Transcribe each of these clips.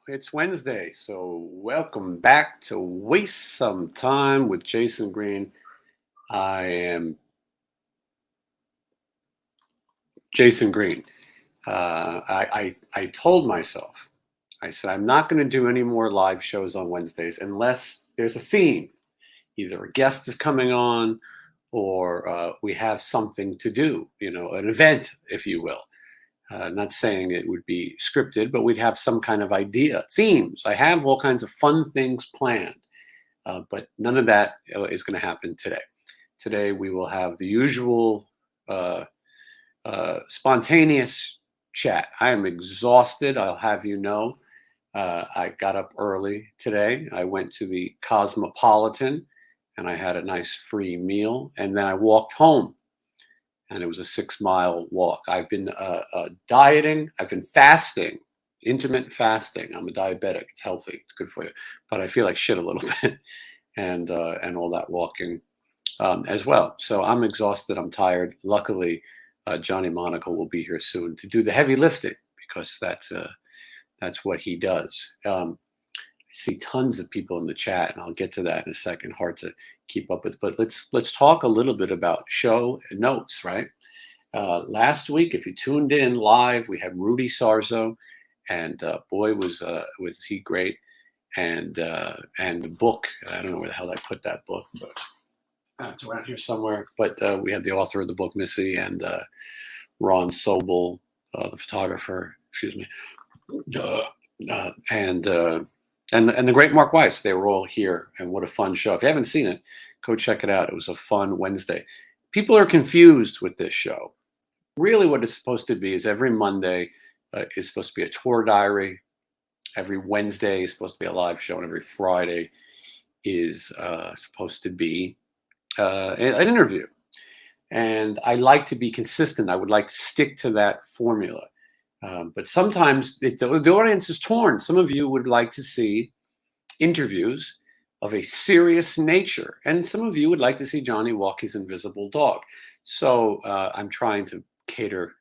It's Wednesday, so welcome back to Waste Some Time with Jason Green. I am Jason Green. I told myself, I said, I'm not going to do any more live shows on Wednesdays unless there's a theme. Either a guest is coming on or we have something to do, an event, if you will. Not saying it would be scripted, but we'd have some kind of idea, themes. I have all kinds of fun things planned, but none of that is going to happen today. Today we will have the usual uh, spontaneous chat. I am exhausted, I'll have you know. I got up early today. I went to the Cosmopolitan and I had a nice free meal, and then I walked home and it was a 6 mile walk. I've been dieting. I've been fasting, intermittent fasting. I'm a diabetic. It's healthy. It's good for you. But I feel like shit a little bit, and all that walking as well. So I'm exhausted. I'm tired. Luckily, Johnny Monaco will be here soon to do the heavy lifting because that's what he does. I see tons of people in the chat, and I'll get to that in a second. Hard to keep up with, but let's talk a little bit about show notes, right? Last week, if you tuned in live, we had Rudy Sarzo, and boy was he great, and the book. I don't know where the hell I put that book, but it's around here somewhere. But we had the author of the book, Missy, and Ron Sobel, the photographer. Excuse me, and the great Mark Weiss. They were all here, and what a fun show. If you haven't seen it, go check it out. It was a fun Wednesday. People are confused with this show. Really what it's supposed to be is every Monday is supposed to be a tour diary. Every Wednesday is supposed to be a live show, and every Friday is supposed to be an interview. And I like to be consistent. I would like to stick to that formula. But sometimes the audience is torn. Some of you would like to see interviews of a serious nature, and some of you would like to see Johnny walk his invisible dog. So I'm trying to cater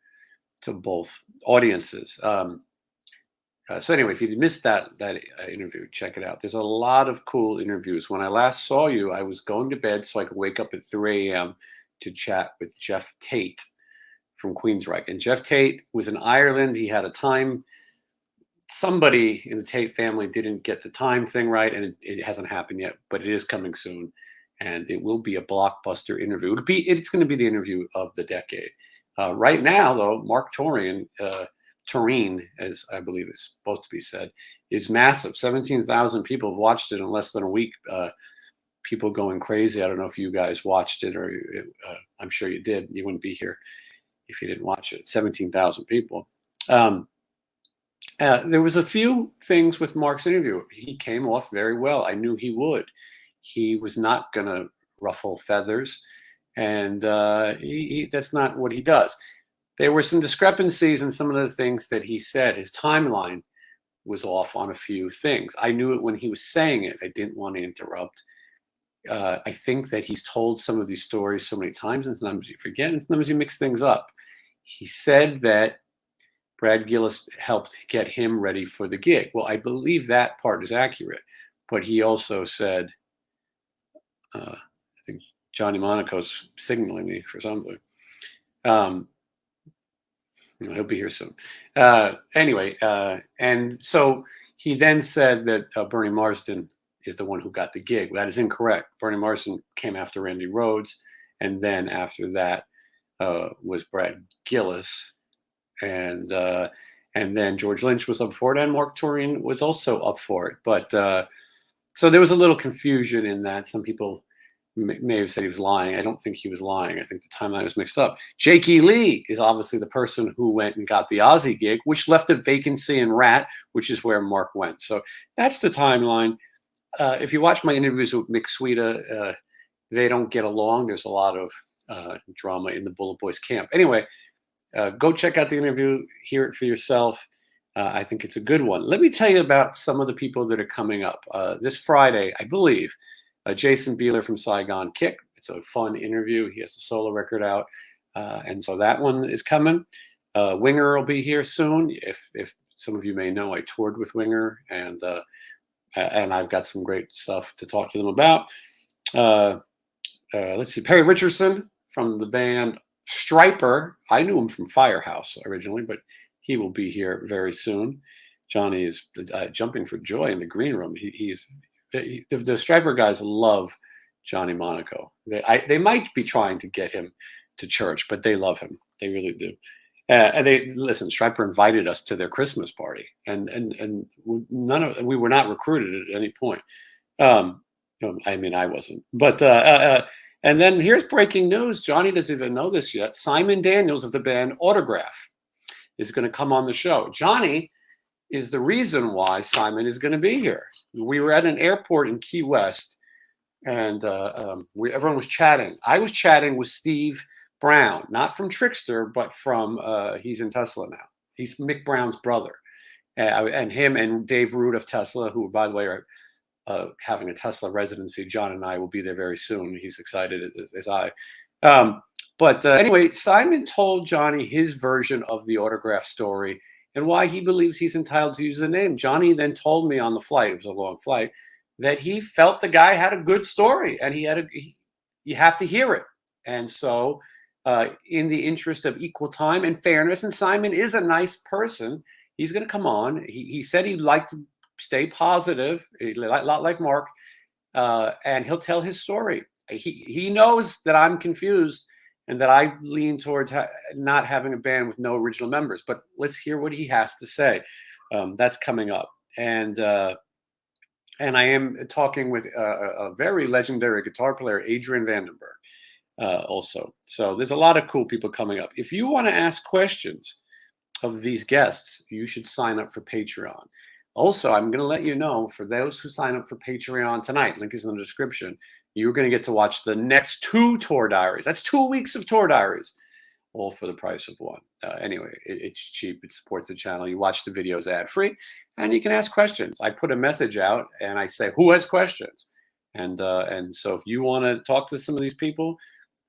to both audiences. So anyway, if you missed that interview, check it out. There's a lot of cool interviews. When I last saw you, I was going to bed so I could wake up at 3 a.m. to chat with Jeff Tate from Queensryche. And Jeff Tate was in Ireland. He had a time. Somebody in the Tate family didn't get the time thing right, and it hasn't happened yet, but it is coming soon. And it will be a blockbuster interview. It's going to be the interview of the decade. Right now, though, Mark Torien, as I believe is supposed to be said, is massive. 17,000 people have watched it in less than a week. People going crazy. I don't know if you guys watched it, or I'm sure you did. You wouldn't be here if you didn't watch it. 17,000 people. There was a few things with Mark's interview. He came off very well. I knew he would. He was not going to ruffle feathers, and that's not what he does. There were some discrepancies in some of the things that he said. His timeline was off on a few things. I knew it when he was saying it. I didn't want to interrupt. I think that he's told some of these stories so many times, and sometimes you forget, and sometimes you mix things up. He said that Brad Gillis helped get him ready for the gig. Well, I believe that part is accurate, but he also said, I think Johnny Monaco's signaling me for something. He'll be here soon. Anyway, and so he then said that Bernie Marsden is the one who got the gig. That is incorrect. Bernie Marsden came after Randy Rhoads, and then after that was Brad Gillis. And then George Lynch was up for it, and Mark Torien was also up for it. But so there was a little confusion in that. Some people may have said he was lying. I don't think he was lying. I think the timeline was mixed up. Jakey Lee is obviously the person who went and got the Ozzy gig, which left a vacancy in Rat, which is where Mark went. So that's the timeline. If you watch my interviews with Mick Sweeta, they don't get along. There's a lot of drama in the Bullet Boys camp. Anyway, go check out the interview, hear it for yourself. I think it's a good one. Let me tell you about some of the people that are coming up. This Friday, I believe, Jason Beeler from Saigon Kick. It's a fun interview. He has a solo record out. And so that one is coming. Winger will be here soon. If some of you may know, I toured with Winger, and I've got some great stuff to talk to them about. Let's see, Perry Richardson from the band Striper. I knew him from Firehouse originally, but he will be here very soon. Johnny is jumping for joy in the green room. The Striper guys love Johnny Monaco. They might be trying to get him to church, but they love him. They really do. And they listen. Striper invited us to their Christmas party, and we were not recruited at any point. I mean, I wasn't, but and then here's breaking news. Johnny doesn't even know this yet. Simon Daniels of the band Autograph is going to come on the show. Johnny is the reason why Simon is going to be here. We were at an airport in Key West, and everyone was chatting. I was chatting with Steve Brown, not from Trickster, but from he's in Tesla now. He's Mick Brown's brother, and him and Dave Root of Tesla, who, by the way, are having a Tesla residency. John and I will be there very soon. He's excited as I. But anyway, Simon told Johnny his version of the Autograph story and why he believes he's entitled to use the name. Johnny then told me on the flight, it was a long flight, that he felt the guy had a good story, and you have to hear it. And so in the interest of equal time and fairness, and Simon is a nice person, he's going to come on. He said he'd like to stay positive, a lot like Mark, and he'll tell his story. He knows that I'm confused and that I lean towards not having a band with no original members. But let's hear what he has to say. That's coming up, and I am talking with a very legendary guitar player, Adrian Vandenberg, also. So there's a lot of cool people coming up. If you want to ask questions of these guests, you should sign up for Patreon. Also, I'm going to let you know, for those who sign up for Patreon tonight, link is in the description, you're going to get to watch the next 2 tour diaries. That's 2 weeks of tour diaries, all for the price of one. Anyway, it's cheap. It supports the channel. You watch the videos ad-free, and you can ask questions. I put a message out, and I say, who has questions? And so if you want to talk to some of these people,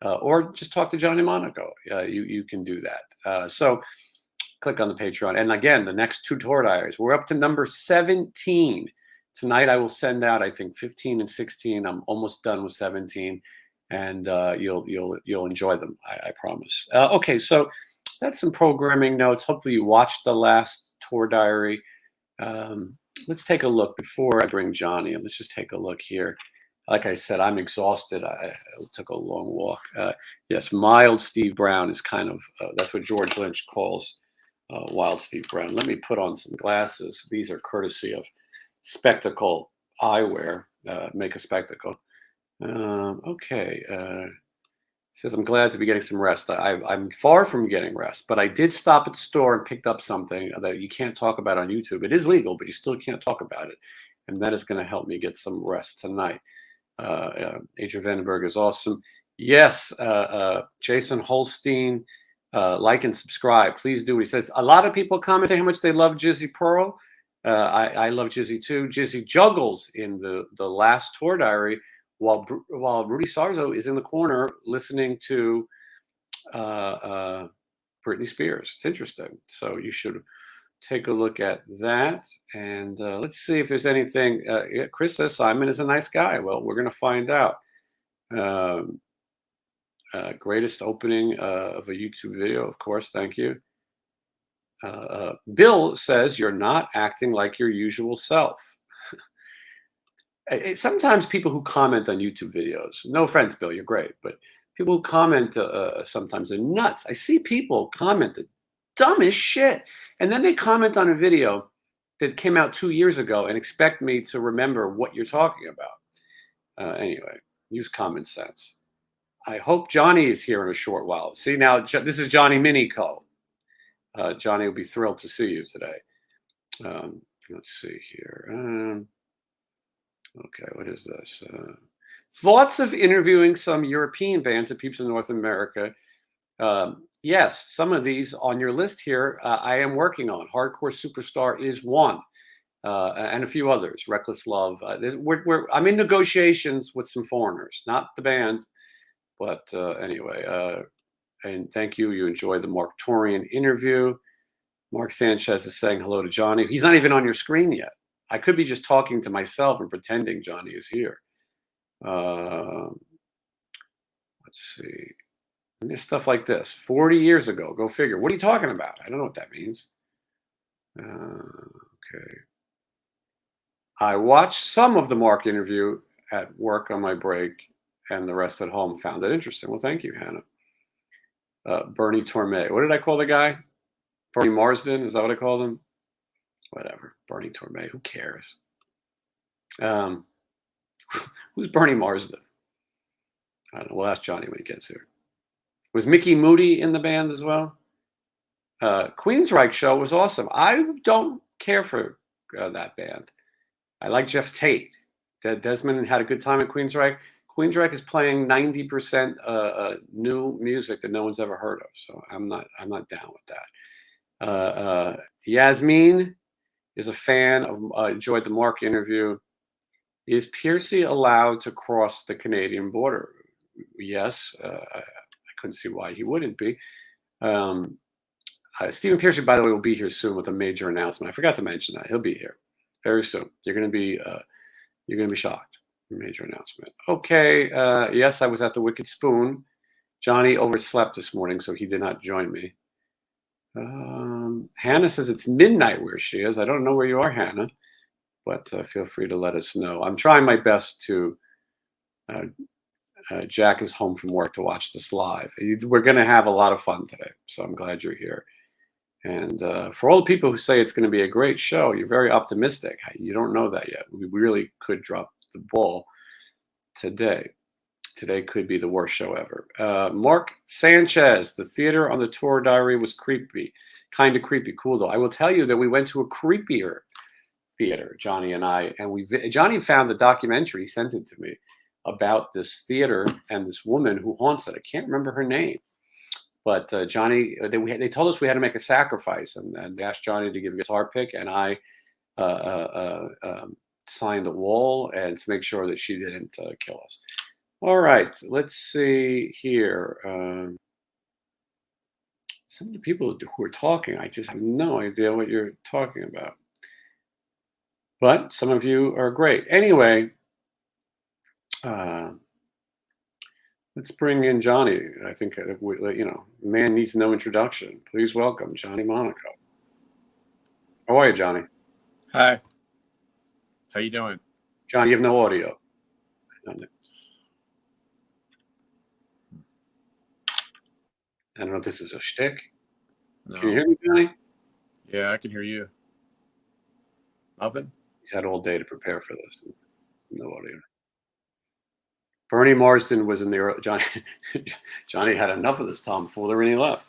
or just talk to Johnny Monaco, you can do that. So click on the Patreon. And again, the next 2 tour diaries, we're up to number 17. Tonight I will send out, I think, 15 and 16. I'm almost done with 17, and you'll enjoy them. I promise. Okay, so that's some programming notes. Hopefully you watched the last tour diary. Let's take a look before I bring Johnny in. Let's just take a look here. Like I said, I'm exhausted. I took a long walk. Yes, mild Steve Brown is kind of, that's what George Lynch calls wild Steve Brown. Let me put on some glasses. These are courtesy of Spectacle Eyewear. Make a spectacle. Okay. Says, I'm glad to be getting some rest. I'm far from getting rest, but I did stop at the store and picked up something that you can't talk about on YouTube. It is legal, but you still can't talk about it. And that is going to help me get some rest tonight. Adrian Vandenberg is awesome. Yes, Jason Holstein, like and subscribe. Please do. He says, a lot of people commenting how much they love Jizzy Pearl. I love Jizzy too. Jizzy juggles in the last tour diary while Rudy Sarzo is in the corner listening to Britney Spears. It's interesting. So you should take a look at that. And let's see if there's anything. Yeah, Chris says Simon is a nice guy. Well, we're going to find out. Greatest opening of a YouTube video, of course. Thank you. Bill says you're not acting like your usual self. Sometimes people who comment on YouTube videos, no offense, Bill, you're great, but people who comment sometimes are nuts. I see people comment the dumbest shit, and then they comment on a video that came out 2 years ago and expect me to remember what you're talking about. Anyway, use common sense. I hope Johnny is here in a short while. See, now, this is Johnny Minico. Johnny will be thrilled to see you today. Let's see here. Okay, what is this? Thoughts of interviewing some European bands that peeps in North America. Yes, some of these on your list here I am working on. Hardcore Superstar is one, and a few others. Reckless Love. I'm in negotiations with some foreigners, not the band, but anyway. And thank you. You enjoyed the Mark Torian interview. Mark Sanchez is saying hello to Johnny. He's not even on your screen yet. I could be just talking to myself and pretending Johnny is here. Uh, let's see. And there's stuff like this. 40 years ago. Go figure. What are you talking about? I don't know what that means. Okay. I watched some of the Mark interview at work on my break, and the rest at home. Found it interesting. Well, thank you, Hannah. Bernie Torme. What did I call the guy? Bernie Marsden? Is that what I called him? Whatever. Bernie Torme. Who cares? Who's Bernie Marsden? I don't know. We'll ask Johnny when he gets here. Was Mickey Moody in the band as well? Queensryche show was awesome. I don't care for that band. I like Jeff Tate. Desmond had a good time at Queensryche. Queensryche is playing 90% new music that no one's ever heard of. So I'm not down with that. Yasmin is a fan of enjoyed the Mark interview. Is Piercy allowed to cross the Canadian border? Yes. I couldn't see why he wouldn't be. Stephen Piercy, by the way, will be here soon with a major announcement. I forgot to mention that. He'll be here very soon. You're going to be shocked. Major announcement. Okay. Yes, I was at the Wicked Spoon. Johnny overslept this morning, so he did not join me. Hannah says it's midnight where she is. I don't know where you are, Hannah, but feel free to let us know. I'm trying my best to. Jack is home from work to watch this live. We're going to have a lot of fun today, so I'm glad you're here. And for all the people who say it's going to be a great show, you're very optimistic. You don't know that yet. We really could drop the ball today. Today could be the worst show ever. Mark Sanchez, the theater on the tour diary was creepy. Kind of creepy. Cool, though. I will tell you that we went to a creepier theater, Johnny and I. And Johnny found the documentary. He sent it to me about this theater and this woman who haunts it. I can't remember her name. But Johnny, they told us we had to make a sacrifice, and they asked Johnny to give a guitar pick, and I signed a wall and to make sure that she didn't kill us. All right, let's see here. Some of the people who are talking, I just have no idea what you're talking about. But some of you are great. Anyway, let's bring in Johnny. I think, man needs no introduction. Please welcome Johnny Monaco. How are you, Johnny? Hi. How you doing? Johnny, you have no audio. I don't know if this is a shtick. No. Can you hear me, Johnny? Yeah, I can hear you. Nothing? He's had all day to prepare for this. No audio. Bernie Marsden was in the early, Johnny had enough of this tomfoolery and he left.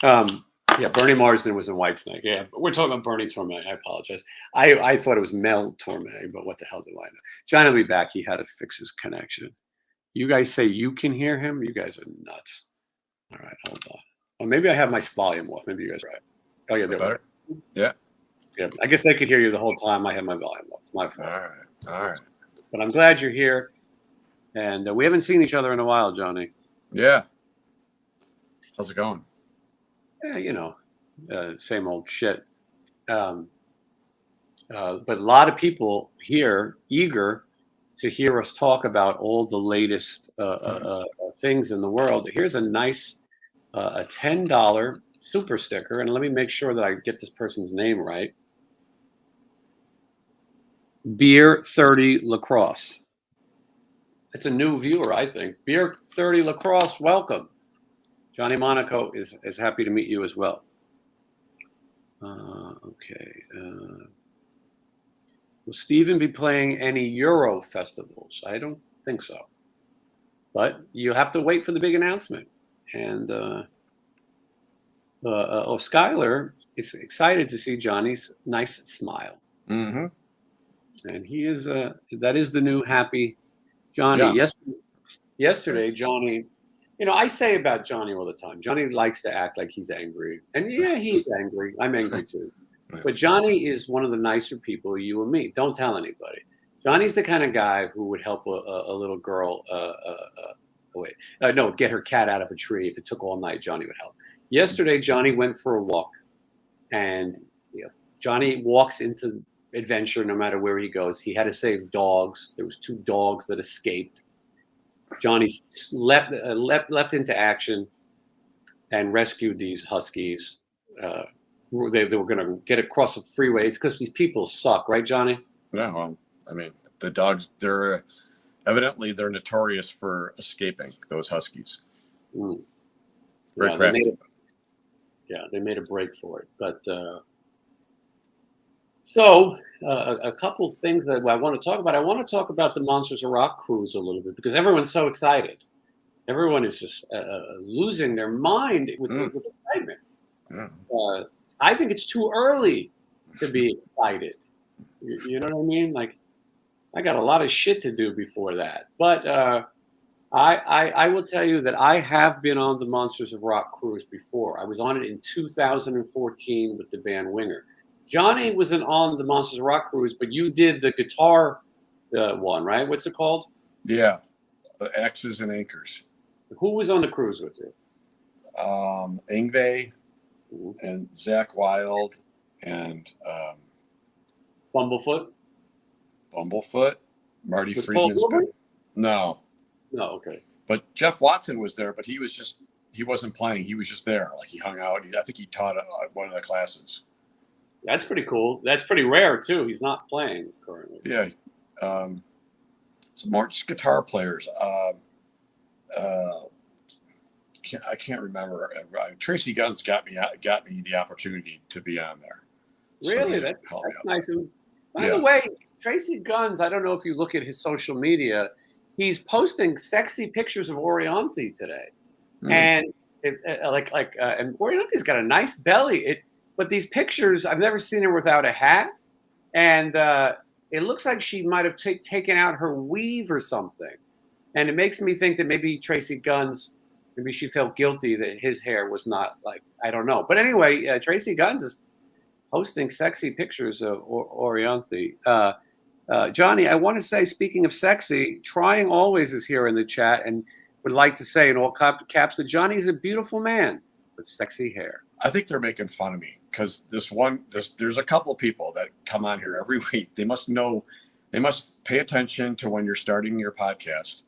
Yeah, Bernie Marsden was in Whitesnake. Yeah, but we're talking about Bernie Torme. I apologize. I thought it was Mel Torme, but what the hell do I know? Johnny will be back. He had to fix his connection. You guys say you can hear him? You guys are nuts. All right, hold on. Oh, maybe I have my volume off. Maybe you guys are right. Oh, yeah, they're better. Yeah. Yeah, I guess they could hear you the whole time. I had my volume off. It's my fault. All right. But I'm glad you're here. And we haven't seen each other in a while, Johnny. Yeah. How's it going? Yeah, same old shit. But a lot of people here eager to hear us talk about all the latest things in the world. Here's a nice a $10 super sticker. And let me make sure that I get this person's name right. Beer 30 Lacrosse. It's a new viewer, I think. Beer 30 Lacrosse, welcome. Johnny Monaco is happy to meet you as well. Okay. Will Stephen be playing any Euro festivals? I don't think so. But you have to wait for the big announcement. And Skylar is excited to see Johnny's nice smile. Mm-hmm. And he is that is the new happy Johnny. Yeah. Yesterday, Johnny, I say about Johnny all the time, Johnny likes to act like he's angry. And yeah, he's angry. I'm angry too. But Johnny is one of the nicer people you will meet. Don't tell anybody. Johnny's the kind of guy who would help a little girl get her cat out of a tree. If it took all night, Johnny would help. Yesterday, Johnny went for a walk. and Johnny walks into adventure no matter where he goes. He had to save dogs. There was 2 dogs that escaped. Johnny leapt into action and rescued these huskies. They were going to get across the freeway. It's because these people suck, right, Johnny? Yeah, well, I mean, the dogs, they're notorious for escaping, those huskies. Very Yeah, crafty. they made a break for it. But so a couple things that I want to talk about. I want to talk about the Monsters of Rock cruise a little bit because everyone's so excited. Everyone is just losing their mind with excitement. I think it's too early to be excited. You know what I mean? Like, I got a lot of shit to do before that. But I will tell you that I have been on the Monsters of Rock cruise before. I was on it in 2014 with the band Winger. Johnny wasn't on the Monsters of Rock cruise, but you did the guitar one, right? What's it called? Yeah, the X's and Anchors. Who was on the cruise with you? Ingve and Zach Wild and Bumblefoot? Marty Was Friedman's Paul been. No, okay. but Jeff Watson was there, but he wasn't playing. He was just there. Like, he hung out. I think he taught one of the classes. That's pretty cool. That's pretty rare too. He's not playing currently. Yeah. Some more just guitar players. I can't remember. Tracy Guns got me the opportunity to be on there. Really? So that's nice. And by Yeah. the way, Tracy Guns, I don't know if you look at his social media, he's posting sexy pictures of Orianthi today. And and Orianthi's got a nice belly. But these pictures, I've never seen her without a hat. And it looks like she might have taken out her weave or something. And it makes me think that maybe Tracy Guns, maybe she felt guilty that his hair was not like, I don't know. But anyway, Tracy Guns is posting sexy pictures of Orianthi. Johnny, I want to say, speaking of sexy, Trying Always is here in the chat and would like to say in all caps that Johnny is a beautiful man with sexy hair. I think they're making fun of me because there's a couple people that come on here every week. They must pay attention to when you're starting your podcast,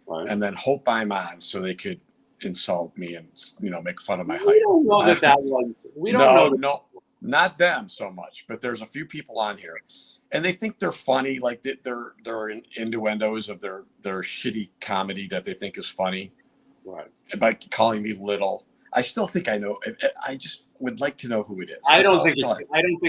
right, and then hope I'm on so they could insult me and make fun of my height. We don't know that one. We don't know. No, not them so much, but there's a few people on here, and they think they're funny, like they're in innuendos of their shitty comedy that they think is funny, right? By calling me little. I still think I know. I just would like to know who it is. I don't think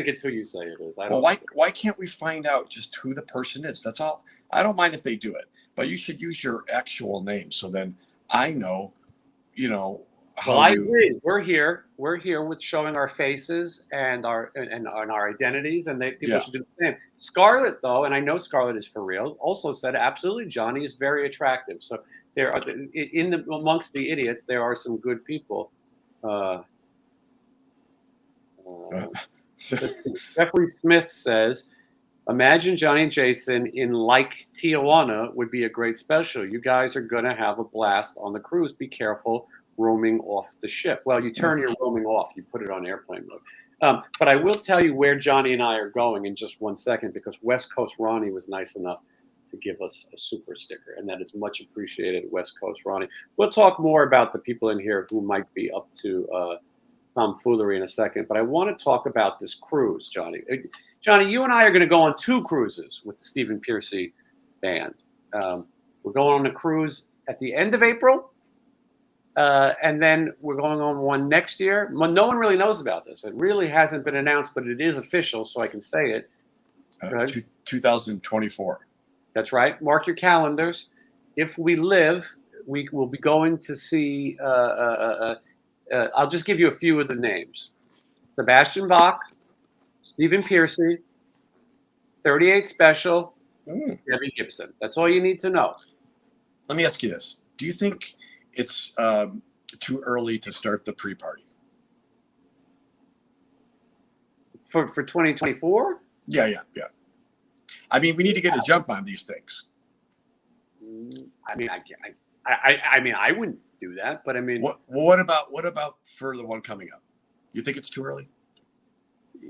it's who you say it is. Why can't we find out just who the person is? That's all. I don't mind if they do it, but you should use your actual name so then I know. Well, I agree. We're here with showing our faces and our identities, and people should do the same. Scarlett, though, and I know Scarlett is for real, also said absolutely Johnny is very attractive. So there are amongst the idiots there are some good people. Jeffrey Smith says, "Imagine Johnny and Jason in like Tijuana would be a great special. You guys are gonna have a blast on the cruise. Be careful roaming off the ship." Well, you turn your roaming off. You put it on airplane mode. But I will tell you where Johnny and I are going in just 1 second because West Coast Ronnie was nice enough to give us a super sticker, and that is much appreciated, West Coast Ronnie. We'll talk more about the people in here who might be up to tomfoolery in a second, but I want to talk about this cruise, Johnny. Johnny, you and I are going to go on 2 cruises with the Stephen Piercy band. We're going on a cruise at the end of April. And then we're going on one next year. No one really knows about this. It really hasn't been announced, but it is official, so I can say it. 2024. That's right. Mark your calendars. If we live, we will be going to see. I'll just give you a few of the names: Sebastian Bach, Stephen Piercy, 38 Special, Debbie Gibson. That's all you need to know. Let me ask you this: do you think it's too early to start the pre-party for 2024? Yeah. I mean, we need to get a jump on these things. I mean, I wouldn't do that, but I mean, what about for the one coming up? You think it's too early?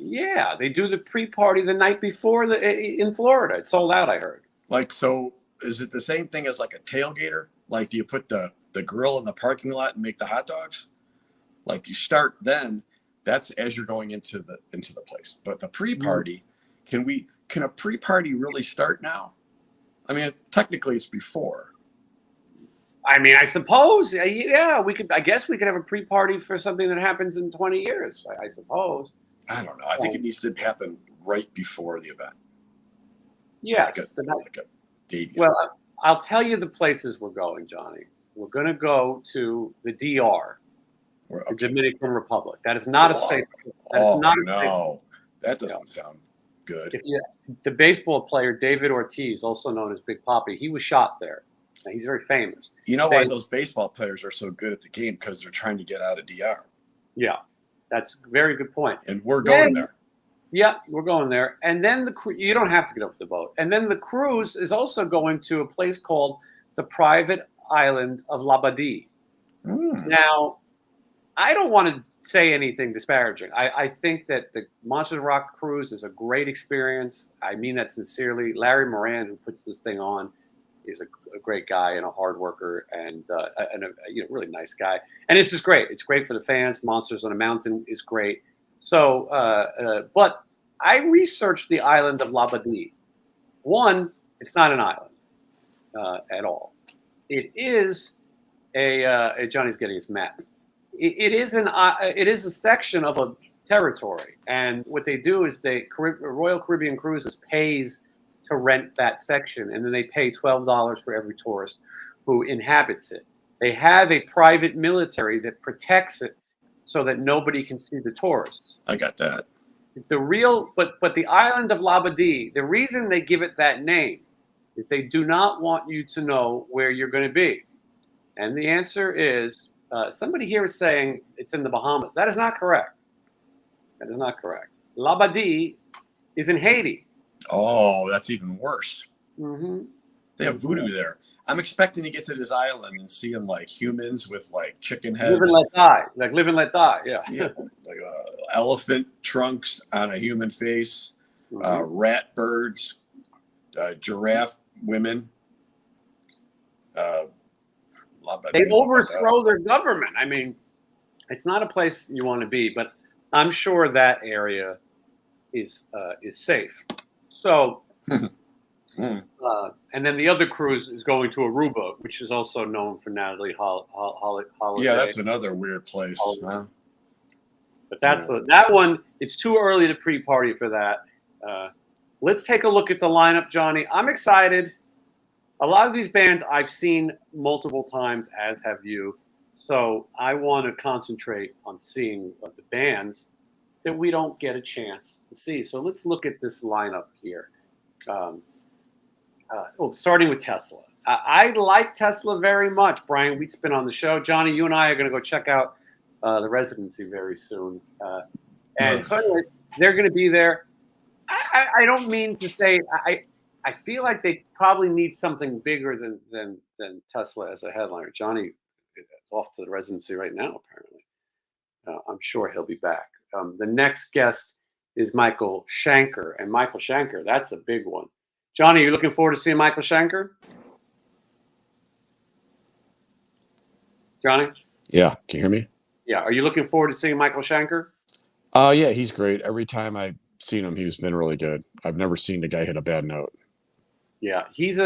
Yeah, they do the pre-party the night before in Florida. It's sold out, I heard. Like, so is it the same thing as like a tailgater? Like, do you put the grill in the parking lot and make the hot dogs? Like, you start then, that's as you're going into the place. But the pre-party, can a pre-party really start now? I mean, technically it's before. I mean, I suppose, yeah, we could. I guess we could have a pre-party for something that happens in 20 years. I suppose. I don't know. I think it needs to happen right before the event. Yes. Like a day before. Well, I'll tell you the places we're going, Johnny. We're going to go to the DR, the Dominican Republic. That is not a safe. That is not a no, that doesn't sound good. The baseball player David Ortiz, also known as Big Papi, he was shot there. He's very famous. You know why those baseball players are so good at the game? Because they're trying to get out of DR. Yeah, that's a very good point. And we're going there. Yeah, we're going there. And then you don't have to get off the boat. And then the cruise is also going to a place called the private island of Labadee. Now, I don't want to say anything disparaging. I think that the Monsters Rock cruise is a great experience. I mean that sincerely. Larry Moran, who puts this thing on, is a great guy and a hard worker and a really nice guy. And this is great. It's great for the fans. Monsters on a Mountain is great. So, but I researched the island of Labadee. One, it's not an island at all. It is Johnny's getting his map. It is a section of a territory, and what they do is Royal Caribbean Cruises pays to rent that section, and then they pay $12 for every tourist who inhabits it. They have a private military that protects it so that nobody can see the tourists. I got that. But the island of Labadee, the reason they give it that name is they do not want you to know where you're going to be. And the answer is, somebody here is saying it's in the Bahamas. That is not correct. That is not correct. Labadee is in Haiti. Oh, that's even worse. Mm-hmm. They have voodoo there. I'm expecting to get to this island and seeing like humans with like chicken heads. Live and let die. Like live and let die. Yeah. Yeah. Like elephant trunks on a human face, rat birds, giraffe women. They overthrow their government. I mean, it's not a place you want to be, but I'm sure that area is safe. So, and then the other cruise is going to Aruba, which is also known for Natalie Holiday. Yeah, that's another weird place. Huh? But that one. It's too early to pre-party for that. Let's take a look at the lineup, Johnny. I'm excited. A lot of these bands I've seen multiple times, as have you. So I want to concentrate on seeing the bands that we don't get a chance to see. So let's look at this lineup here. Starting with Tesla. I like Tesla very much. Brian Wheat's been on the show. Johnny, you and I are going to go check out the residency very soon. So anyway, they're going to be there. I don't mean to say I feel like they probably need something bigger than Tesla as a headliner. Johnny is off to the residency right now, apparently. I'm sure he'll be back. The next guest is Michael Schenker. And Michael Schenker, that's a big one. Johnny, you looking forward to seeing Michael Schenker? Johnny? Yeah. Can you hear me? Yeah. Are you looking forward to seeing Michael Schenker? Yeah, he's great. Every time I've seen him, he's been really good. I've never seen the guy hit a bad note. Yeah, he's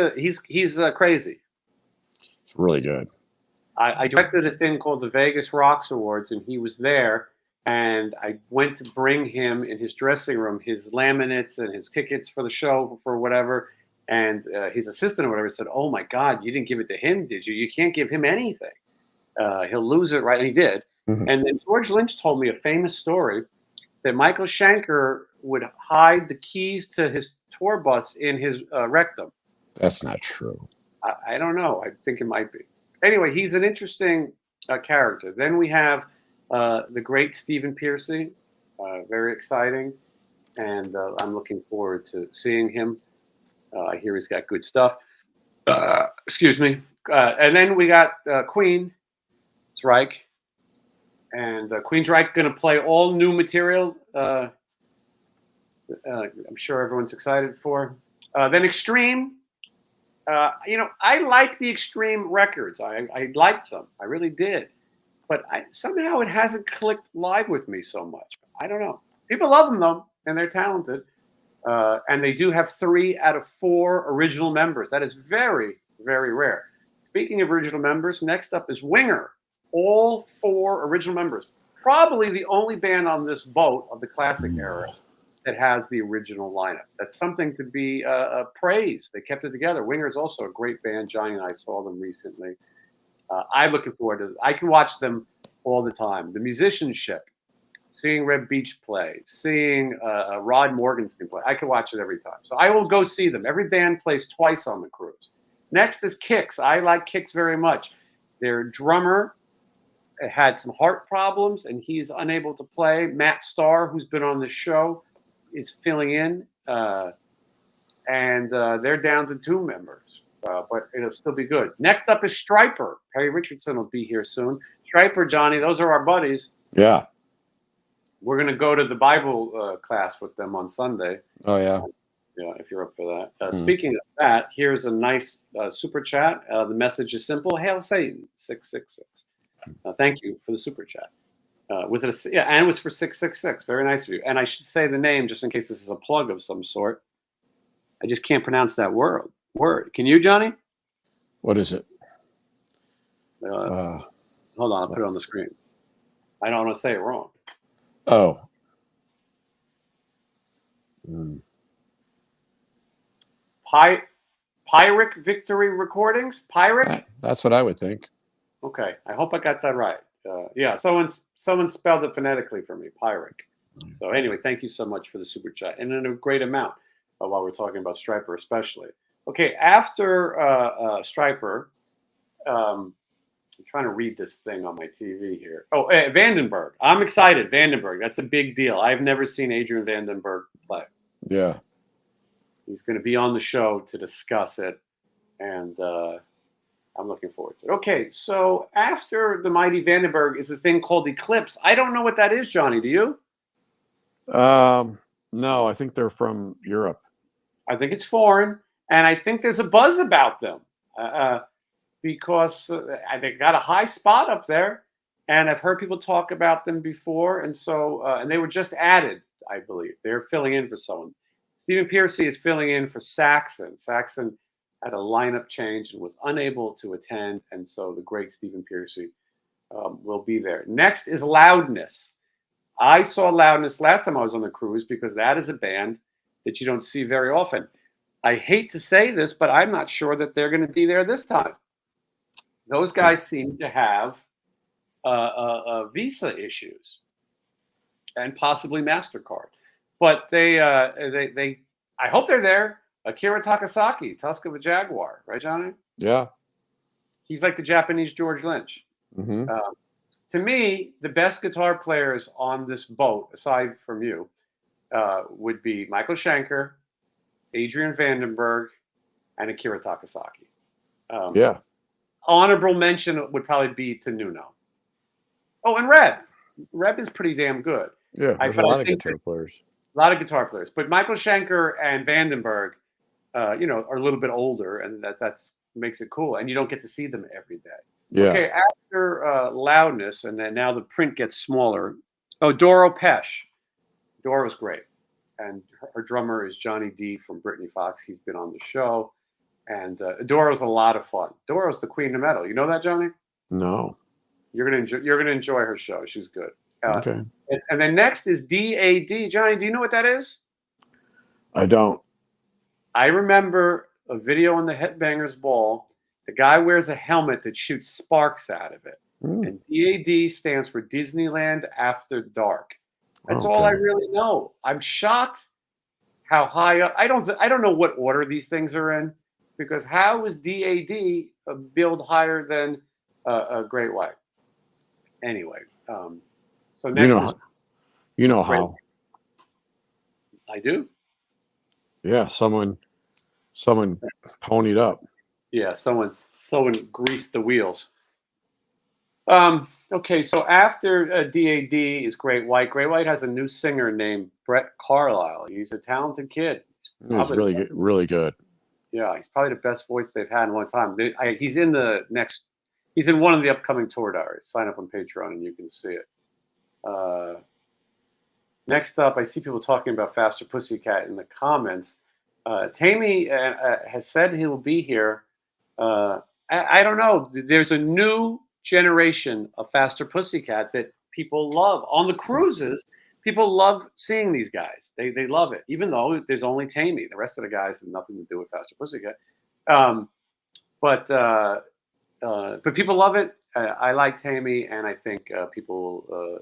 crazy. It's really good. I directed a thing called the Vegas Rocks Awards, and he was there. And I went to bring him in his dressing room his laminates and his tickets for the show for whatever. And his assistant or whatever said, "Oh my God, you didn't give it to him, did you? You can't give him anything. He'll lose it, right?" And he did. Mm-hmm. And then George Lynch told me a famous story that Michael Schenker would hide the keys to his tour bus in his rectum. That's not true. I don't know. I think it might be. Anyway, he's an interesting character. Then we have the great Stephen Pearcy, very exciting, and I'm looking forward to seeing him. I hear he's got good stuff. Excuse me. And then we got Queen Reich, and Queen's Reich going to play all new material I'm sure everyone's excited for. Then Extreme. I like the Extreme records. I liked them. I really did. But somehow it hasn't clicked live with me so much. I don't know. People love them though, and they're talented. And they do have 3 out of 4 original members. That is very, very rare. Speaking of original members, next up is Winger. All 4 original members. Probably the only band on this boat of the classic era that has the original lineup. That's something to be praised. They kept it together. Winger is also a great band. Johnny and I saw them recently. I'm looking forward to it. I can watch them all the time. The musicianship, seeing Red Beach play, seeing Rod Morgenstein play. I can watch it every time. So I will go see them. Every band plays twice on the cruise. Next is Kix. I like Kix very much. Their drummer had some heart problems, and he's unable to play. Matt Starr, who's been on the show, is filling in, and they're down to 2 members, but it'll still be good. Next up is Stryper. Perry Richardson will be here soon. Stryper, Johnny, those are our buddies. Yeah. We're going to go to the Bible class with them on Sunday. Oh, yeah. Yeah, if you're up for that. Speaking of that, here's a nice super chat. The message is simple. Hail Satan, 666. Thank you for the super chat. Was it and it was for 666. Very nice of you. And I should say the name just in case this is a plug of some sort. I just can't pronounce that word. Can you, Johnny? What is it? Hold on, I'll put it on the screen. I don't want to say it wrong. Oh. Pyrrhic Victory Recordings? Pyrrhic? That's what I would think. Okay, I hope I got that right. Yeah, someone spelled it phonetically for me, Pyrrhic. So anyway, thank you so much for the super chat, and in a great amount while we're talking about Stryper especially. Okay, after Stryper, I'm trying to read this thing on my TV here. Oh, Vandenberg. I'm excited. Vandenberg. That's a big deal. I've never seen Adrian Vandenberg play. Yeah. He's going to be on the show to discuss it, and I'm looking forward to it. Okay, so after the Mighty Vandenberg is a thing called Eclipse. I don't know what that is, Johnny. Do you? No, I think they're from Europe. I think it's foreign, and I think there's a buzz about them because they got a high spot up there, and I've heard people talk about them before, and so and they were just added, I believe. They're filling in for someone. Stephen Piercy is filling in for Saxon. Saxon had a lineup change and was unable to attend, and so the great Stephen Piercy will be there. Next is Loudness. I saw Loudness last time I was on the cruise because that is a band that you don't see very often. I hate to say this, but I'm not sure that they're going to be there this time. Those guys seem to have visa issues and possibly MasterCard. But they I hope they're there. Akira Takasaki, Tusk of a Jaguar, right, Johnny? Yeah. He's like the Japanese George Lynch. Mm-hmm. To me, the best guitar players on this boat, aside from you, would be Michael Schenker, Adrian Vandenberg, and Akira Takasaki. Yeah. Honorable mention would probably be to Nuno. Oh, and Reb. Reb is pretty damn good. Yeah, there's a lot of guitar players. A lot of guitar players. But Michael Schenker and Vandenberg, are a little bit older, and that's makes it cool. And you don't get to see them every day. Yeah. Okay, after Loudness, and then now the print gets smaller. Oh, Doro Pesh. Doro's great. And her drummer is Johnny D from Brittany Fox. He's been on the show. And Doro's a lot of fun. Doro's the queen of metal. You know that, Johnny? No. You're gonna enjoy her show. She's good. Okay. And then next is DAD. Johnny, do you know what that is? I don't. I remember a video on the Headbangers Ball. The guy wears a helmet that shoots sparks out of it. And DAD stands for Disneyland After Dark. That's all I really know. I'm shocked how high up. I don't know what order these things are in, because how is DAD a build higher than a Great White? Anyway, so next you know how. I do. Yeah, someone ponied up. Yeah, someone greased the wheels. Okay, so after DAD is Great White. Great White has a new singer named Brett Carlisle. He's a talented kid. It was really good, really good. Yeah, he's probably the best voice they've had in a long time. He's in he's in one of the upcoming tour diaries. Sign up on Patreon and you can see it. Next up, I see people talking about Faster Pussycat in the comments. Tammy has said he will be here. I don't know. There's a new generation of Faster Pussycat that people love. On the cruises, people love seeing these guys. They love it, even though there's only Tammy. The rest of the guys have nothing to do with Faster Pussycat. But people love it. I like Tammy, and I think people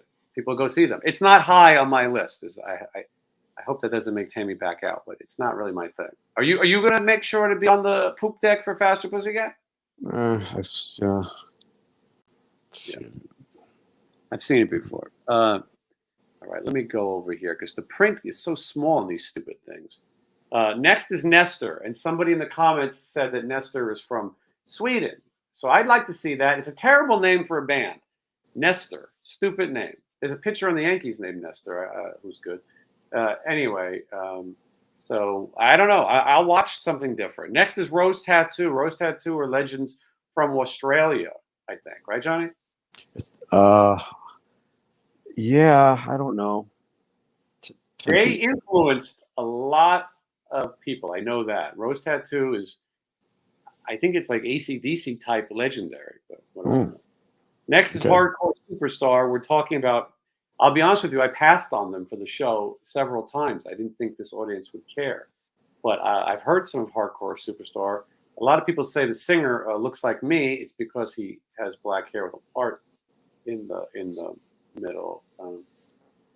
go see them. It's not high on my list. I hope that doesn't make Tammy back out, but it's not really my thing. Are you going to make sure to be on the poop deck for Faster Pussycat? I've seen it before. All right, let me go over here because the print is so small on these stupid things. Next is Nestor, and somebody in the comments said that Nestor is from Sweden. So I'd like to see that. It's a terrible name for a band. Nestor, stupid name. There's a pitcher on the Yankees named Nestor, who's good. Anyway, so I don't know. I'll watch something different. Next is Rose Tattoo. Rose Tattoo are legends from Australia, I think. Right, Johnny? Yeah, I don't know. They influenced a lot of people. I know that. Rose Tattoo is, I think it's like AC/DC type legendary. But whatever. Next is Hardcore Superstar. We're talking about, I'll be honest with you, I passed on them for the show several times. I didn't think this audience would care. But I've heard some of Hardcore Superstar. A lot of people say the singer looks like me. It's because he has black hair with a part in the middle.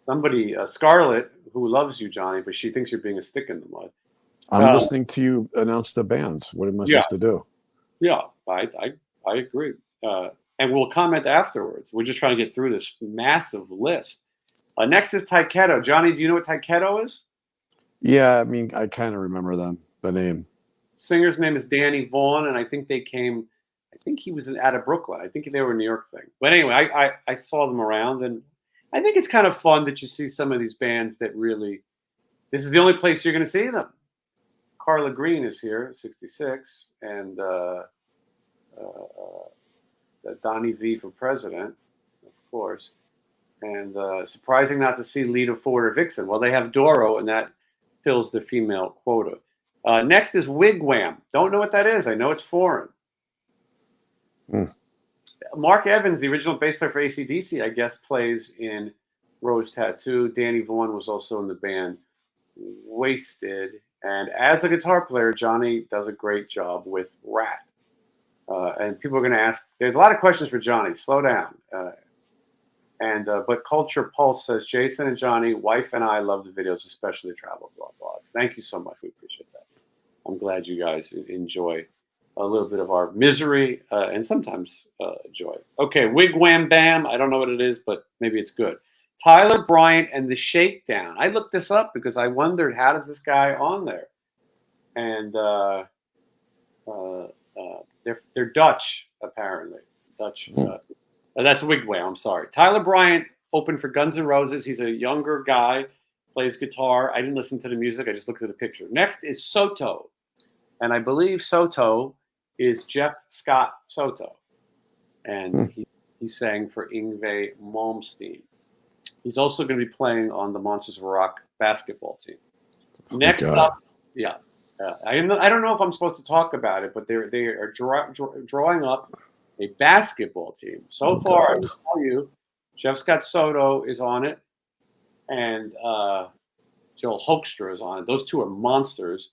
Somebody, Scarlett, who loves you, Johnny, but she thinks you're being a stick in the mud. I'm listening to you announce the bands. What am I supposed to do? Yeah, I agree. And we'll comment afterwards. We're just trying to get through this massive list. Next is Taiketo. Johnny, do you know what Taiketo is? Yeah, I mean, I kind of remember them, the name. Singer's name is Danny Vaughan, and I think he was out of Brooklyn. I think they were a New York thing. But anyway, I saw them around, and I think it's kind of fun that you see some of these bands that really, this is the only place you're going to see them. Carla Green is here, 66, and Donnie V for president, of course. And surprising not to see Lita Ford or Vixen. Well, they have Doro, and that fills the female quota. Next is Wigwam. Don't know what that is. I know it's foreign. Mark Evans, the original bass player for AC/DC, I guess, plays in Rose Tattoo. Danny Vaughan was also in the band Wasted. And as a guitar player, Johnny does a great job with Rat. And people are going to ask, there's a lot of questions for Johnny. Slow down. But Culture Pulse says, Jason and Johnny, wife and I love the videos, especially the travel vlogs. Thank you so much. We appreciate that. I'm glad you guys enjoy a little bit of our misery and sometimes joy. Okay, Wigwam Bam. I don't know what it is, but maybe it's good. Tyler Bryant and the Shakedown. I looked this up because I wondered, how does this guy on there? And they're Dutch, apparently. Dutch. That's Wigwam. I'm sorry. Tyler Bryant opened for Guns N' Roses. He's a younger guy, plays guitar. I didn't listen to the music. I just looked at the picture. Next is Soto. And I believe Soto is Jeff Scott Soto. And he sang for Yngwie Malmsteen. He's also going to be playing on the Monsters of Rock basketball team. Next up, I don't know if I'm supposed to talk about it, but they are drawing up a basketball team. So far, I will tell you, Jeff Scott Soto is on it, and Joel Hoekstra is on it. Those two are monsters,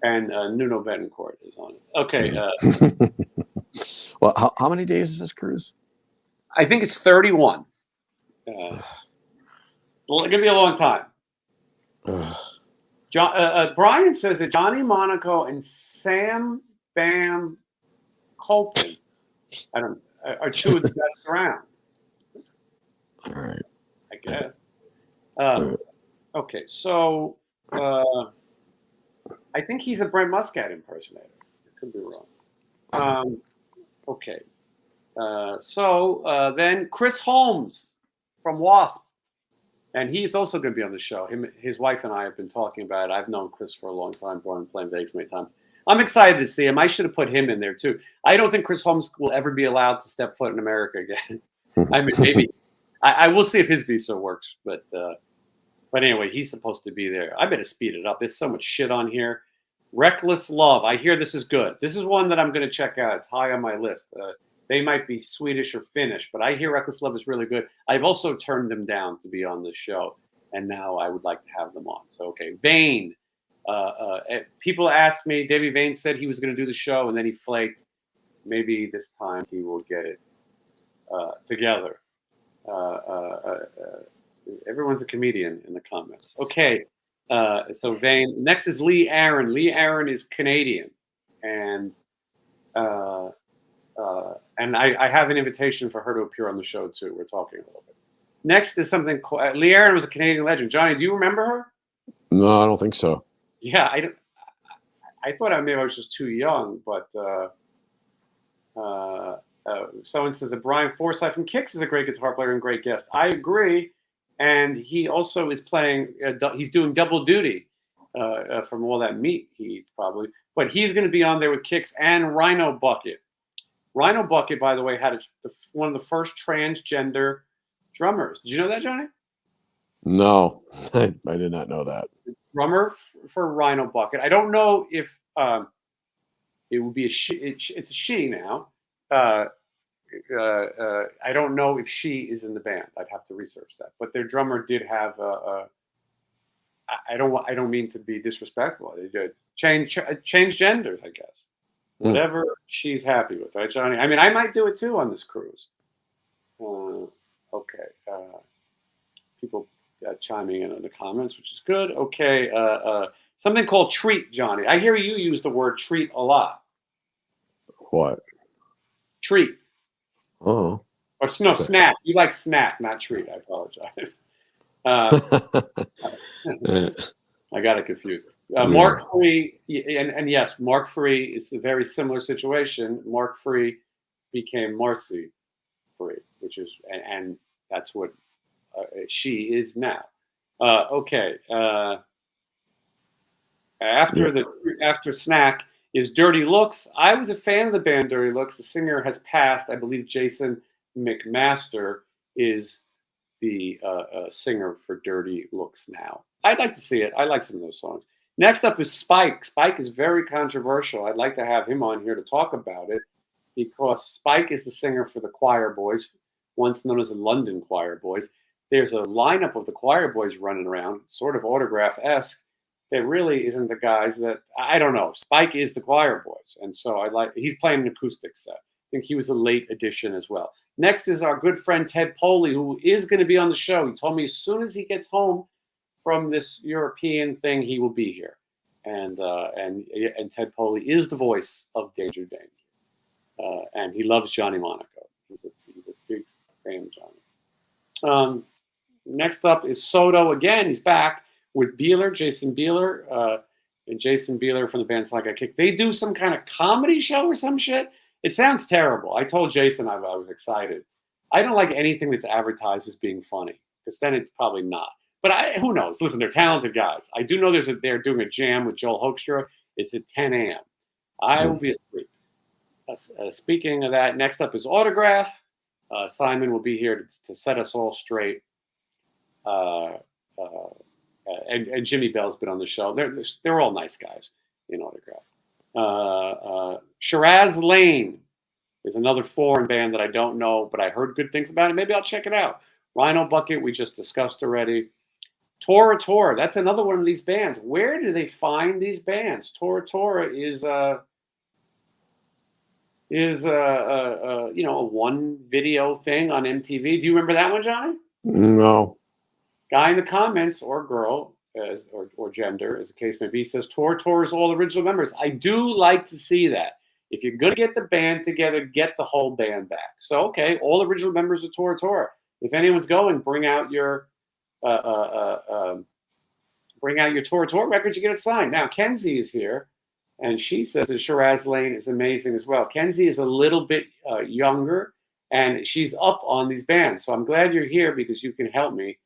and Nuno Betancourt is on it. Okay. Well, how many days is this cruise? I think it's 31. Well, it's going to be a long time. Brian says that Johnny Monaco and Sam Bam Colpin are two of the best around. All right. I guess. Okay, so I think he's a Brent Muscat impersonator. I could be wrong. Okay. Then Chris Holmes from Wasp. And he's also going to be on the show. His wife and I have been talking about it. I've known Chris for a long time, brought him playing Vegas many times. I'm excited to see him. I should have put him in there too. I don't think Chris Holmes will ever be allowed to step foot in America again. I mean, maybe. I will see if his visa works. But anyway, he's supposed to be there. I better speed it up. There's so much shit on here. Reckless Love. I hear this is good. This is one that I'm going to check out. It's high on my list. They might be Swedish or Finnish, but I hear Reckless Love is really good. I've also turned them down to be on this show, and now I would like to have them on. So, okay. Vane. People ask me, Davey Vane said he was going to do the show, and then he flaked. Maybe this time he will get it together. Everyone's a comedian in the comments. Okay. So Vane. Next is Lee Aaron. Lee Aaron is Canadian, and I have an invitation for her to appear on the show too. We're talking a little bit. Next is something. Lee Aaron was a Canadian legend. Johnny, do you remember her? No, I don't think so. Yeah, I thought I was just too young, but someone says that Brian Forsyth from Kicks is a great guitar player and great guest. I agree, and he also is playing. He's doing double duty from all that meat he eats, probably. But he's going to be on there with Kicks and Rhino Bucket. Rhino Bucket, by the way, had one of the first transgender drummers. Did you know that, Johnny? No, I did not know that. Drummer for Rhino Bucket. I don't know if it would be a she. It's a she now. I don't know if she is in the band. I'd have to research that. But their drummer did have I don't mean to be disrespectful. They did change genders, I guess. Whatever she's happy with, right, Johnny? I mean, I might do it too on this cruise. Okay. People chiming in the comments, which is good. Okay. Something called treat, Johnny. I hear you use the word treat a lot. What? Treat. Oh. Or no, okay. Snack. You like snack, not treat. I apologize. I got it confused. Mark III, and yes, Mark III is a very similar situation. Mark III became Marcy III, which is, and that's what she is now. Okay. After Snack is Dirty Looks. I was a fan of the band Dirty Looks. The singer has passed. I believe Jason McMaster is the singer for Dirty Looks now. I'd like to see it. I like some of those songs. Next up is Spike. Spike is very controversial. I'd like to have him on here to talk about it because Spike is the singer for the Choir Boys, once known as the London Choir Boys. There's a lineup of the Choir Boys running around, sort of Autograph-esque. That really isn't the guys that, I don't know. Spike is the Choir Boys. And so he's playing an acoustic set. I think he was a late addition as well. Next is our good friend Ted Poley, who is going to be on the show. He told me as soon as he gets home from this European thing, he will be here. And Ted Poley is the voice of Danger Danger. And he loves Johnny Monaco. He's a big fan of Johnny. Next up is Soto. Again, he's back with Beeler, Jason Beeler. And Jason Beeler from the band Like I Kick. They do some kind of comedy show or some shit. It sounds terrible. I told Jason I was excited. I don't like anything that's advertised as being funny, because then it's probably not. But who knows? Listen, they're talented guys. I do know they're doing a jam with Joel Hoekstra. It's at 10 a.m. I will be asleep. Speaking of that, next up is Autograph. Simon will be here to set us all straight. And Jimmy Bell's been on the show. They're all nice guys in Autograph. Shiraz Lane is another foreign band that I don't know, but I heard good things about it. Maybe I'll check it out. Rhino Bucket, we just discussed already. Tora Tora, that's another one of these bands. Where do they find these bands? Tora Tora is a one video thing on MTV. Do you remember that one, Johnny? No. Guy in the comments, or girl, or gender, as the case may be, says Tora Tora is all original members. I do like to see that. If you're going to get the band together, get the whole band back. So, okay, all original members of Tora Tora. If anyone's going, bring out your Tora Tora records. You get it signed. Now, Kenzie is here, and she says that Shiraz Lane is amazing as well. Kenzie is a little bit younger and she's up on these bands. So I'm glad you're here because you can help me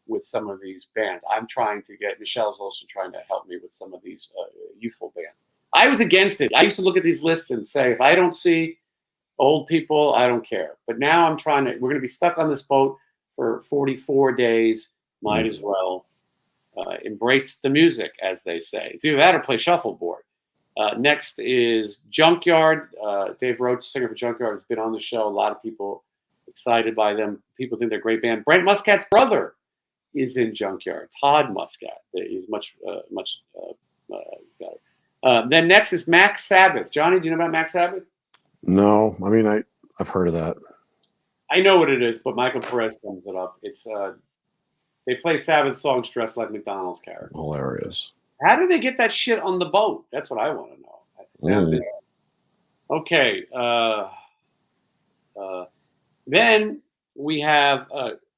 with some of these bands. I'm trying to get, Michelle's also trying to help me with some of these youthful bands. I was against it. I used to look at these lists and say, if I don't see old people, I don't care. But now I'm trying to, we're going to be stuck on this boat for 44 days. Might as well embrace the music, as they say. It's either that or play shuffleboard. Next is Junkyard. Dave Roach, singer for Junkyard, has been on the show. A lot of people excited by them. People think they're a great band. Brent Muscat's brother is in Junkyard. Todd Muscat. He's much better. Then next is Max Sabbath. Johnny, do you know about Max Sabbath? No, I mean I've heard of that. I know what it is, but Michael Perez sums it up. It's they play Sabbath songs dressed like McDonald's characters. Hilarious. How do they get that shit on the boat? That's what I want to know. Sounds interesting. Okay. Then we have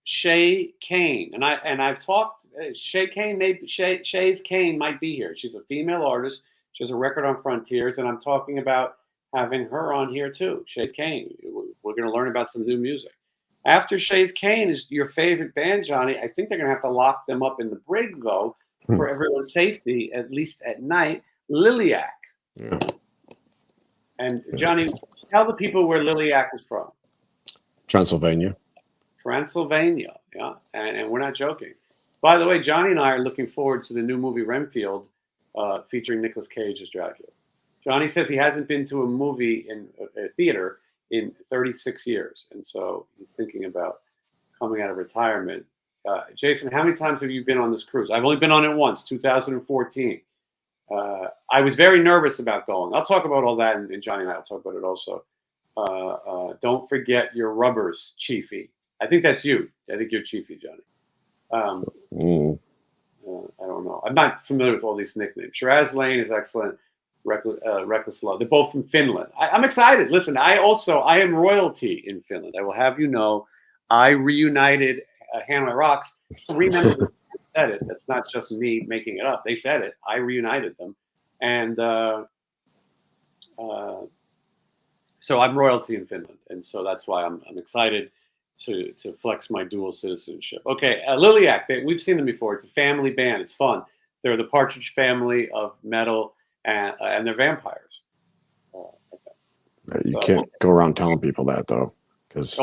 Shay Kane, and I've talked. Shay Kane, Shay's Kane might be here. She's a female artist. She has a record on Frontiers, and I'm talking about having her on here too. Shay's Kane. We're going to learn about some new music. After Shay's Kane is your favorite band, Johnny. I think they're going to have to lock them up in the brig, though, for everyone's safety, at least at night. Liliac. Yeah. And Johnny, tell the people where Liliac is from. Transylvania. Transylvania, yeah. And we're not joking. By the way, Johnny and I are looking forward to the new movie Renfield featuring Nicolas Cage as Dracula. Johnny says he hasn't been to a movie in a theater in 36 years. And so he's thinking about coming out of retirement. Jason, how many times have you been on this cruise? I've only been on it once, 2014. I was very nervous about going. I'll talk about all that, and Johnny and I will talk about it also. Don't forget your rubbers, Chiefy. I think that's you. I think you're Chiefy, Johnny. I don't know. I'm not familiar with all these nicknames. Shiraz Lane is excellent. Reckless Love. They're both from Finland. I'm excited. Listen, I am royalty in Finland. I will have you know, I reunited Hanoi Rocks. 3 members said it. That's not just me making it up. They said it. I reunited them. And so I'm royalty in Finland. And so that's why I'm excited to flex my dual citizenship. Okay, Liliac, we've seen them before. It's a family band. It's fun. They're the Partridge Family of metal, and they're vampires. You can't go around telling people that, though, because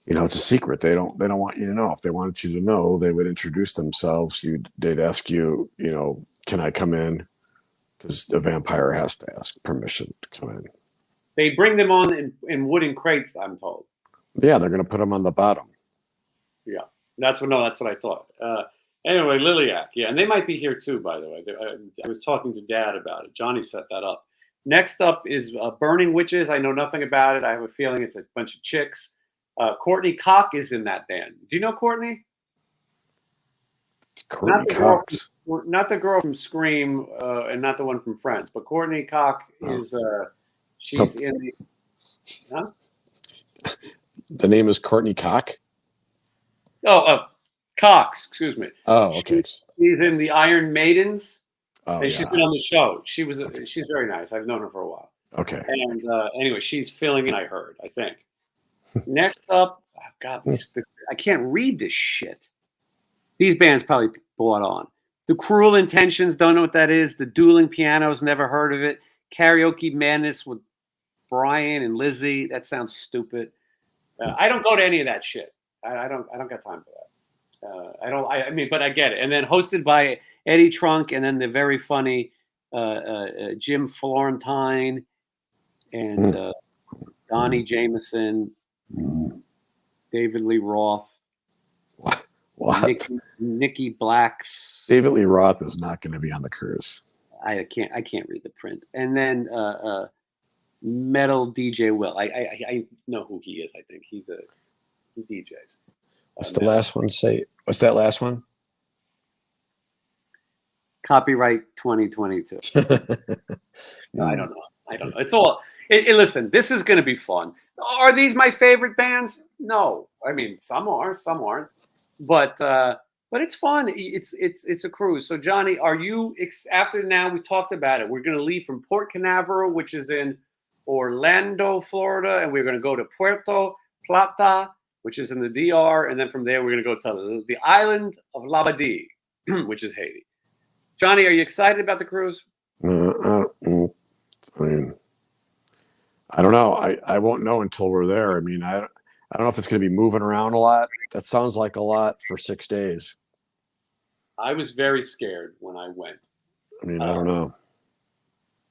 you know it's a secret. They don't want you to know. If they wanted you to know, they would introduce themselves. They'd ask you, you know, can I come in? Because the vampire has to ask permission to come in. They bring them on in wooden crates, I'm told. Yeah, they're going to put them on the bottom. Yeah, that's what I thought. Anyway, Liliac, yeah, and they might be here too, by the way. I was talking to Dad about it. Johnny set that up. Next up is Burning Witches. I know nothing about it. I have a feeling it's a bunch of chicks. Courtney Cox is in that band. Do you know Courtney? Courtney Cox. Not the girl from Scream, and not the one from Friends, but Courtney Cox is. She's in the. Huh? The name is Courtney Cox. Cox, excuse me. Oh, okay. She's in the Iron Maidens. Oh, and she's been on the show. She's very nice. I've known her for a while. Okay. And anyway, she's filling in, I heard, I think. Next up, God, I can't read this shit. These bands probably bought on. The Cruel Intentions, don't know what that is. The Dueling Pianos, never heard of it. Karaoke Madness with Brian and Lizzie. That sounds stupid. I don't go to any of that shit. I don't got time for that. I mean, but I get it. And then hosted by Eddie Trunk, and then the very funny Jim Florentine and Donnie Jameson, David Lee Roth, what? Nikki Blacks. David Lee Roth is not going to be on the cruise. I can't read the print. And then Metal DJ Will. I know who he is. I think he DJs. What's the last one say? What's that last one? Copyright 2022. No, I don't know. It's all. Listen, this is going to be fun. Are these my favorite bands? No. I mean, some are, some aren't. But it's fun. It's a cruise. So Johnny, are you after now? We talked about it. We're going to leave from Port Canaveral, which is in Orlando, Florida, and we're going to go to Puerto Plata, which is in the DR, and then from there we're going to go to the island of Labadee, which is Haiti. Johnny, are you excited about the cruise? I mean, I don't know. I won't know until we're there. I mean, I don't know if it's going to be moving around a lot. That sounds like a lot for 6 days. I was very scared when I went. I mean, I don't know.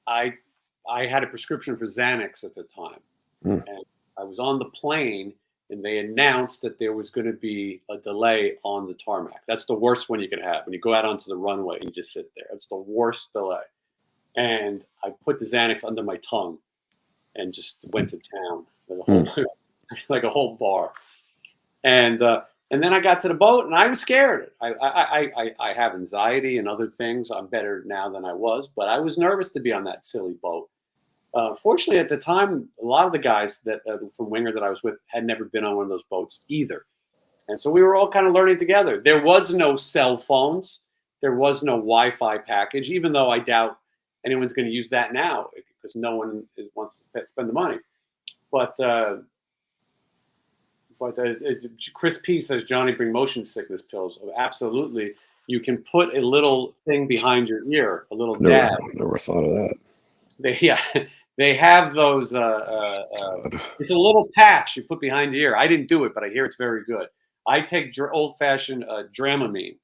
I had a prescription for Xanax at the time, and I was on the plane, and they announced that there was going to be a delay on the tarmac. That's the worst one you can have when you go out onto the runway and you just sit there. It's the worst delay. And I put the Xanax under my tongue and just went to town like a whole bar. And then I got to the boat and I was scared. I have anxiety and other things. I'm better now than I was, but I was nervous to be on that silly boat. Fortunately, at the time, a lot of the guys that from Winger that I was with had never been on one of those boats either. And so we were all kind of learning together. There was no cell phones. There was no Wi-Fi package, even though I doubt anyone's going to use that now because no one wants to spend the money. But Chris P says, Johnny, bring motion sickness pills. Absolutely. You can put a little thing behind your ear, a little dab. Never thought of that. They have those. It's a little patch you put behind your ear. I didn't do it, but I hear it's very good. I take old-fashioned Dramamine,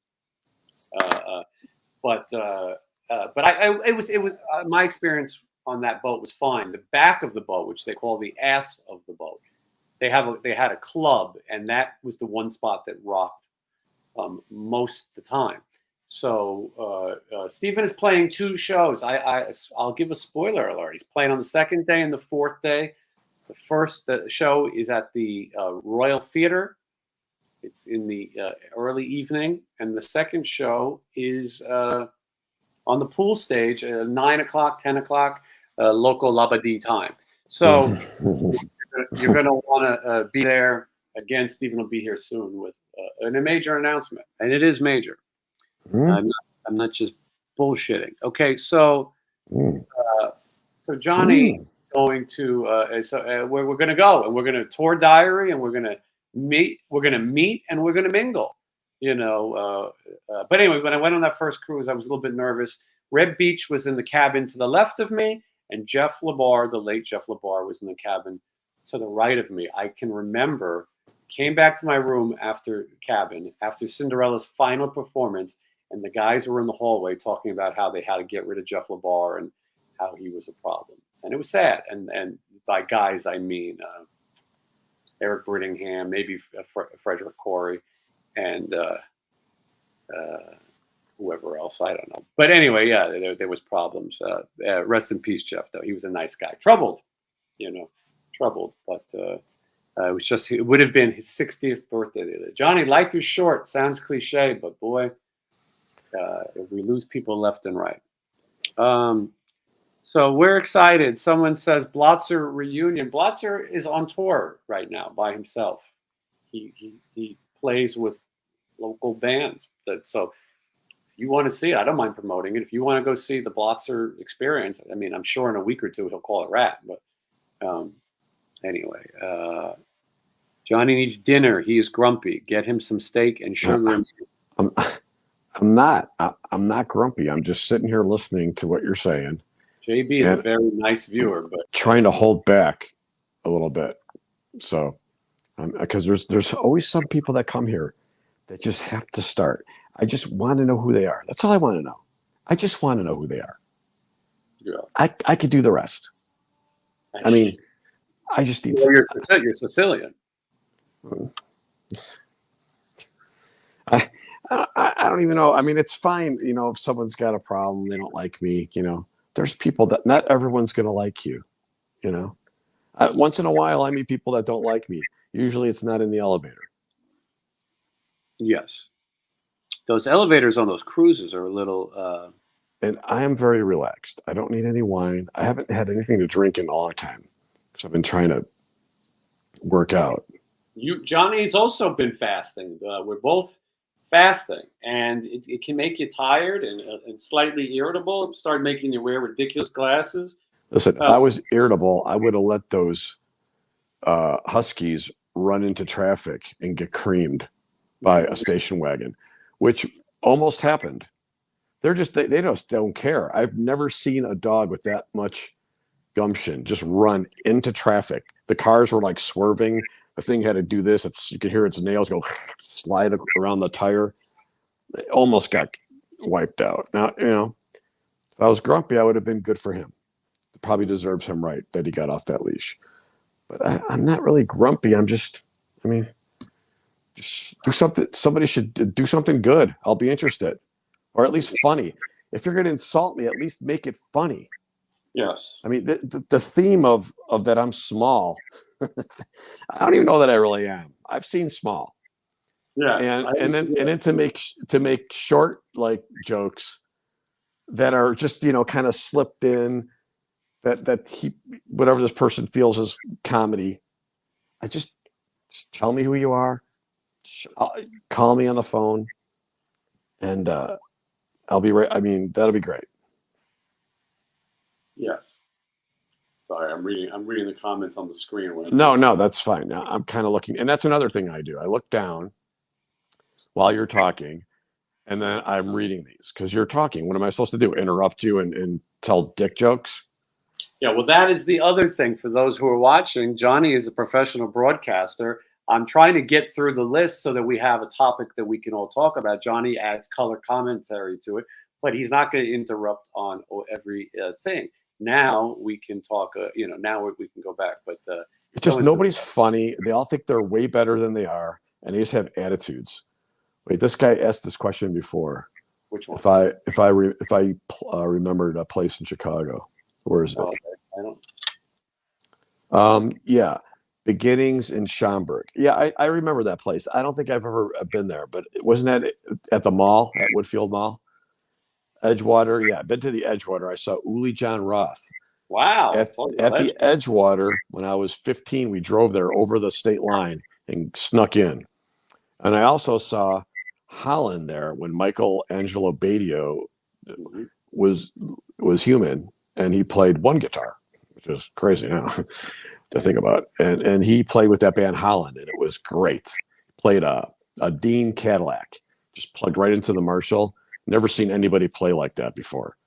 but it was my experience on that boat was fine. The back of the boat, which they call the ass of the boat, they had a club, and that was the one spot that rocked most of the time. So Stephen is playing 2 shows. I'll give a spoiler alert. He's playing on the 2nd day and the 4th day. The first show is at the Royal Theater. It's in the early evening, and the second show is on the pool stage at 9 o'clock, 10 o'clock, local Labadee time. So you're going to want to be there. Again, Stephen will be here soon with a major announcement, and it is major. I'm not just bullshitting. Okay, so Johnny going to where we're going to go, and we're going to tour Diary, and we're going to meet, and we're going to mingle. But anyway, when I went on that first cruise, I was a little bit nervous. Red Beach was in the cabin to the left of me, and Jeff LeBar, the late Jeff LeBar, was in the cabin to the right of me. I can remember, came back to my room after Cinderella's final performance, and the guys were in the hallway talking about how they had to get rid of Jeff LeBar and how he was a problem. And it was sad. And by guys, I mean Eric Brittingham, maybe Frederick Corey, and whoever else, I don't know. But anyway, yeah, there was problems. Rest in peace, Jeff, though. He was a nice guy. Troubled. But it would have been his 60th birthday the other day. Johnny, life is short. Sounds cliche, but boy, if we lose people left and right. So we're excited. Someone says Blotzer reunion. Blotzer is on tour right now by himself. He plays with local bands. So if you want to see it, I don't mind promoting it. If you want to go see the Blotzer experience, I mean, I'm sure in a week or two he'll call it rap. But anyway, Johnny needs dinner. He is grumpy. Get him some steak and sugar. I'm not grumpy. I'm just sitting here listening to what you're saying. JB is a very nice viewer, but trying to hold back a little bit. So, because there's always some people that come here that just have to start. I just want to know who they are. That's all I want to know. I just want to know who they are. Yeah. I could do the rest. I mean, I just need. Well, you're Sicilian. I don't even know. I mean, it's fine. If someone's got a problem, they don't like me. There's people that not everyone's going to like you. Once in a while, I meet people that don't like me. Usually, it's not in the elevator. Yes, those elevators on those cruises are a little. And I am very relaxed. I don't need any wine. I haven't had anything to drink in a long time because I've been trying to work out. Johnny's also been fasting. We're both fasting, and it can make you tired and slightly irritable. Start making you wear ridiculous glasses. Listen, if I was irritable, I would have let those Huskies run into traffic and get creamed by a station wagon, which almost happened. They just don't care. I've never seen a dog with that much gumption just run into traffic. The cars were like swerving. The thing had to do this. You could hear its nails go slide around the tire. It almost got wiped out. Now, if I was grumpy, I would have been good for him. It probably deserves him right that he got off that leash. But I'm not really grumpy. Just do something. Somebody should do something good. I'll be interested. Or at least funny. If you're going to insult me, at least make it funny. Yes. I mean, the theme of that I'm small, I don't even know that I really am. I've seen small. Yeah. And then to make short like jokes that are just, kind of slipped in that whatever this person feels is comedy. I just tell me who you are. Call me on the phone and I'll be right. I mean, that'll be great. Yes. Sorry, I'm reading the comments on the screen. No, that's fine. Now I'm kind of looking, and that's another thing I do. I look down while you're talking, and then I'm reading these because you're talking. What am I supposed to do? Interrupt you and tell dick jokes? Yeah, well, that is the other thing for those who are watching. Johnny is a professional broadcaster. I'm trying to get through the list so that we have a topic that we can all talk about. Johnny adds color commentary to it, but he's not going to interrupt on every thing. Now we can talk, now we can go back. But it's just nobody's funny. They all think they're way better than they are, and they just have attitudes. Wait, this guy asked this question before. Which one? If I remembered a place in Chicago, where is it? Okay. I don't. Yeah, Beginnings in Schaumburg. Yeah, I remember that place. I don't think I've ever been there, but wasn't that at the mall at Woodfield Mall? Edgewater, yeah, I've been to the Edgewater. I saw Uli John Roth. Wow. At the Edgewater, when I was 15, we drove there over the state line and snuck in. And I also saw Holland there when Michael Angelo Badio was human, and he played one guitar, which is crazy now to think about. And he played with that band Holland, and it was great. Played a Dean Cadillac, just plugged right into the Marshall. Never seen anybody play like that before.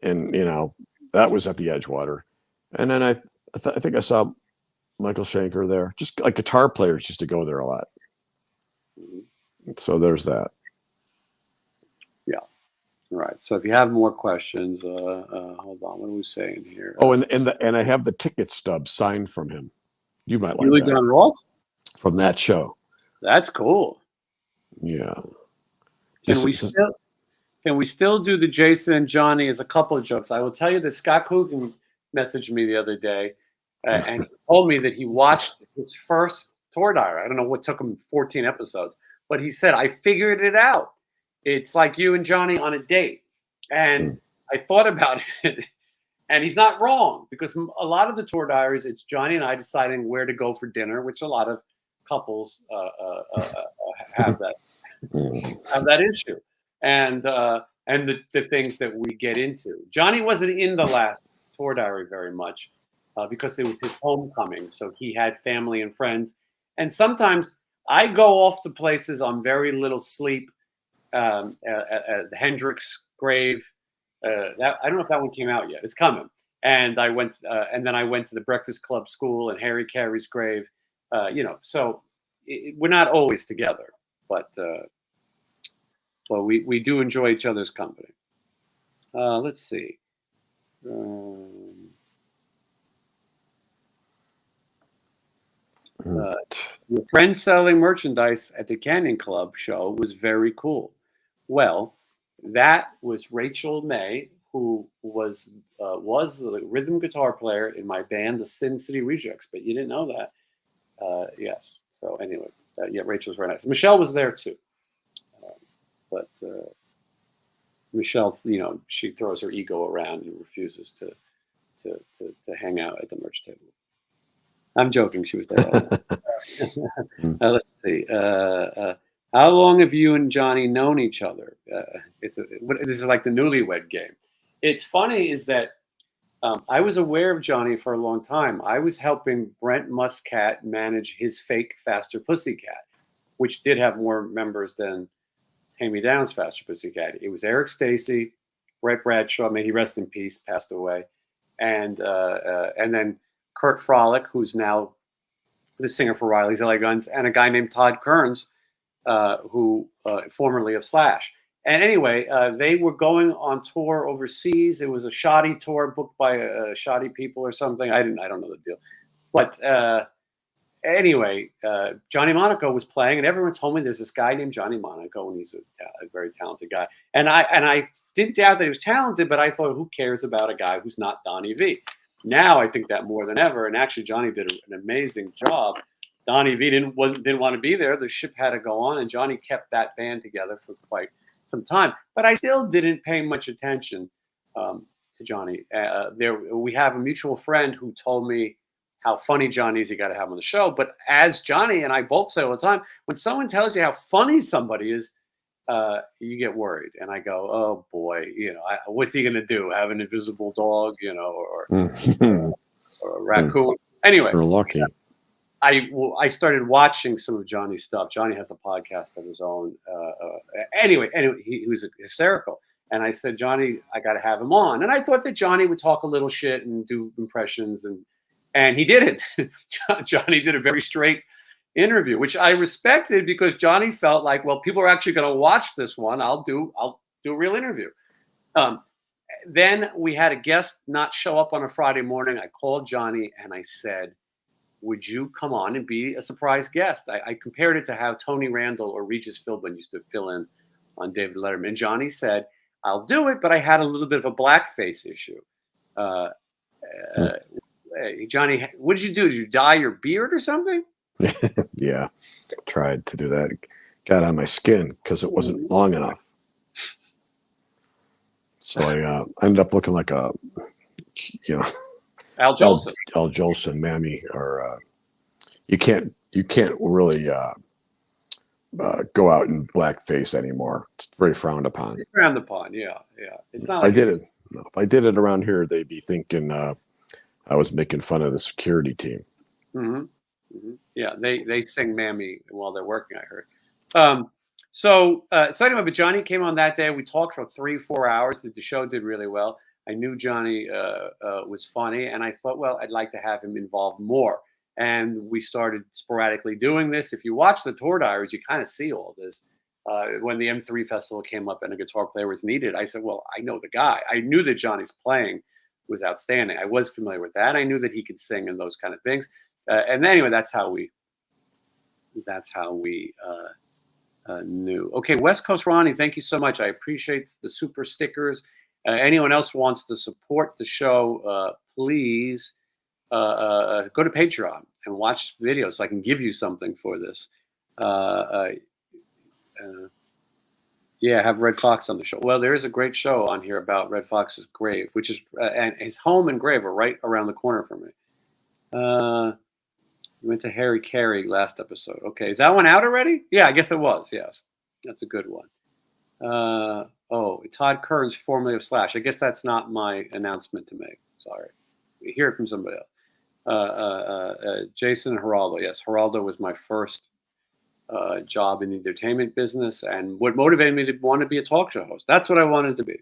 And, that was at the Edgewater. And then I think I saw Michael Schenker there. Just like guitar players used to go there a lot. So there's that. Yeah. All right. So if you have more questions, hold on. What are we saying here? Oh, and I have the ticket stub signed from him. You might like Uli that. John Roth? From that show. That's cool. Yeah. Can we still do the Jason and Johnny as a couple of jokes? I will tell you that Scott Coogan messaged me the other day and he told me that he watched his first tour diary. I don't know what took him 14 episodes, but he said, I figured it out. It's like you and Johnny on a date. And I thought about it, and he's not wrong, because a lot of the tour diaries, it's Johnny and I deciding where to go for dinner, which a lot of couples have that issue. And the things that we get into. Johnny wasn't in the last tour diary very much because it was his homecoming. So he had family and friends. And sometimes I go off to places on very little sleep. At Hendrix grave. I don't know if that one came out yet. It's coming. And I went, and then I went to the Breakfast Club school and Harry Carey's grave. So we're not always together, but we do enjoy each other's company. Let's see. Your friend selling merchandise at the Canyon Club show was very cool. Well, that was Rachel May, who was the rhythm guitar player in my band, the Sin City Rejects. But you didn't know that. Yes. So anyway, Rachel's very nice. Michelle was there too. But Michelle, she throws her ego around and refuses to hang out at the merch table. I'm joking. She was there. Let's see. How long have you and Johnny known each other? This is like the newlywed game. It's funny is that I was aware of Johnny for a long time. I was helping Brent Muscat manage his fake Faster Pussycat, which did have more members than Tammy Down's Faster Pussycat. It was Eric Stacy, Brett Bradshaw, may he rest in peace, passed away, and then Kurt Frolick, who's now the singer for Riley's LA Guns, and a guy named Todd Kearns, who formerly of Slash. And anyway, they were going on tour overseas. It was a shoddy tour booked by shoddy people or something. I don't know the deal. But anyway, Johnny Monaco was playing, and everyone told me there's this guy named Johnny Monaco, and he's a very talented guy. And I didn't doubt that he was talented, but I thought, who cares about a guy who's not Donnie V? Now I think that more than ever. And actually, Johnny did an amazing job. Donnie V didn't want to be there. The ship had to go on, and Johnny kept that band together for quite some time. But I still didn't pay much attention to Johnny. We have a mutual friend who told me how funny Johnny is. You got to have him on the show. But as Johnny and I both say all the time, when someone tells you how funny somebody is, you get worried. And I go, oh boy, what's he going to do? Have an invisible dog, or a raccoon? Anyway, you're lucky. I started watching some of Johnny's stuff. Johnny has a podcast of his own. Anyway, he was hysterical. And I said, Johnny, I got to have him on. And I thought that Johnny would talk a little shit and do impressions. And he didn't. Johnny did a very straight interview, which I respected, because Johnny felt like, well, people are actually going to watch this one. I'll do a real interview. Then we had a guest not show up on a Friday morning. I called Johnny and I said, would you come on and be a surprise guest? I compared it to how Tony Randall or Regis Philbin used to fill in on David Letterman. And Johnny said, I'll do it, but I had a little bit of a blackface issue. Johnny, what did you do? Did you dye your beard or something? Yeah, tried to do that. Got on my skin because it wasn't long enough. So I ended up looking like a, Al Jolson. Al Jolson, Mammy, or you can't really go out in blackface anymore. It's very frowned upon. It's frowned upon, yeah. It's not. If I did it around here, they'd be thinking I was making fun of the security team. Mm-hmm. Mm-hmm. Yeah, they sing Mammy while they're working, I heard. So anyway, but Johnny came on that day. We talked for 3-4 hours. The show did really well. I knew Johnny was funny, and I thought, well, I'd like to have him involved more. And we started sporadically doing this. If you watch the tour diaries, you kind of see all this. When the M3 festival came up and a guitar player was needed, I said, well, I know the guy. I knew that Johnny's playing was outstanding. I was familiar with that. I knew that he could sing and those kind of things. And anyway, that's how we knew. Okay, West Coast Ronnie, thank you so much. I appreciate the super stickers. Anyone else wants to support the show, please go to Patreon and watch videos so I can give you something for this. Yeah, have Red Fox on the show. Well, there is a great show on here about Red Fox's grave, which is and his home and grave are right around the corner from me. We went to Harry Carey last episode. Okay, is that one out already? Yeah, I guess it was. Yes, that's a good one. Todd Kearns, formerly of Slash. I guess that's not my announcement to make. Sorry, we hear it from somebody else. Jason Geraldo. Yes, Geraldo was my first job in the entertainment business, and what motivated me to want to be a talk show host. That's what I wanted to be.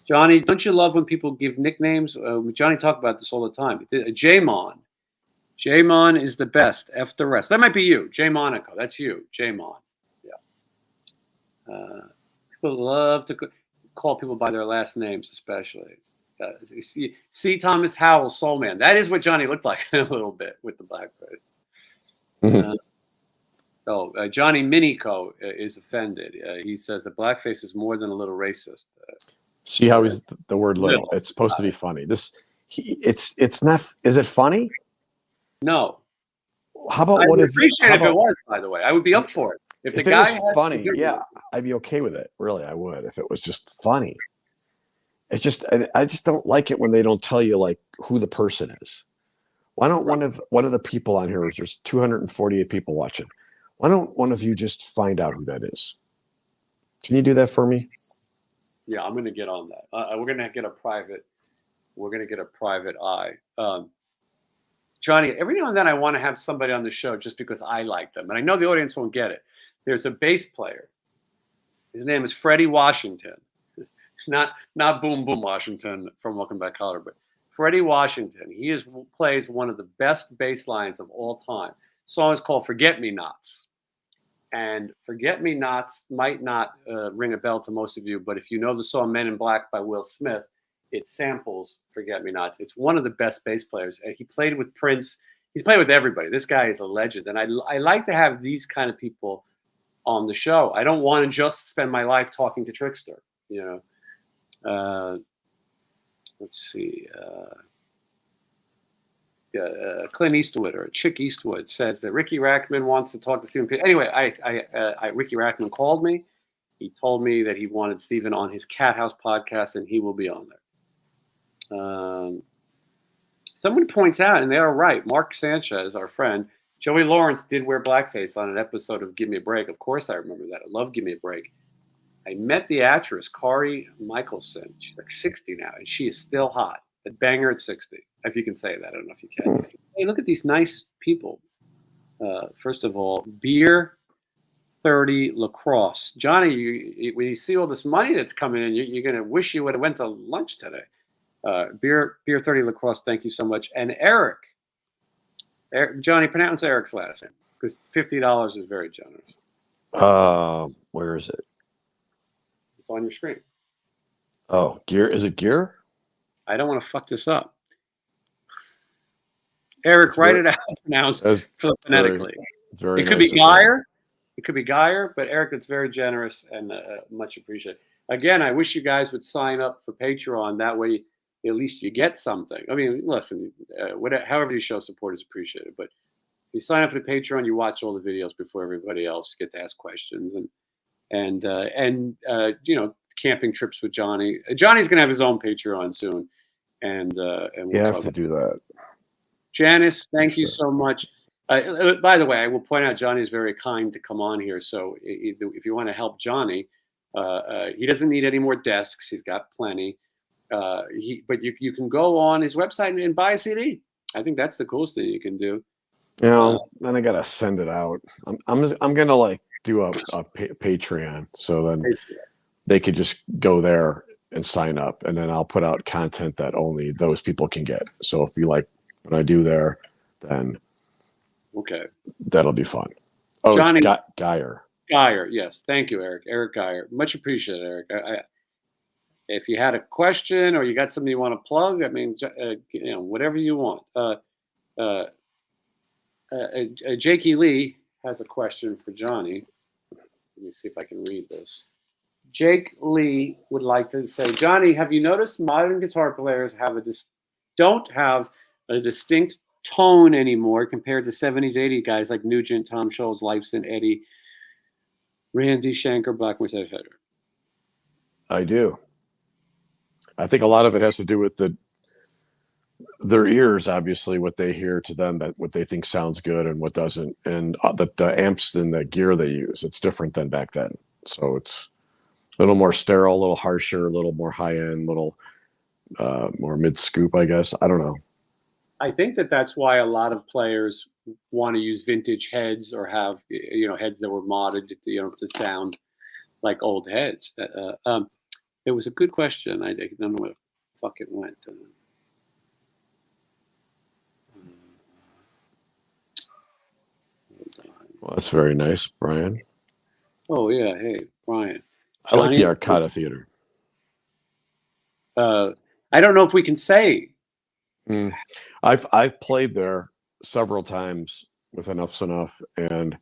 Johnny, don't you love when people give nicknames? Johnny talked about this all the time. J-Mon. J-Mon is the best. F the rest. That might be you. J Monaco. That's you. J-Mon. Yeah. People love to call people by their last names, especially. C. Thomas Howell, Soul Man. That is what Johnny looked like a little bit with the blackface. Johnny Minico is offended. He says the blackface is more than a little racist. See how he's the word little. It's supposed to be funny. It's not. Is it funny? No. How about I would appreciate if it was, by the way. I would be up for it. If the guy was funny, yeah, I'd be okay with it. Really, I would. If it was just funny. It's just I just don't like it when they don't tell you like who the person is. Why don't one of the people on here? There's 248 people watching. Why don't one of you just find out who that is? Can you do that for me? Yeah, I'm going to get on that. We're going to get a private We're going to get a private eye. Johnny, every now and then I want to have somebody on the show just because I like them. And I know the audience won't get it. There's a bass player. His name is Freddie Washington. Not Boom Boom Washington from Welcome Back, Kotter, but Freddie Washington. He plays one of the best bass lines of all time. The song is called Forget Me Nots. And Forget Me Nots might not ring a bell to most of you, but if you know the song Men in Black by Will Smith, it samples Forget Me Nots. It's one of the best bass players. And he played with Prince. He's played with everybody. This guy is a legend. And I like to have these kind of people on the show. I don't want to just spend my life talking to Trickster, you know. Let's see. Clint Eastwood or Chick Eastwood says that Ricky Rackman wants to talk to Stephen. Anyway, Ricky Rackman called me. He told me that he wanted Stephen on his Cat House podcast, and he will be on there. Someone points out, and they are right, Mark Sanchez, our friend, Joey Lawrence did wear blackface on an episode of Give Me a Break. Of course I remember that. I love Give Me a Break. I met the actress, Kari Michelson. She's like 60 now, and she is still hot. A banger at 60, if you can say that. I don't know if you can. Hey, look at these nice people. First of all, Beer 30 Lacrosse. Johnny, when you see all this money that's coming in, you're going to wish you would have went to lunch today. Beer 30 Lacrosse, thank you so much. And Eric, Johnny, pronounce Eric's last name, because $50 is very generous. Where is it? It's on your screen. Oh, Gear. Is it Gear? I don't want to fuck this up. Eric, write it out. Pronounce phonetically. Very it could nice be Geyer. It could be Geyer, but Eric, it's very generous and much appreciated. Again, I wish you guys would sign up for Patreon. That way, at least you get something. I mean, listen, however you show support is appreciated. But if you sign up for the Patreon, you watch all the videos before everybody else, get to ask questions, and you know, camping trips with Johnny. Johnny's gonna have his own Patreon soon, and we'll you have to do that. Janice, thank you so much. By the way, I will point out Johnny is very kind to come on here. So if you want to help Johnny, he doesn't need any more desks. He's got plenty. But you can go on his website and buy a CD. I think that's the coolest thing you can do. You know, then I gotta send it out. I'm gonna like do a Patreon, so then they could just go there and sign up, and then I'll put out content that only those people can get. So if you like what I do there, then okay, that'll be fun. Oh, Johnny, it's Geyer. Geyer, yes, thank you, Eric. Eric Geyer, much appreciated, Eric. If you had a question or you got something you want to plug, I mean, you know, whatever you want. Jakey Lee has a question for Johnny. Let me see if I can read this. Jake Lee would like to say, Johnny, have you noticed modern guitar players don't have a distinct tone anymore compared to 70s, 80s guys like Nugent, Tom Scholz, Lifeson, Eddie, Randy Shanker, Blackmore, etc.? I do. I think a lot of it has to do with their ears, obviously, what they hear to them, that what they think sounds good and what doesn't, and the amps and the gear they use. It's different than back then. So it's a little more sterile, a little harsher, a little more high end, a little more mid scoop, I guess. I don't know. I think that's why a lot of players want to use vintage heads or have, you know, heads that were modded, you know, to sound like old heads. It was a good question. I don't know where the fuck it went. Well, that's very nice, Brian. Oh yeah, hey, Brian. I like the Arcada Theater. I don't know if we can say. I've played there several times with Enough's Enough, and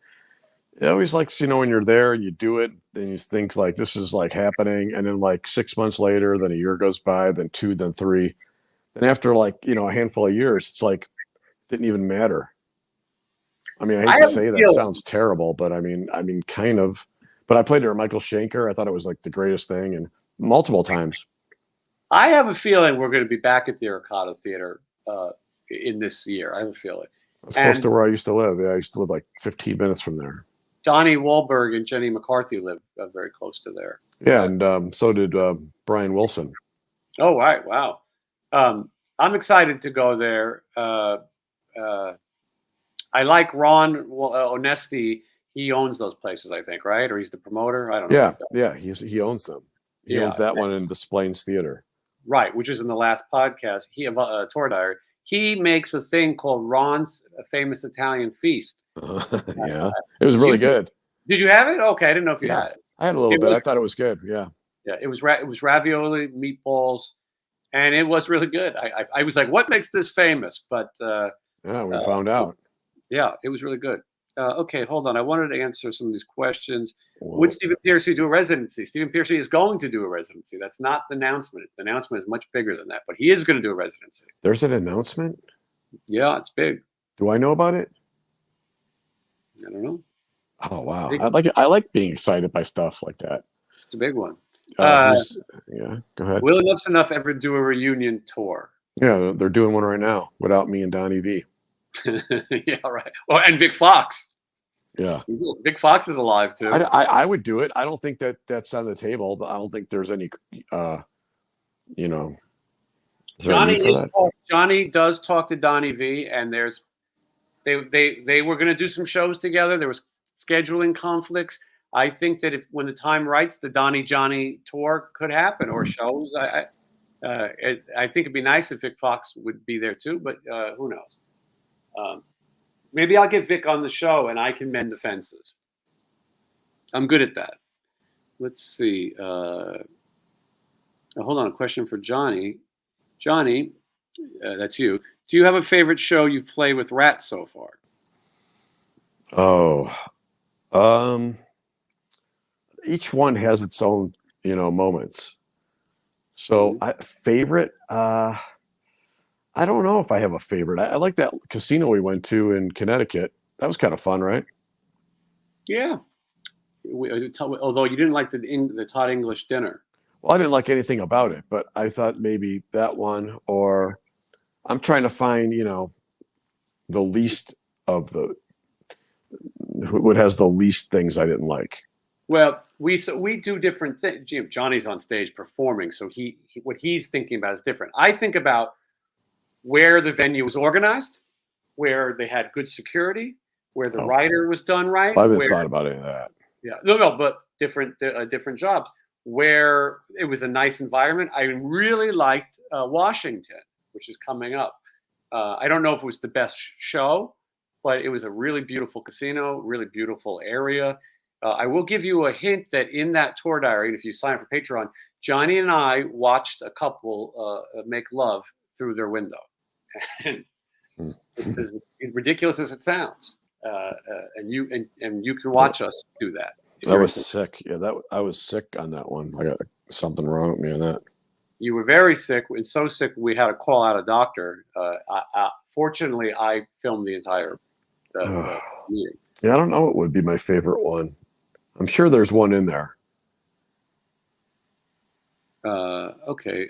it always, like, you know, when you're there and you do it, then you think like this is like happening, and then like 6 months later, then a year goes by, then 2, then 3, then after like, you know, a handful of years, it's like it didn't even matter. I mean, I hate to say that, it sounds terrible, but I mean, kind of. But I played there with Michael Schenker. I thought it was like the greatest thing, and multiple times. I have a feeling we're going to be back at the Arcada Theater in this year. I have a feeling. That's close to where I used to live. Yeah, I used to live like 15 minutes from there. Donnie Wahlberg and Jenny McCarthy live very close to there. Yeah, and so did Brian Wilson. Oh, right. Wow. I'm excited to go there. I like Ron Onesti. He owns those places, I think, right? Or he's the promoter. I don't know. Yeah. He owns them. He Yeah, owns that one in the Splains Theater. right. Which is in the last podcast. He Tour Diary. He makes a thing called Ron's Famous Italian Feast. Yeah, it was really good. Did you have it? Okay, I didn't know if you Yeah, had it. I had a little bit. I thought it was good. Yeah. Yeah, it was ravioli, meatballs, and it was really good. I was like, what makes this famous? But Yeah, we found out. yeah, it was really good. Okay, hold on. I wanted to answer some of these questions. Whoa. Would Stephen Pearcy do a residency? Stephen Pearcy is going to do a residency. That's not the announcement. The announcement is much bigger than that, but he is going to do a residency. There's an announcement? Yeah, it's big. Do I know about it? I don't know. Oh wow. I like being excited by stuff like that. It's a big one. Yeah, go ahead. Will Enough's Enough ever do a reunion tour? Yeah, they're doing one right now without me and Donnie V. Yeah, right. Well, and Vic Fox. Yeah, Vic Fox is alive too. I would do it. I don't think that's on the table, but I don't think there's any, Johnny does talk to Donnie V, and they were going to do some shows together. There was scheduling conflicts. I think that when the time writes, the Donnie Johnny tour could happen, or shows. I think it'd be nice if Vic Fox would be there too, but who knows? Maybe I'll get Vic on the show and I can mend the fences. I'm good at that. Let's see. Hold on, a question for Johnny. Johnny, that's you. Do you have a favorite show you've played with Rat so far? Oh, each one has its own, moments. So favorite, I don't know if I have a favorite. I like that casino we went to in Connecticut. That was kind of fun, right? Yeah. Although you didn't like the Todd English dinner. Well, I didn't like anything about it, but I thought maybe that one, or I'm trying to find, the least of what has the least things I didn't like. Well, we do different things. Johnny's on stage performing, so what he's thinking about is different. I think about where the venue was organized, where they had good security, where the writer was done right. Well, I haven't thought about any of that. Yeah, no, but different jobs. Where it was a nice environment. I really liked Washington, which is coming up. I don't know if it was the best show, but it was a really beautiful casino, really beautiful area. I will give you a hint that in that tour diary, and if you sign up for Patreon, Johnny and I watched a couple make love through their window. And it's as ridiculous as it sounds. And you can watch us do that. I was sick. Yeah, I was sick on that one. I got something wrong with me on that. You were very sick, and so sick we had to call out a doctor. Fortunately, I filmed the entire meeting. Yeah, I don't know what would be my favorite one. I'm sure there's one in there. Okay.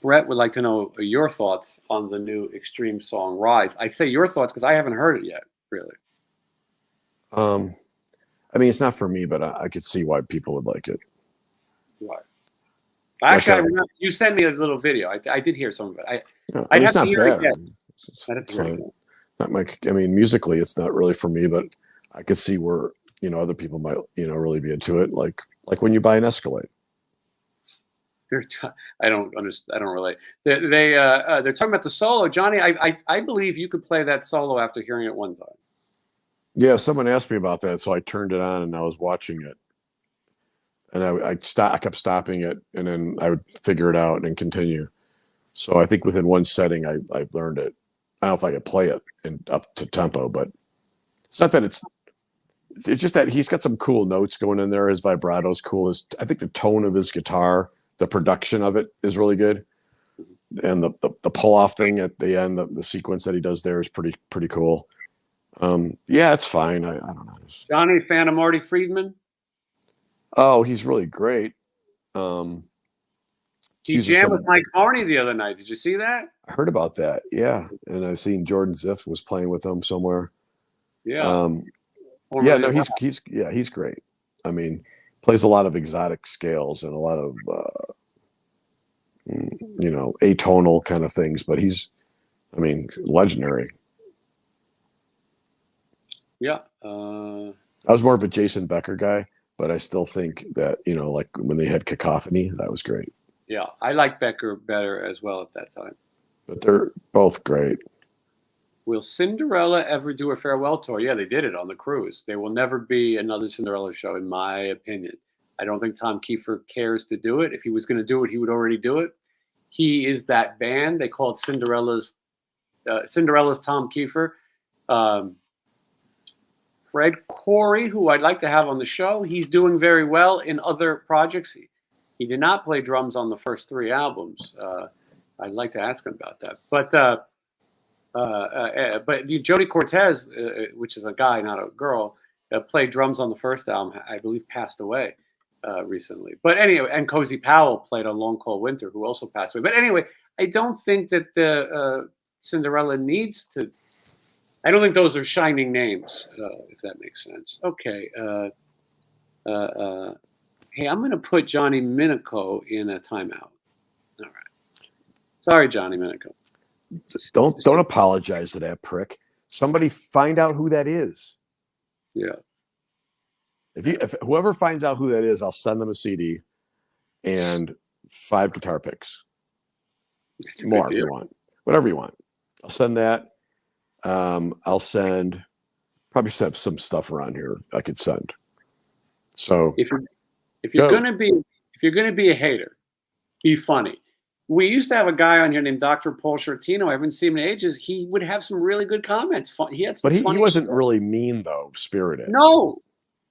Brett would like to know your thoughts on the new Extreme song "Rise." I say your thoughts because I haven't heard it yet, really. I mean, it's not for me, but I could see why people would like it. Right. Actually, I remember you sent me a little video. I did hear some of it. I'd have to hear it again. I mean, musically, it's not really for me, but I could see where other people might really be into it. Like when you buy an Escalade. I don't understand. I don't relate. They're talking about the solo, Johnny. I believe you could play that solo after hearing it one time. Yeah, someone asked me about that, so I turned it on and I was watching it, and I kept stopping it, and then I would figure it out and continue. So I think within one setting, I learned it. I don't know if I could play it up to tempo, but it's not that it's just that he's got some cool notes going in there. His vibrato's cool. I think the tone of his guitar, the production of it is really good, and the pull off thing at the end, the sequence that he does there is pretty cool. Yeah, it's fine. I don't know. Johnny, fan of Marty Friedman? Oh, he's really great. He jammed with Mike Marney the other night. Did you see that? I heard about that. Yeah, and I've seen Jordan Ziff was playing with him somewhere. Yeah. Yeah. No, he's great. I mean, plays a lot of exotic scales and a lot of atonal kind of things, but he's, legendary. Yeah. I was more of a Jason Becker guy, but I still think that, like when they had Cacophony, that was great. Yeah. I like Becker better as well at that time. But they're both great. Will Cinderella ever do a farewell tour? Yeah, they did it on the cruise. There will never be another Cinderella show, in my opinion. I don't think Tom Kiefer cares to do it. If he was going to do it, he would already do it. He is that band. They call it Cinderella's Tom Kiefer. Fred Corey, who I'd like to have on the show, he's doing very well in other projects. He did not play drums on the first 3 albums. I'd like to ask him about that. But Jody Cortez, which is a guy, not a girl, played drums on the first album. I believe passed away recently. But anyway, and Cozy Powell played on Long Cold Winter, who also passed away. But anyway, I don't think that the Cinderella needs to. I don't think those are shining names, if that makes sense. Okay. Hey, I'm going to put Johnny Minico in a timeout. All right. Sorry, Johnny Minico. Don't apologize to that prick. Somebody find out who that is. Yeah. If whoever finds out who that is, I'll send them a CD and 5 guitar picks. More if you want. Whatever you want. I'll send that. I'll send probably some stuff around here I could send. So if you're gonna be a hater, be funny. We used to have a guy on here named Dr. Paul Shortino. I haven't seen him in ages. He would have some really good comments. He had some, but he wasn't really mean though, spirited. No.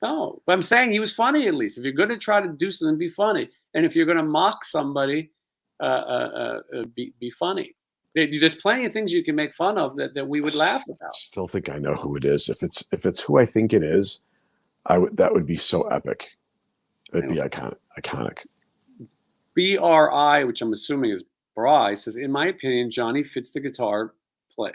But I'm saying he was funny at least. If you're going to try to do something, be funny. And if you're going to mock somebody, be funny. There's plenty of things you can make fun of that we would laugh about. Still think I know who it is. If it's who I think it is, that would be so epic. It'd be iconic. BRI, which I'm assuming is Bry, says, in my opinion, Johnny fits the guitar play.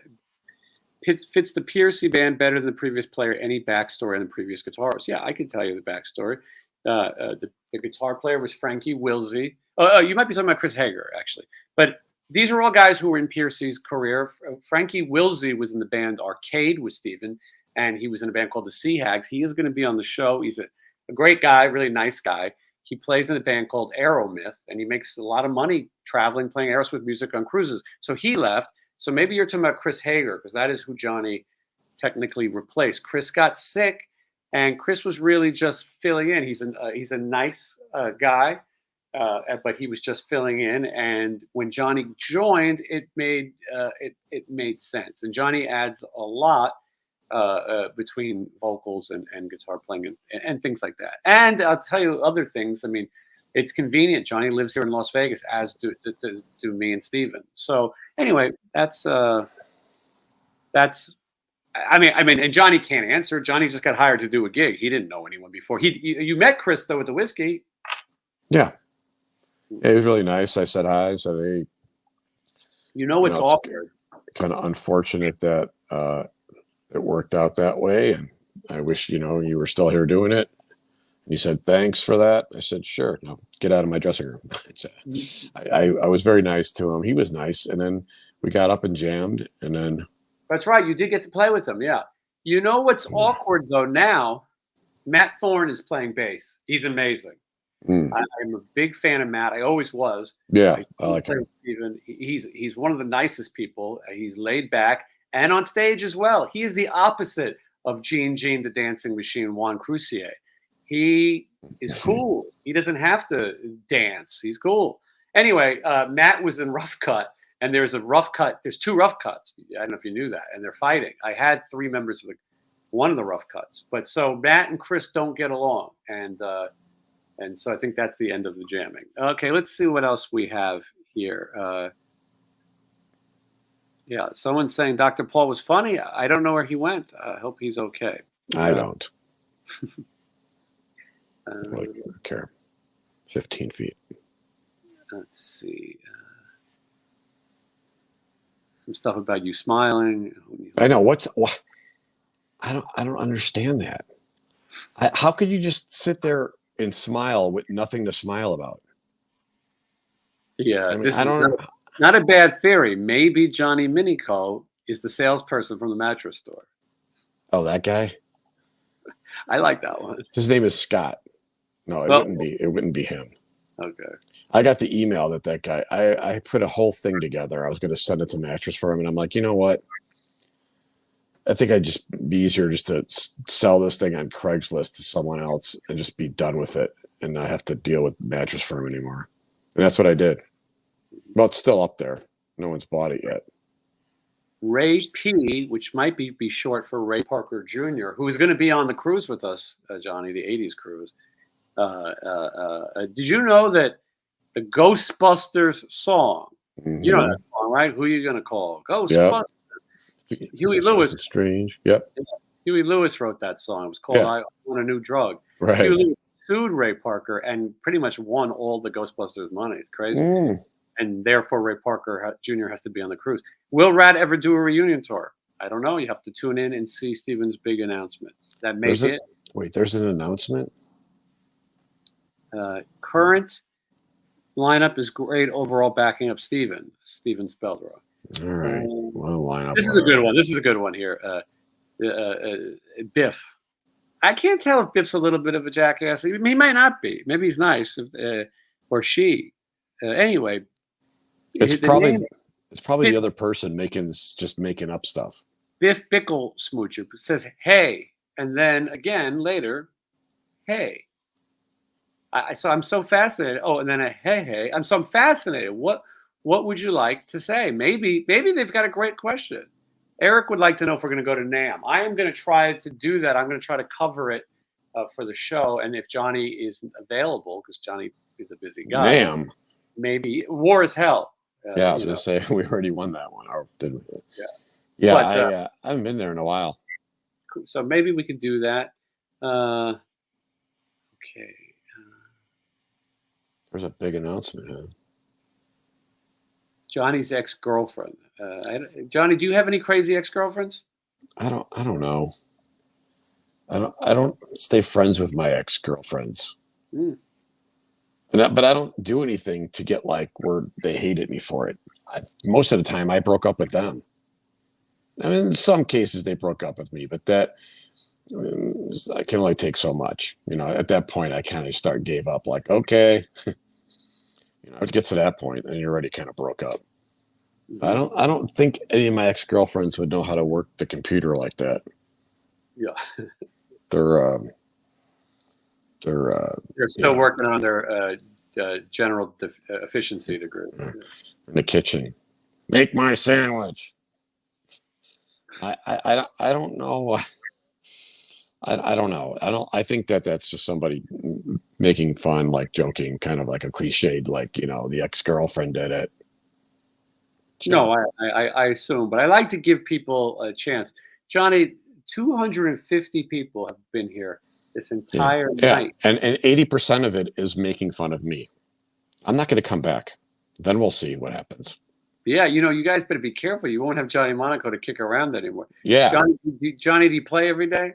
Fits the Piercy band better than the previous player. Any backstory on the previous guitarist? Yeah, I can tell you the backstory. The guitar player was Frankie Wilsey. You might be talking about Chris Hager, actually. But these are all guys who were in Piercy's career. Frankie Wilsey was in the band Arcade with Steven, and he was in a band called the Sea Hags. He is going to be on the show. He's a great guy, really nice guy. He plays in a band called Aeromyth, and he makes a lot of money traveling, playing Aerosmith music on cruises. So he left. So maybe you're talking about Chris Hager, because that is who Johnny technically replaced. Chris got sick, and Chris was really just filling in. He's a nice guy, but he was just filling in. And when Johnny joined, it made sense. And Johnny adds a lot between vocals and guitar playing and things like that. And I'll tell you other things. I mean, it's convenient. Johnny lives here in Las Vegas, as do me and Steven. So anyway, that's. I mean, and Johnny can't answer. Johnny just got hired to do a gig. He didn't know anyone before. You met Chris though at the whiskey. Yeah, he was really nice. I said hi. I said, hey. It's awkward. Kind of unfortunate that it worked out that way, and I wish you were still here doing it. He said, thanks for that. I said, sure. No, get out of my dressing room. I was very nice to him. He was nice. And then we got up and jammed. And then. That's right. You did get to play with him. Yeah. You know what's awkward, though, now? Matt Thorne is playing bass. He's amazing. I'm a big fan of Matt. I always was. Yeah. I like him. He's one of the nicest people. He's laid back and on stage as well. He is the opposite of Gene, the Dancing Machine, Juan Crucier. He is cool. He doesn't have to dance. He's cool. Anyway, Matt was in Rough Cut, and there's a Rough Cut. There's 2 Rough Cuts. I don't know if you knew that, and they're fighting. I had 3 members of one of the Rough Cuts, but so Matt and Chris don't get along, and so I think that's the end of the jamming. Okay, let's see what else we have here. Yeah, someone's saying Dr. Paul was funny. I don't know where he went. I hope he's okay. I don't. I don't care. 15 feet. Let's see. Some stuff about you smiling. I know. What? I don't understand that. How could you just sit there and smile with nothing to smile about? Yeah, I mean, this I is don't. not a bad theory. Maybe Johnny Minico is the salesperson from the mattress store. Oh, that guy. I like that one. His name is Scott. No, it Well, wouldn't be. It wouldn't be him. okay. I got the email that guy. I put a whole thing together. I was going to send it to Mattress Firm, and I'm like, you know what? I think I'd just be easier just to sell this thing on Craigslist to someone else and just be done with it and not have to deal with Mattress Firm anymore. And that's what I did. Well, it's still up there. No one's bought it yet. Ray P, which might be short for Ray Parker Jr., who is going to be on the cruise with us, Johnny, the 80s cruise. Did you know that the Ghostbusters song, you know that song, right? Who are you going to call? Ghostbusters. Yep. Huey Lewis. Strange. Yep. Huey Lewis wrote that song. It was called I Want a New Drug. Right. Huey Lewis sued Ray Parker and pretty much won all the Ghostbusters money. It's crazy. And therefore, Ray Parker Jr. has to be on the cruise. Will Rad ever do a reunion tour? I don't know. You have to tune in and see Steven's big announcement. That may be it. Wait, there's an announcement? Current lineup is great overall, backing up Steven spelled wrong. All right. Well, lineup. This is a good one. This is a good one here. Biff. I can't tell if Biff's a little bit of a jackass. He might not be. Maybe he's nice, or she. Anyway, it's probably the other person making up stuff. Biff Bickle Smoocher says, "Hey," and then again later, "Hey." So I'm so fascinated. Oh, and then a hey. I'm fascinated. What would you like to say? Maybe they've got a great question. Eric would like to know if we're going to go to NAMM. I am going to try to do that. I'm going to try to cover it for the show. And if Johnny isn't available, because Johnny is a busy guy, NAMM. Maybe War is Hell. Yeah, I was going to say we already won that one. Or did we? Yeah. Yeah, but, I haven't been there in a while. So maybe we could do that. Okay. There's a big announcement. Huh? Johnny's ex-girlfriend. Johnny, do you have any crazy ex-girlfriends? I don't know. I don't stay friends with my ex-girlfriends. But I don't do anything to get like where they hated me for it. Most of the time, I broke up with them. I mean, in some cases, they broke up with me, but that I can only take so much. At that point, I kind of gave up. Like, okay, it gets to that point, and you're already kind of broke up. I don't think any of my ex-girlfriends would know how to work the computer like that. Yeah, they're still working on their general efficiency degree. In the kitchen, make my sandwich. I don't know. I don't know. I think that's just somebody making fun, like joking, kind of like a cliched, like the ex-girlfriend did it. No, I assume, but I like to give people a chance. Johnny, 250 people have been here this entire night. And 80% of it is making fun of me. I'm not going to come back. Then we'll see what happens. Yeah, you guys better be careful. You won't have Johnny Monaco to kick around anymore. Yeah. Johnny, do you play every day?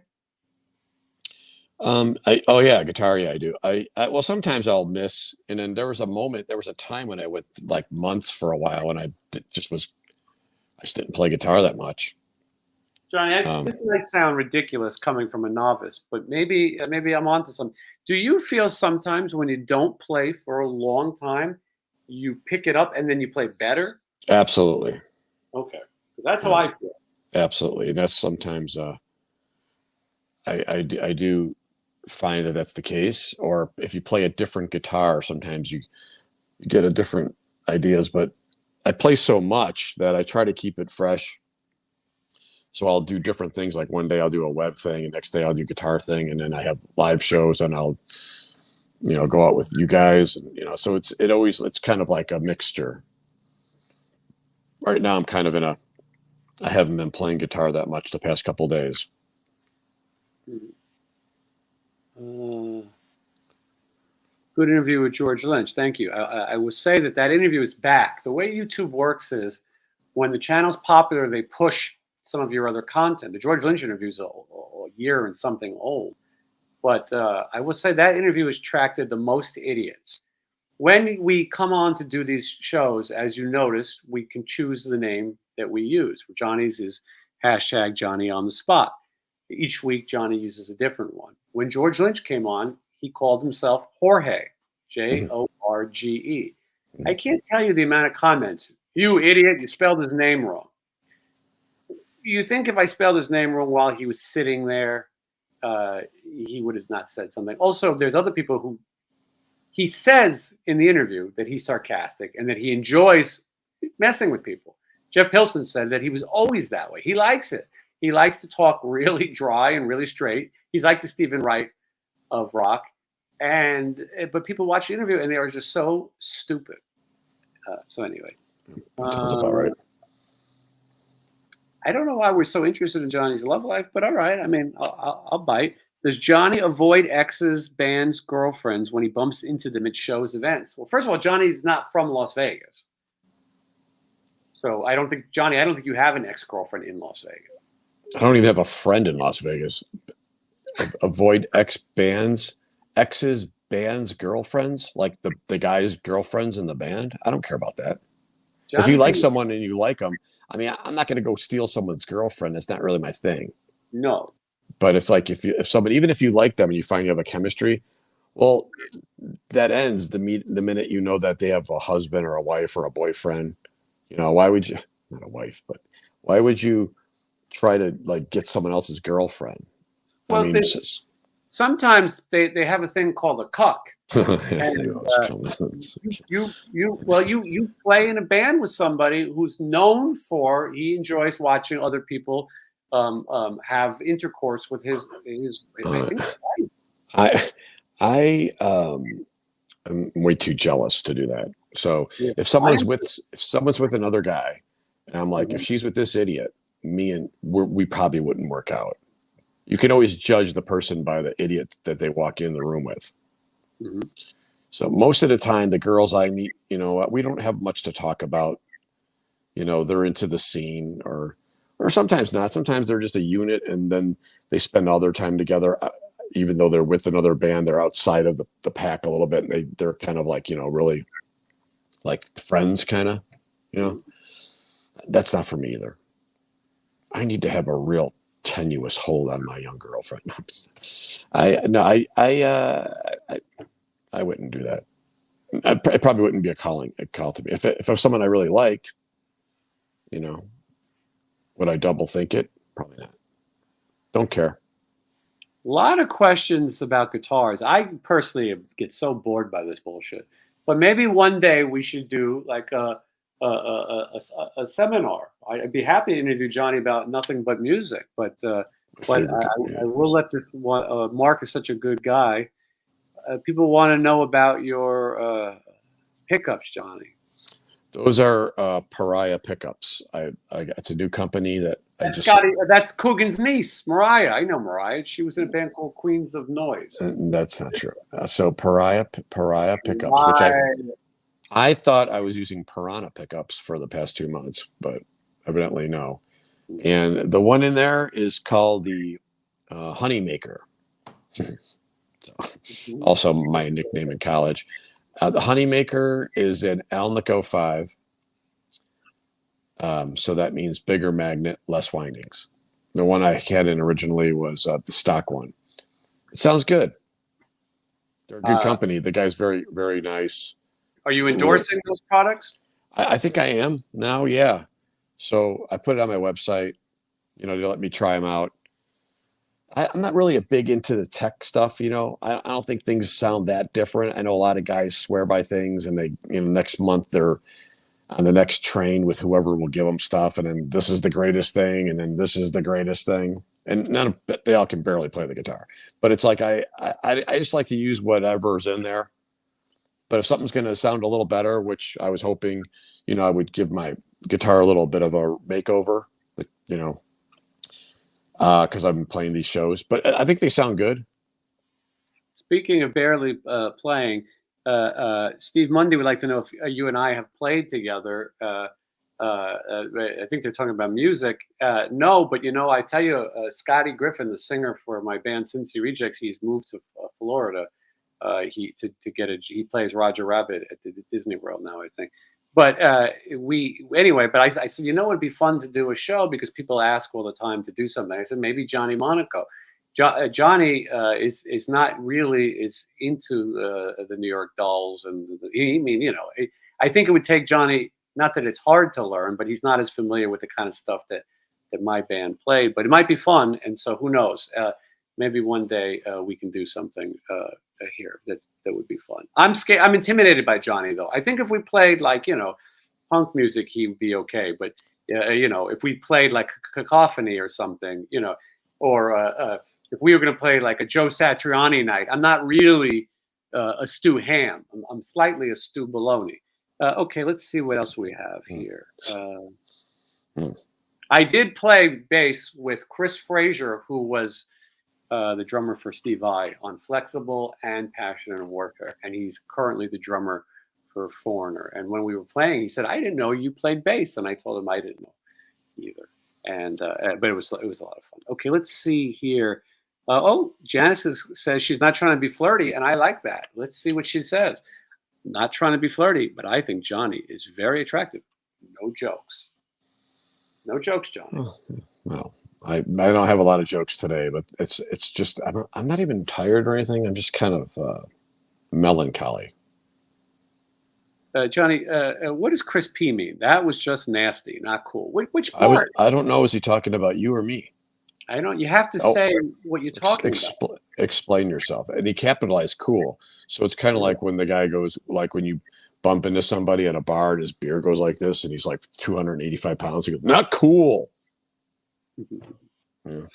Guitar. Yeah, I do. Well, sometimes I'll miss. And then there was a time when I went like months for a while and I just didn't play guitar that much. Johnny, this might sound ridiculous coming from a novice, but maybe I'm onto something. Do you feel sometimes when you don't play for a long time, you pick it up and then you play better? Absolutely. Okay. That's how I feel. Absolutely. And that's sometimes I do find that's the case. Or if you play a different guitar, sometimes you get a different ideas. But I play so much that I try to keep it fresh. So I'll do different things. Like one day I'll do a web thing, and next day I'll do guitar thing, and then I have live shows, and I'll go out with you guys, and so it's kind of like a mixture. Right now I'm kind of I haven't been playing guitar that much the past couple of days. Good interview with George Lynch. Thank you. I will say that interview is back. The way YouTube works is when the channel's popular, they push some of your other content. The George Lynch interview is a year and something old. But I will say that interview has attracted the most idiots. when we come on to do these shows, as you noticed, we can choose the name that we use. For Johnny's is hashtag Johnny on the spot. Each week, Johnny uses a different one. When George Lynch came on, he called himself Jorge, Jorge. I can't tell you the amount of comments. You idiot, you spelled his name wrong. You think if I spelled his name wrong while he was sitting there, he would have not said something. Also, there's other people who he says in the interview that he's sarcastic and that he enjoys messing with people. Jeff Pilson said that he was always that way. He likes it. He likes to talk really dry and really straight. He's like the Stephen Wright of rock. But people watch the interview and they are just so stupid. So anyway. That sounds about right. I don't know why we're so interested in Johnny's love life, but all right. I mean, I'll bite. Does Johnny avoid exes, bands, girlfriends when he bumps into them at shows, events? Well, first of all, Johnny's not from Las Vegas. So I don't think you have an ex-girlfriend in Las Vegas. I don't even have a friend in Las Vegas. Avoid exes, bands, girlfriends, like the guys' girlfriends in the band. I don't care about that. Johnny, if you like someone and you like them, I mean, I'm not going to go steal someone's girlfriend. That's not really my thing. No. But it's like if somebody, even if you like them and you find you have a chemistry, well, that ends the minute you know that they have a husband or a wife or a boyfriend. You know, why would you, not a wife, but why would you try to like get someone else's girlfriend? Well, I mean, sometimes they have a thing called a cuck. You play in a band with somebody who's known for he enjoys watching other people have intercourse with his wife. I am way too jealous to do that. So if someone's with another guy, and I'm like, if she's with this idiot, we probably wouldn't work out. You can always judge the person by the idiot that they walk in the room with. Mm-hmm. So most of the time, the girls I meet, you know, we don't have much to talk about. You know, they're into the scene, or sometimes not. Sometimes they're just a unit, and then they spend all their time together. Even though they're with another band, they're outside of the pack a little bit, and they're kind of like, you know, really like friends, kind of. You know, that's not for me either. I need to have a real tenuous hold on my young girlfriend. I wouldn't do that. It probably wouldn't be a call to me. If it was someone I really liked, you know, would I double think it? Probably not. Don't care. A lot of questions about guitars. I personally get so bored by this bullshit. But maybe one day we should do like a seminar. I'd be happy to interview Johnny about nothing but music. But I will let this one. Mark is such a good guy. People want to know about your pickups, Johnny. Those are Pariah pickups. It's a new company that that's Coogan's niece, Mariah. I know Mariah. She was in a band called Queens of Noise. That's not true. So Pariah pickups, which I thought I was using Piranha pickups for the past 2 months, but evidently no. And the one in there is called the Honeymaker. Also my nickname in college. The Honeymaker is an Alnico 5. So that means bigger magnet, less windings. The one I had in originally was the stock one. It sounds good. They're a good company. The guy's very, very nice. Are you endorsing those products? I think I am now. Yeah. So I put it on my website, you know, to let me try them out. I'm not really a big into the tech stuff, you know. I don't think things sound that different. I know a lot of guys swear by things, and they, you know, next month they're on the next train with whoever will give them stuff, and then this is the greatest thing, and then this is the greatest thing, and they all can barely play the guitar. But it's like I just like to use whatever's in there. But if something's going to sound a little better, which I was hoping, you know, I would give my guitar a little bit of a makeover, you know. Because I've been playing these shows, but I think they sound good. Speaking of barely playing, Steve Mundy would like to know if you and I have played together. I think they're talking about music. No, but you know, I tell you, Scotty Griffin, the singer for my band Cincy Rejects, he's moved to Florida, He plays Roger Rabbit at the Disney World now, I think. But but I said, it'd be fun to do a show because people ask all the time to do something. I said maybe Johnny Monaco. Johnny is not really is into the New York Dolls, and I think it would take Johnny. Not that it's hard to learn, but he's not as familiar with the kind of stuff that my band played. But it might be fun, and so who knows? Maybe one day we can do something here that would be fun. I'm scared. I'm intimidated by Johnny, though. I think if we played punk music, he would be okay. But if we played like Cacophony or something, or if we were going to play like a Joe Satriani night, I'm not really a Stu Ham. I'm slightly a Stu Baloney. Okay, let's see what else we have here. I did play bass with Chris Frazier, who was the drummer for Steve Vai on Flexible and Passion and Warfare, and he's currently the drummer for Foreigner. And when we were playing, he said, "I didn't know you played bass," and I told him I didn't know either. And but it was a lot of fun. Okay, let's see here. Janice says she's not trying to be flirty, and I like that. Let's see what she says. Not trying to be flirty, but I think Johnny is very attractive. No jokes. No jokes, Johnny. Oh, well, I don't have a lot of jokes today, but it's just I'm not even tired or anything. I'm just kind of melancholy. Johnny, what does Chris P mean? That was just nasty, not cool. Which part? I don't know. Is he talking about you or me? I don't. You have to say what you're talking about. Explain yourself. And he capitalized cool. So it's kind of like when the guy goes, like when you bump into somebody at a bar and his beer goes like this, and he's like 285 pounds. He goes, "Not cool." Yeah.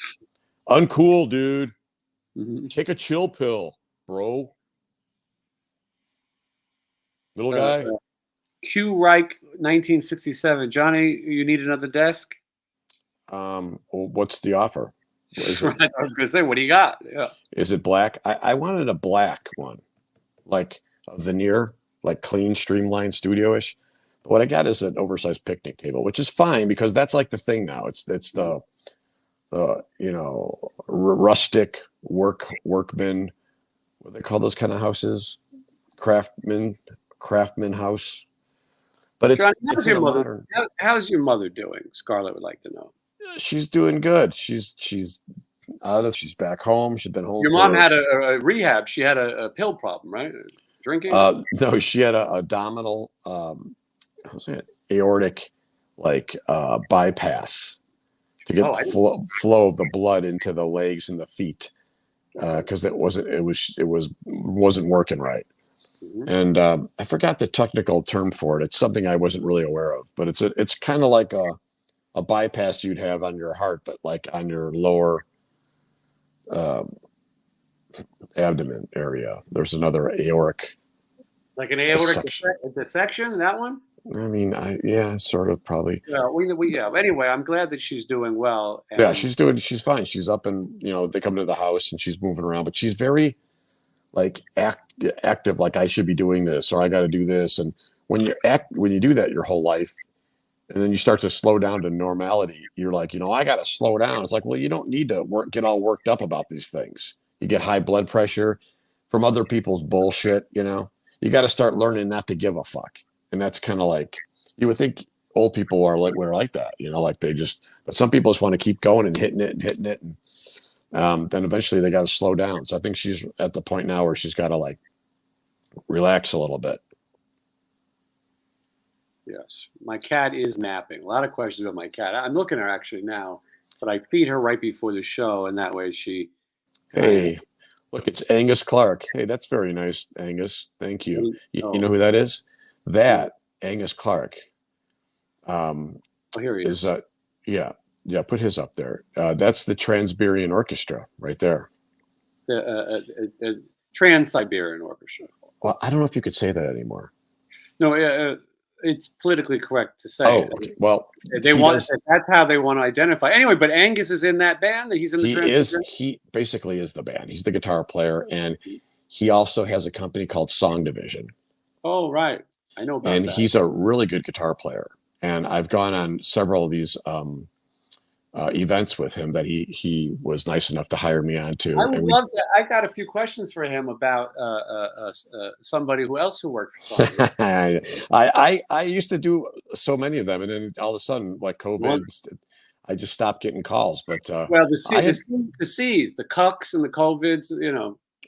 Uncool, dude. Take a chill pill, bro. Little guy. Q Reich, 1967. Johnny, you need another desk? Well, what's the offer? I was going to say, what do you got? Yeah. Is it black? I wanted a black one, like a veneer, like clean, streamlined, studio-ish. But what I got is an oversized picnic table, which is fine because that's like the thing now. It's the rustic workman. What do they call those kind of houses? Craftsman house. But it's, John, how's your mother doing? Scarlett would like to know. She's doing good. She's back home. She's been home. Your mom had a rehab. She had a pill problem, right? Drinking? No, she had a abdominal aortic bypass to get flow of the blood into the legs and the feet because it wasn't working right. And I forgot the technical term for it. It's something I wasn't really aware of, but it's kind of like a bypass you'd have on your heart, but like on your lower abdomen area. There's another aortic, like an aortic dissection. That one. I mean, sort of, probably. Yeah, Anyway, I'm glad that she's doing well. Yeah, she's fine. She's up and they come to the house and she's moving around, but she's very active. Like I should be doing this or I got to do this. And when you do that your whole life, and then you start to slow down to normality, you're like, I got to slow down. It's like, well, you don't need to get all worked up about these things. You get high blood pressure from other people's bullshit. You got to start learning not to give a fuck. And that's kind of like, you would think old people are like that, like they just, but some people just want to keep going and hitting it. And then eventually they got to slow down. So I think she's at the point now where she's got to relax a little bit. Yes. My cat is napping. A lot of questions about my cat. I'm looking at her actually now, but I feed her right before the show. And that way she. Hey, look, it's Angus Clark. Hey, that's very nice, Angus. Thank you. You know who that is? That Angus Clark. Here he is. Yeah. Put his up there. That's the Trans-Siberian Orchestra right there. The Trans-Siberian Orchestra. Well, I don't know if you could say that anymore. No, it's politically correct to say. Oh, okay. Well, that's how they want to identify. Anyway, but Angus is in that band. He's in the He basically is the band. He's the guitar player, and he also has a company called Song Division. Oh, right. I know about that. And he's a really good guitar player. And I've gone on several of these events with him that he was nice enough to hire me on to. I would love to. I got a few questions for him about somebody who worked for Song. I used to do so many of them, and then all of a sudden, like COVID, I just stopped getting calls. But well, the C's, the cucks, and the COVIDs,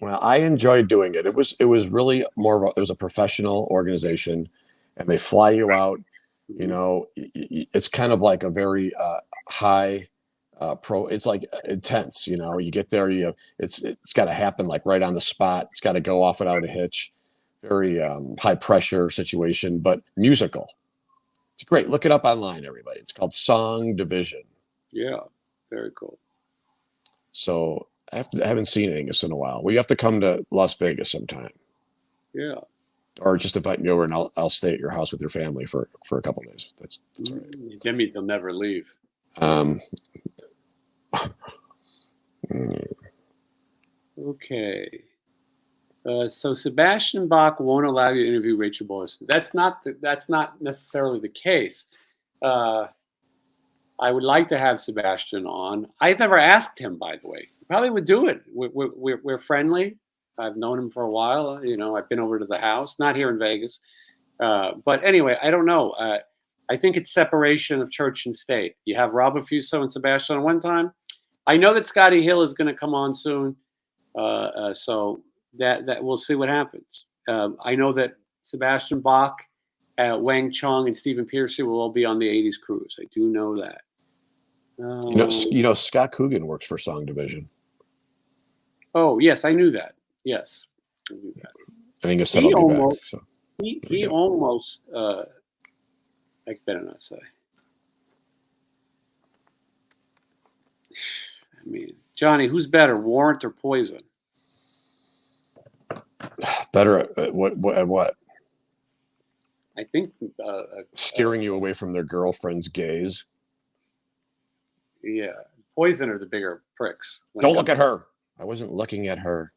Well, I enjoyed doing it. It was really more of it was a professional organization, and they fly you out. It's kind of like a very high it's like intense. You get there, it's got to happen like right on the spot. It's got to go off without a hitch. Very high pressure situation, but musical. It's great. Look it up online, everybody. It's called Song Division. Yeah, very cool. So I haven't seen Angus in a while. Well, you have to come to Las Vegas sometime. Yeah. Or just invite me over, and I'll stay at your house with your family for a couple of days. That's all right. That means they'll never leave. Okay. So Sebastian Bach won't allow you to interview Rachel Boylston. That's not necessarily the case. I would like to have Sebastian on. I've never asked him, by the way. He probably would do it. We're friendly. I've known him for a while. I've been over to the house, not here in Vegas. But anyway, I don't know. I think it's separation of church and state. You have Robert Fuso and Sebastian on one time. I know that Scotty Hill is going to come on soon. So that we'll see what happens. I know that Sebastian Bach, Wang Chung, and Stephen Pearcy will all be on the 80s cruise. I do know that. Scott Coogan works for Song Division. Oh, yes, I knew that. Yes, I knew that. I think said I'll be back. So he almost. I better not say. I mean, Johnny, who's better, Warrant or Poison? Better at what? I think steering you away from their girlfriend's gaze. Yeah, Poison are the bigger pricks. Don't look at her. I wasn't looking at her.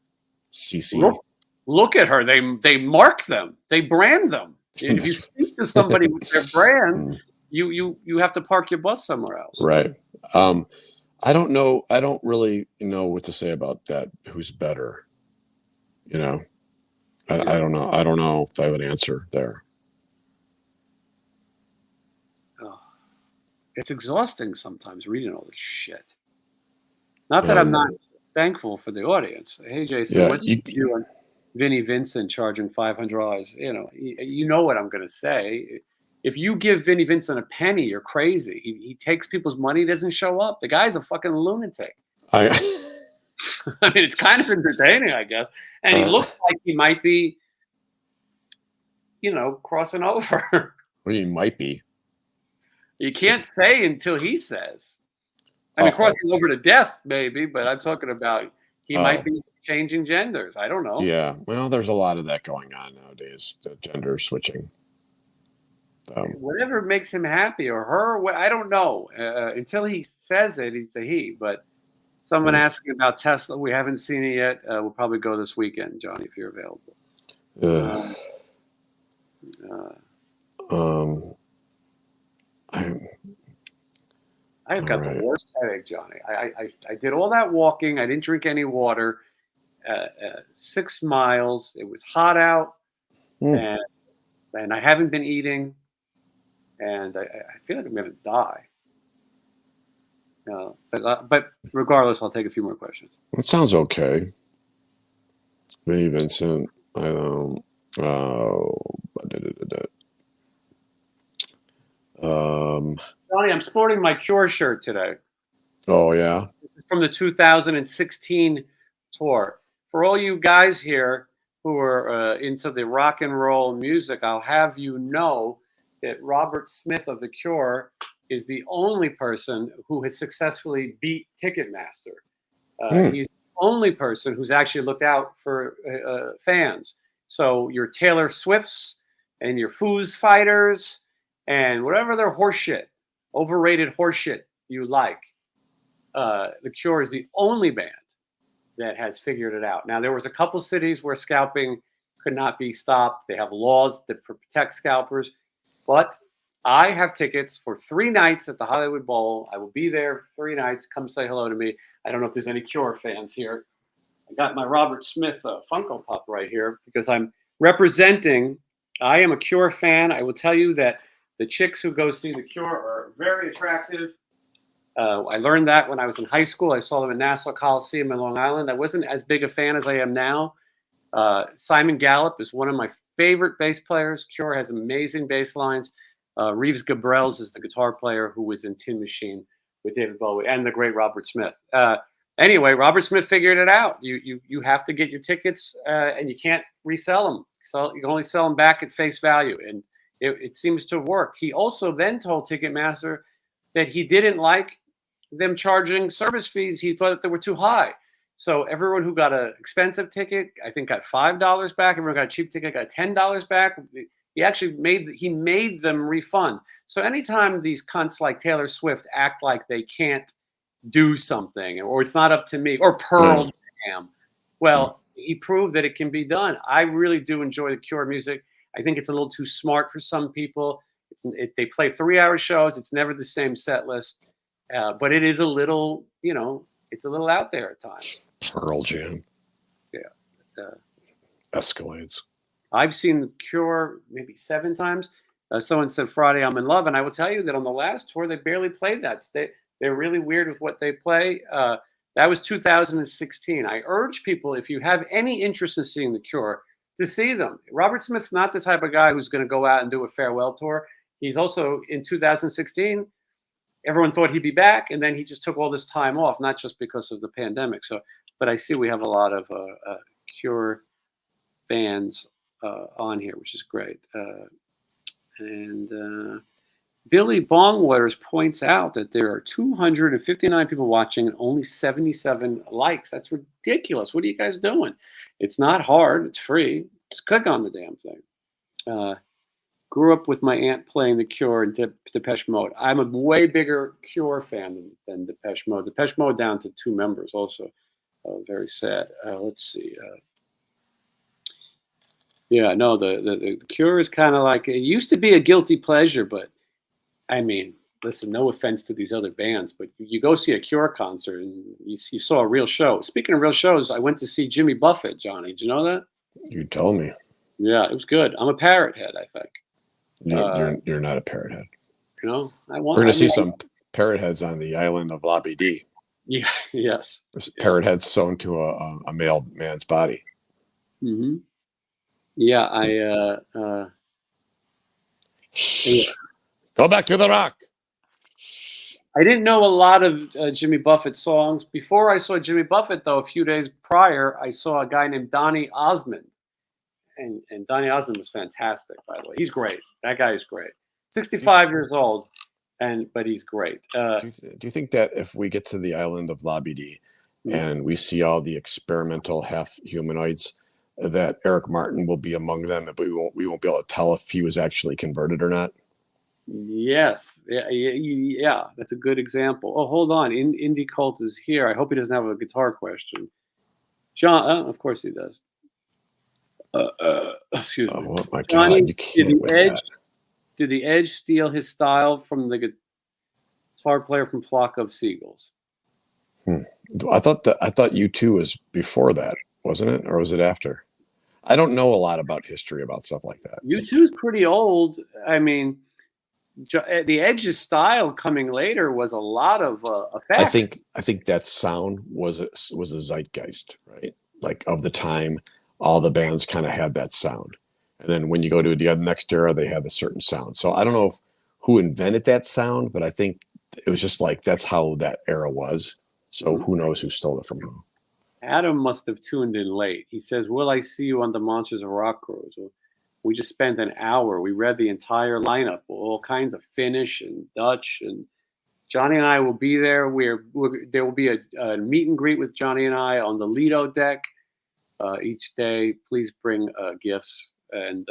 CC. Look at her. They mark them. They brand them. If you speak to somebody with their brand, you have to park your bus somewhere else. Right. I don't know. I don't really know what to say about that. Who's better? I don't know. I don't know if I have an answer there. It's exhausting sometimes reading all this shit. Not that I'm not thankful for the audience. Hey, Jason, what's your view on Vinnie Vincent charging $500? You know what I'm going to say. If you give Vinnie Vincent a penny, you're crazy. He takes people's money, doesn't show up. The guy's a fucking lunatic. I mean, it's kind of entertaining, I guess. And he looks like he might be, crossing over. Well, he might be. You can't say until he says. I mean, crossing over to death, maybe, but I'm talking about he might be changing genders. I don't know. Yeah, well, there's a lot of that going on nowadays, the gender switching. Whatever makes him happy or her, I don't know. Until he says it, he's a he. But someone asking about Tesla, we haven't seen it yet. We'll probably go this weekend, Johnny, if you're available. I've got the worst headache, Johnny. I did all that walking. I didn't drink any water. 6 miles. It was hot out, and I haven't been eating, and I feel like I'm going to die. But regardless, I'll take a few more questions. It sounds okay. Vinnie Vincent. I don't. Johnny, I'm sporting my Cure shirt today. Oh, yeah? From the 2016 tour. For all you guys here who are into the rock and roll music, I'll have you know that Robert Smith of The Cure is the only person who has successfully beat Ticketmaster. He's the only person who's actually looked out for fans. So your Taylor Swifts and your Foo Fighters and whatever their horseshit, overrated horseshit you like, The Cure is the only band that has figured it out. Now, there was a couple cities where scalping could not be stopped. They have laws that protect scalpers. But I have tickets for 3 nights at the Hollywood Bowl. I will be there 3 nights. Come say hello to me. I don't know if there's any Cure fans here. I got my Robert Smith Funko Pop right here because I'm representing. I am a Cure fan. I will tell you that the chicks who go see the Cure are very attractive. I learned that when I was in high school. I saw them in Nassau Coliseum in Long Island. I wasn't as big a fan as I am now. Simon Gallup is one of my favorite bass players. Cure has amazing bass lines. Reeves Gabrels is the guitar player who was in Tin Machine with David Bowie, and the great Robert Smith. Anyway, Robert Smith figured it out. You have to get your tickets, and you can't resell them. So you can only sell them back at face value, and it seems to have worked. He also then told Ticketmaster that he didn't like them charging service fees. He thought that they were too high. So everyone who got an expensive ticket, I think, got $5 back. Everyone got a cheap ticket, got $10 back. He actually made them refund. So anytime these cunts like Taylor Swift act like they can't do something, or it's not up to me, or Pearl Jam, well, he proved that it can be done. I really do enjoy the Cure music. I think it's a little too smart for some people. They play 3-hour shows. It's never the same set list, but it is a little, it's a little out there at times. Pearl Jam. Yeah. Escalades. I've seen the Cure maybe 7 times. Someone said Friday I'm in Love, and I will tell you that on the last tour they barely played that. They're really weird with what they play. That was 2016. I urge people, if you have any interest in seeing the Cure, to see them. Robert Smith's not the type of guy who's going to go out and do a farewell tour. He's also, in 2016, everyone thought he'd be back, and then he just took all this time off, not just because of the pandemic. So, but I see we have a lot of Cure fans on here, which is great. And Billy Bongwaters points out that there are 259 people watching and only 77 likes. That's ridiculous. What are you guys doing? It's not hard. It's free. Just click on the damn thing. Grew up with my aunt playing the Cure and Depeche Mode. I'm a way bigger Cure fan than Depeche Mode. Depeche Mode down to 2 members also. Very sad. Let's see. Yeah, no, the Cure is kind of like, it used to be a guilty pleasure, but I mean, listen, no offense to these other bands, but you go see a Cure concert and you saw a real show. Speaking of real shows, I went to see Jimmy Buffett, Johnny. Did you know that? You told me. Yeah, it was good. I'm a parrot head, I think. You're not a parrot head. We're going to see some parrot heads on the island of Labby D. Yeah, yes. There's parrot heads sewn to a male man's body. Mm-hmm. Yeah, Go back to the rock. I didn't know a lot of Jimmy Buffett songs. Before I saw Jimmy Buffett, though, a few days prior, I saw a guy named Donny Osmond. And Donny Osmond was fantastic, by the way. He's great. That guy is great. 65 years old, but he's great. Do you think that if we get to the island of Labby D and we see all the experimental half humanoids, that Eric Martin will be among them, but we won't be able to tell if he was actually converted or not? Yes. Yeah, that's a good example. Oh, hold on. Indie Cult is here. I hope he doesn't have a guitar question. John, of course he does. Excuse me. Oh my Johnny, God! You can't did the Edge steal his style from the guitar player from Flock of Seagulls? I thought U2 was before that, wasn't it, or was it after? I don't know a lot about history about stuff like that. U2 is pretty old. I mean, the Edge's style coming later was a lot of effects. I think that sound was a zeitgeist, right? Like of the time. All the bands kind of had that sound. And then when you go to the next era, they had a certain sound. So I don't know who invented that sound, but I think it was just like, that's how that era was. So who knows who stole it from who. Adam must have tuned in late. He says, will I see you on the Monsters of Rock cruise? Well, we just spent an hour. We read the entire lineup, all kinds of Finnish and Dutch. And Johnny and I will be there. There will be a meet and greet with Johnny and I on the Lido deck. Each day, please bring gifts, and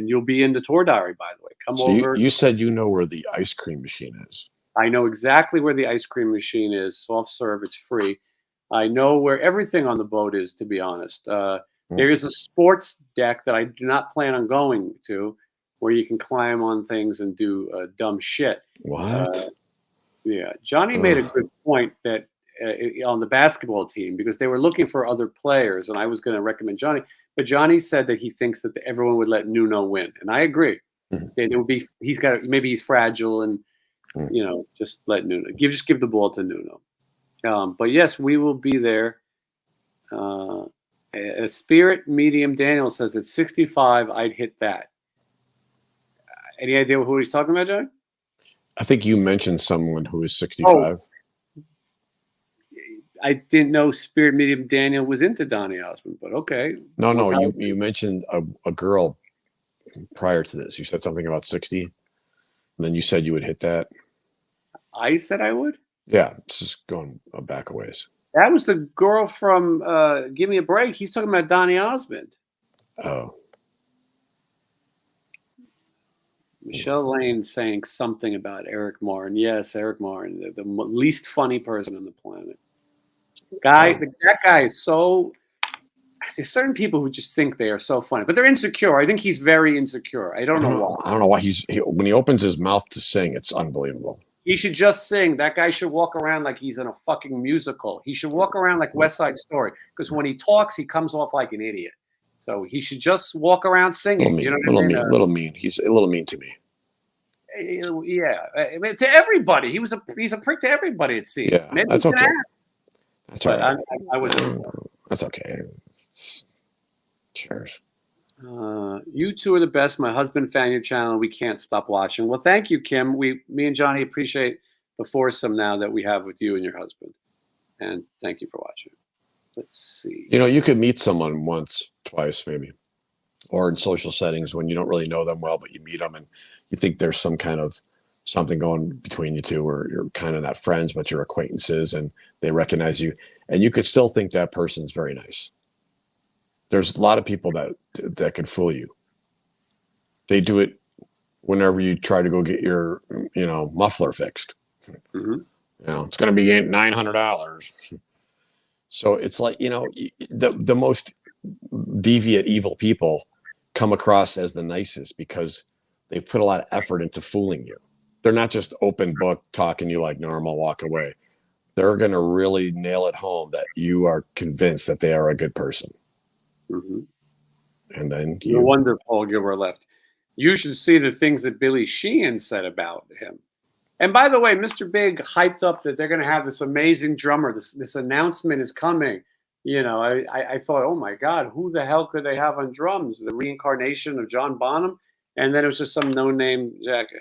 you'll be in the tour diary. By the way, come over. You said you know where the ice cream machine is. I know exactly where the ice cream machine is. Soft serve, it's free. I know where everything on the boat is. To be honest, there is a sports deck that I do not plan on going to. where you can climb on things and do dumb shit. What? Yeah, Johnny made a good point that on the basketball team, because they were looking for other players, and I was going to recommend Johnny, but Johnny said that he thinks that everyone would let Nuno win, and I agree. It would be maybe he's fragile, and just let Nuno give the ball to Nuno. But yes, we will be there. A Spirit Medium Daniel says at 65, I'd hit that. Any idea who he's talking about, Johnny? I think you mentioned someone who is 65. Oh, I didn't know Spirit Medium Daniel was into Donny Osmond, but okay. No, you mentioned a girl prior to this. You said something about 60, and then you said you would hit that. I said I would? Yeah, it's just going back a ways. That was the girl from Give Me a Break. He's talking about Donny Osmond. Oh. Michelle Lane saying something about Eric Martin. Yes, Eric Martin, the least funny person on the planet. That guy is so. There's certain people who just think they are so funny, but they're insecure. I think he's very insecure. I don't know why. I don't know why when he opens his mouth to sing, it's unbelievable. He should just sing. That guy should walk around like he's in a fucking musical. He should walk around like West Side Story, because when he talks, he comes off like an idiot. So he should just walk around singing. You know what I mean? Little mean. He's a little mean to me. Yeah, to everybody. He's a prick to everybody. It seems. Yeah, maybe that's okay. That's all right. I wouldn't. That's okay. Cheers. You two are the best. My husband found your channel. We can't stop watching. Well, thank you, Kim. Me and Johnny appreciate the foursome now that we have with you and your husband. And thank you for watching. Let's see. You could meet someone once, twice, maybe, or in social settings when you don't really know them well, but you meet them and you think there's some kind of something going between you two, or you're kind of not friends, but you're acquaintances, and they recognize you, and you could still think that person's very nice. There's a lot of people that can fool you. They do it whenever you try to go get your, muffler fixed. Mm-hmm. It's going to be $900. So it's like, the most deviant, evil people come across as the nicest because they put a lot of effort into fooling you. They're not just open book talking you like normal, walk away. They're going to really nail it home that you are convinced that they are a good person. Mm-hmm. And then no wonder Paul Gilbert left. You should see the things that Billy Sheehan said about him. And by the way, Mr. Big hyped up that they're going to have this amazing drummer. This announcement is coming. I thought, oh my God, who the hell could they have on drums? The reincarnation of John Bonham? And then it was just some no-name jackass.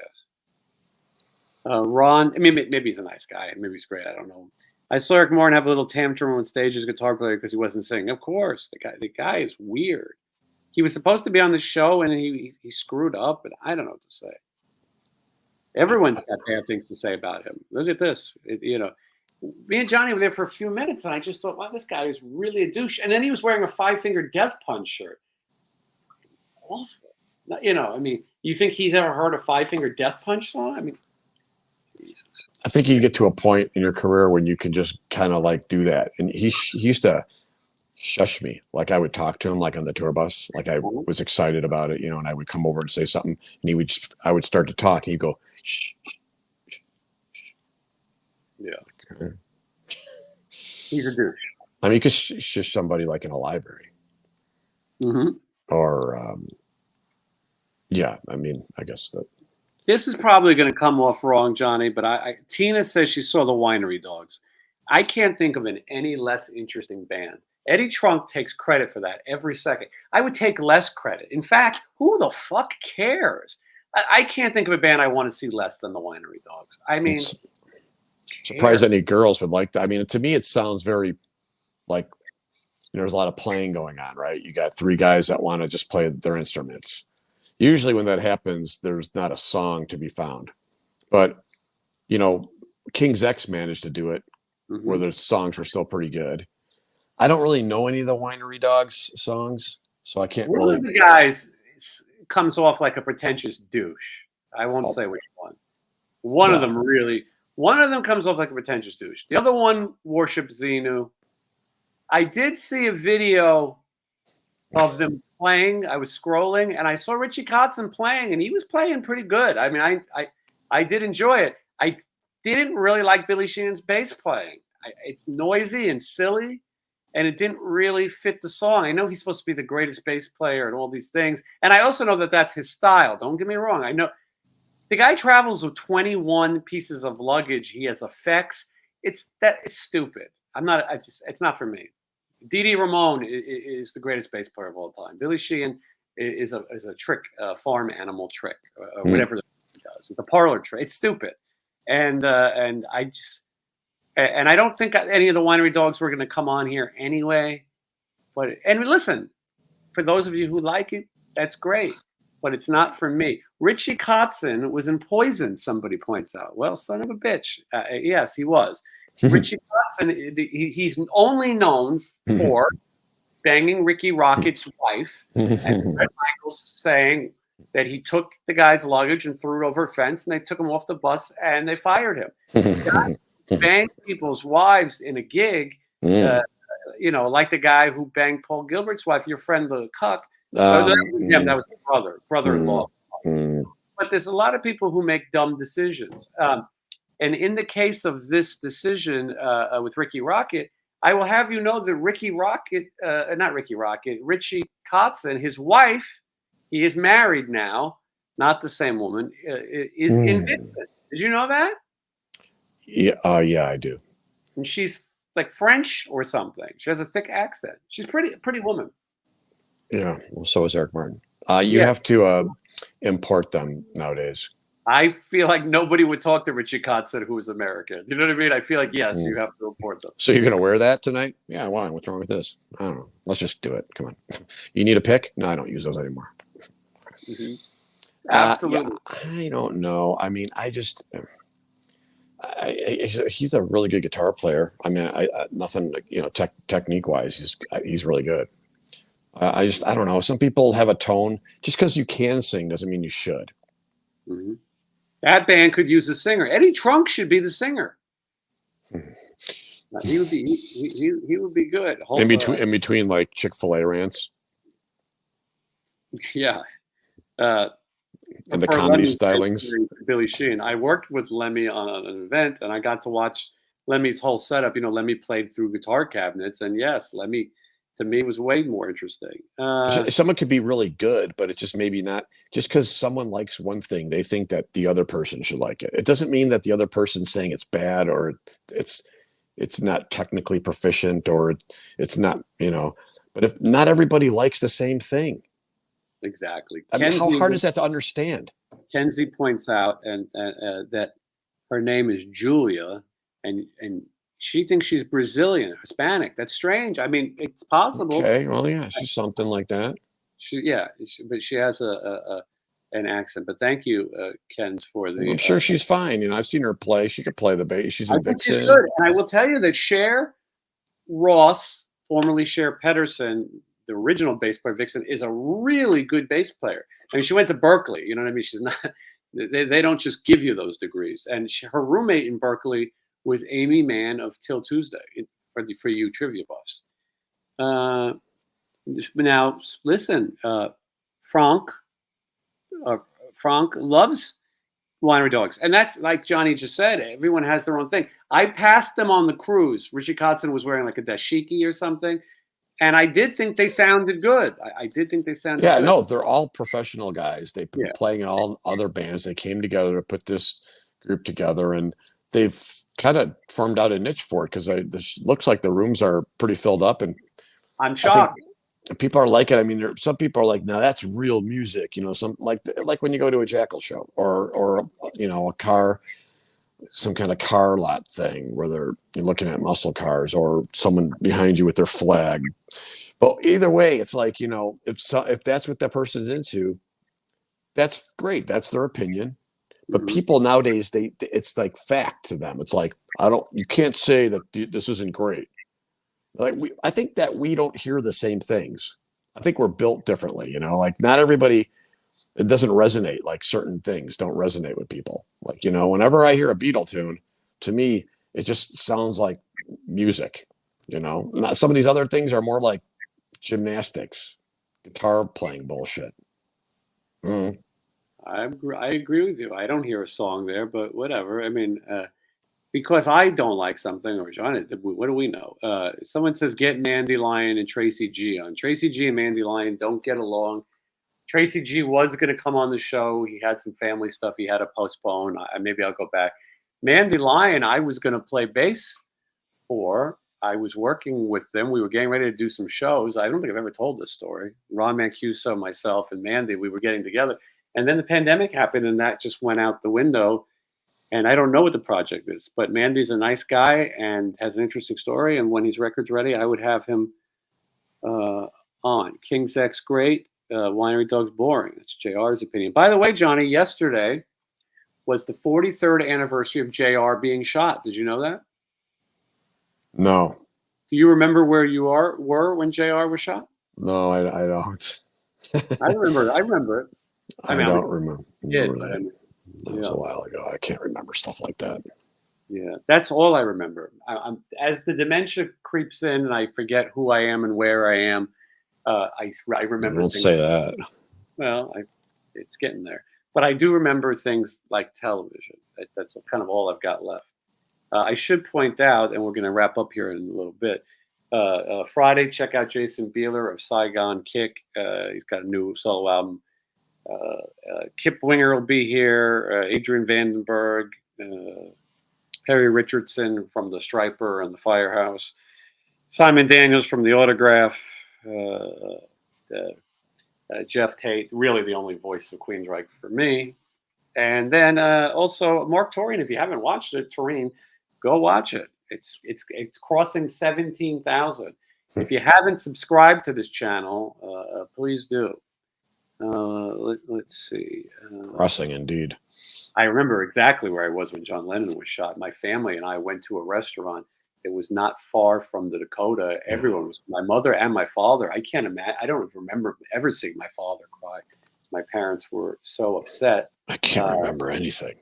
Ron, maybe he's a nice guy. Maybe he's great. I don't know. I saw Eric Martin have a little tantrum on stage as a guitar player because he wasn't singing. Of course, the guy is weird. He was supposed to be on the show and he screwed up, and I don't know what to say. Everyone's got bad things to say about him. Look at this. Me and Johnny were there for a few minutes, and I just thought, wow, this guy is really a douche. And then he was wearing a Five-Finger Death Punch shirt. Awful. You think he's ever heard a Five-Finger Death Punch song? Jesus. I think you get to a point in your career when you can just kind of like do that. And he used to shush me. Like I would talk to him like on the tour bus. Like I was excited about it, and I would come over and say something, and I would start to talk, and he'd go, shh. Yeah. Okay. He's a douche. You could shush somebody like in a library. Mm-hmm. Or, I guess that. This is probably going to come off wrong, Johnny, but Tina says she saw the Winery Dogs. I can't think of any less interesting band. Eddie Trunk takes credit for that every second. I would take less credit. In fact, who the fuck cares? I can't think of a band I want to see less than the Winery Dogs. Surprised any girls would like that. To me, it sounds very like there's a lot of playing going on, right? You got three guys that want to just play their instruments. Usually when that happens, there's not a song to be found. But, King's X managed to do it where the songs were still pretty good. I don't really know any of the Winery Dogs songs, so I can't really. One of the guys comes off like a pretentious douche. I won't say which one. One of them comes off like a pretentious douche. The other one worships Xenu. I did see a video of them playing. I was scrolling, and I saw Richie Kotzen playing, and he was playing pretty good. I mean, I did enjoy it. I didn't really like Billy Sheehan's bass playing. It's noisy and silly, and it didn't really fit the song. I know he's supposed to be the greatest bass player and all these things, and I also know that that's his style. Don't get me wrong. I know the guy travels with 21 pieces of luggage. He has effects. It's stupid. It's not for me. Dee Ramone is the greatest bass player of all time. Billy Sheehan is a trick, farm animal trick, or whatever he does. It's a parlor trick. It's stupid, and I don't think any of the winery dogs were going to come on here anyway. And listen, for those of you who like it, that's great, but it's not for me. Richie Kotzen was in Poison. Somebody points out. Well, son of a bitch. Yes, he was. Richie Kotzen, he's only known for banging Ricky Rocket's wife, and Fred Michaels saying that he took the guy's luggage and threw it over a fence, and they took him off the bus and they fired him. He banged people's wives in a gig, like the guy who banged Paul Gilbert's wife, your friend the cuck. That was his brother-in-law. But there's a lot of people who make dumb decisions. And in the case of this decision with Ricky Rocket, I will have you know that Richie Kotzen, his wife, he is married now, not the same woman, is invictus. Did you know that? Yeah, yeah, I do. And she's like French or something. She has a thick accent. She's pretty woman. Yeah, well, so is Eric Martin. You have to import them nowadays. I feel like nobody would talk to Richie Kotzen who is American. You know what I mean? I feel like, yes, you have to import them. So you're going to wear that tonight? Yeah, why? What's wrong with this? I don't know. Let's just do it. Come on. You need a pick? No, I don't use those anymore. Absolutely. I don't know. I mean, he's a really good guitar player. I mean, nothing, technique wise, he's really good. I don't know. Some people have a tone. Just because you can sing doesn't mean you should. Mm-hmm. That band could use a singer. Eddie Trunk should be the singer. He would be good. In between like Chick-fil-A rants. Yeah. And the comedy stylings. Billy Sheehan. I worked with Lemmy on an event, and I got to watch Lemmy's whole setup. Lemmy played through guitar cabinets, and yes, Lemmy to me was way more interesting. Someone could be really good, but it's just maybe not. Just because someone likes one thing, they think that the other person should like it. It doesn't mean that the other person's saying it's bad or it's not technically proficient or it's not. But if not everybody likes the same thing. Exactly. I mean, how hard is that to understand? Kenzie points out and that her name is Julia, and she thinks she's Brazilian, Hispanic. That's strange. I mean, it's possible. Okay, well, yeah, she's something like that. But she has an accent. But thank you, Ken's, for the. I'm sure she's fine. I've seen her play. She could play the bass. She's a vixen. She's good. And I will tell you that Cher Ross, formerly Cher Pedersen, the original bass player Vixen, is a really good bass player. I mean, she went to Berkeley. You know what I mean? She's not. They don't just give you those degrees. And her roommate in Berkeley was Amy Mann of Till Tuesday, for you trivia buffs. Now, listen, Frank loves winery dogs. And that's like Johnny just said, everyone has their own thing. I passed them on the cruise. Richie Kotzen was wearing like a dashiki or something. And I did think they sounded good. I did think they sounded good. Yeah, no, they're all professional guys. They've been playing in all other bands. They came together to put this group together, and they've kind of formed out a niche for it because it looks like the rooms are pretty filled up. And I'm shocked. People are like it. I mean, some people are like, "No, that's real music." Some like when you go to a Jackal show or a car, some kind of car lot thing where you're looking at muscle cars or someone behind you with their flag. But either way, it's like, if that's what that person's into, that's great. That's their opinion. But people nowadays, it's like fact to them. It's like, you can't say that this isn't great. Like I think that we don't hear the same things. I think we're built differently, like not everybody, it doesn't resonate. Like certain things don't resonate with people. Like, whenever I hear a Beatle tune, to me, it just sounds like music, Not some of these other things are more like gymnastics, guitar playing bullshit. Mm. I agree with you. I don't hear a song there, but whatever. I mean, because I don't like something, or John, what do we know? Someone says get Mandy Lyon and Tracy G on. Tracy G and Mandy Lyon don't get along. Tracy G was going to come on the show. He had some family stuff he had to postpone. Maybe I'll go back. Mandy Lyon, I was going to play bass for. I was working with them. We were getting ready to do some shows. I don't think I've ever told this story. Ron Mancuso, myself, and Mandy, we were getting together. And then the pandemic happened, and that just went out the window. And I don't know what the project is, but Mandy's a nice guy and has an interesting story. And when his record's ready, I would have him on. King's X great. Winery Dog's boring. That's JR's opinion. By the way, Johnny, yesterday was the 43rd anniversary of JR being shot. Did you know that? No. Do you remember where you were when JR was shot? No, I don't. I remember it. I don't remember that. I mean, That was a while ago. I can't remember stuff like that. Yeah, that's all I remember. As the dementia creeps in and I forget who I am and where I am, I remember. Don't say that. Well, it's getting there. But I do remember things like television. That's kind of all I've got left. I should point out, and we're going to wrap up here in a little bit. Friday, check out Jason Bieler of Saigon Kick. He's got a new solo album. Kip Winger will be here. Adrian Vandenberg. Perry Richardson from the Striper and the Firehouse. Simon Daniels from the Autograph. Jeff Tate, really the only voice of Queensryche for me. And then also Mark Torian. If you haven't watched it, Torian, go watch it. It's crossing 17,000. If you haven't subscribed to this channel, please do. Let's see. Crossing indeed. I remember exactly where I was when John Lennon was shot. My family and I went to a restaurant. It was not far from the Dakota. Everyone was, my mother and my father. I can't imagine. I don't remember ever seeing my father cry. My parents were so upset. I can't remember anything.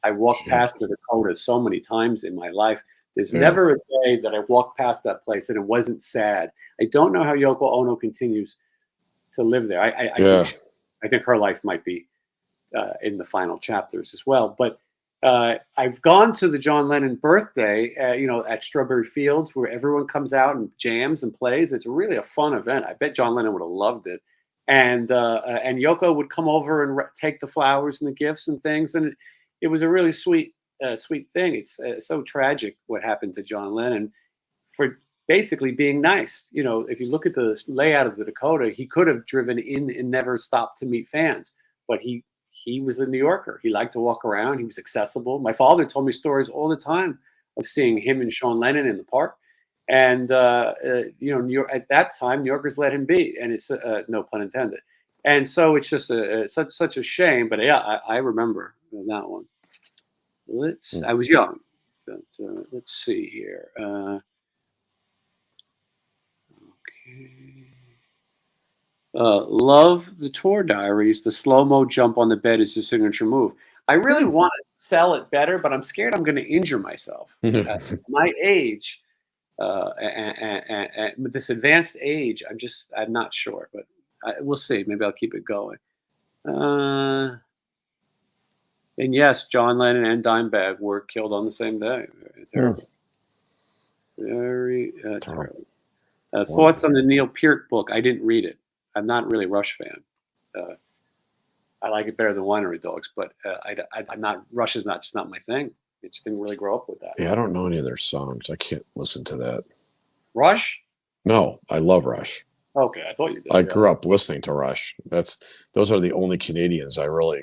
I walked past the Dakota so many times in my life. There's never a day that I walked past that place and it wasn't sad. I don't know how Yoko Ono continues to live there. I think her life might be in the final chapters as well. But I've gone to the John Lennon birthday, at Strawberry Fields, where everyone comes out and jams and plays. It's really a fun event. I bet John Lennon would have loved it. And Yoko would come over and take the flowers and the gifts and things. And it was a really sweet thing. It's so tragic what happened to John Lennon for basically being nice. If you look at the layout of the Dakota, he could have driven in and never stopped to meet fans. But he was a New Yorker. He liked to walk around. He was accessible. My father told me stories all the time of seeing him and Sean Lennon in the park. And, New York, at that time, New Yorkers let him be. And it's no pun intended. And so it's just such a shame. But yeah, I remember that one. I was young. But, let's see here. Love the tour diaries. The slow-mo jump on the bed is the signature move. I really want to sell it better, but I'm scared I'm going to injure myself. At my age, and with this advanced age, I'm not sure, but we'll see. Maybe I'll keep it going. And yes, John Lennon and Dimebag were killed on the same day. Terrible. Very terrible. Thoughts on the Neil Peart book? I didn't read it. I'm not really Rush fan. I like it better than Winery Dogs, but I'm not. Rush is not my thing. I just didn't really grow up with that. Yeah, I don't know any of their songs. I can't listen to that. Rush? No, I love Rush. Okay, I thought you did. I grew up listening to Rush. Those are the only Canadians I really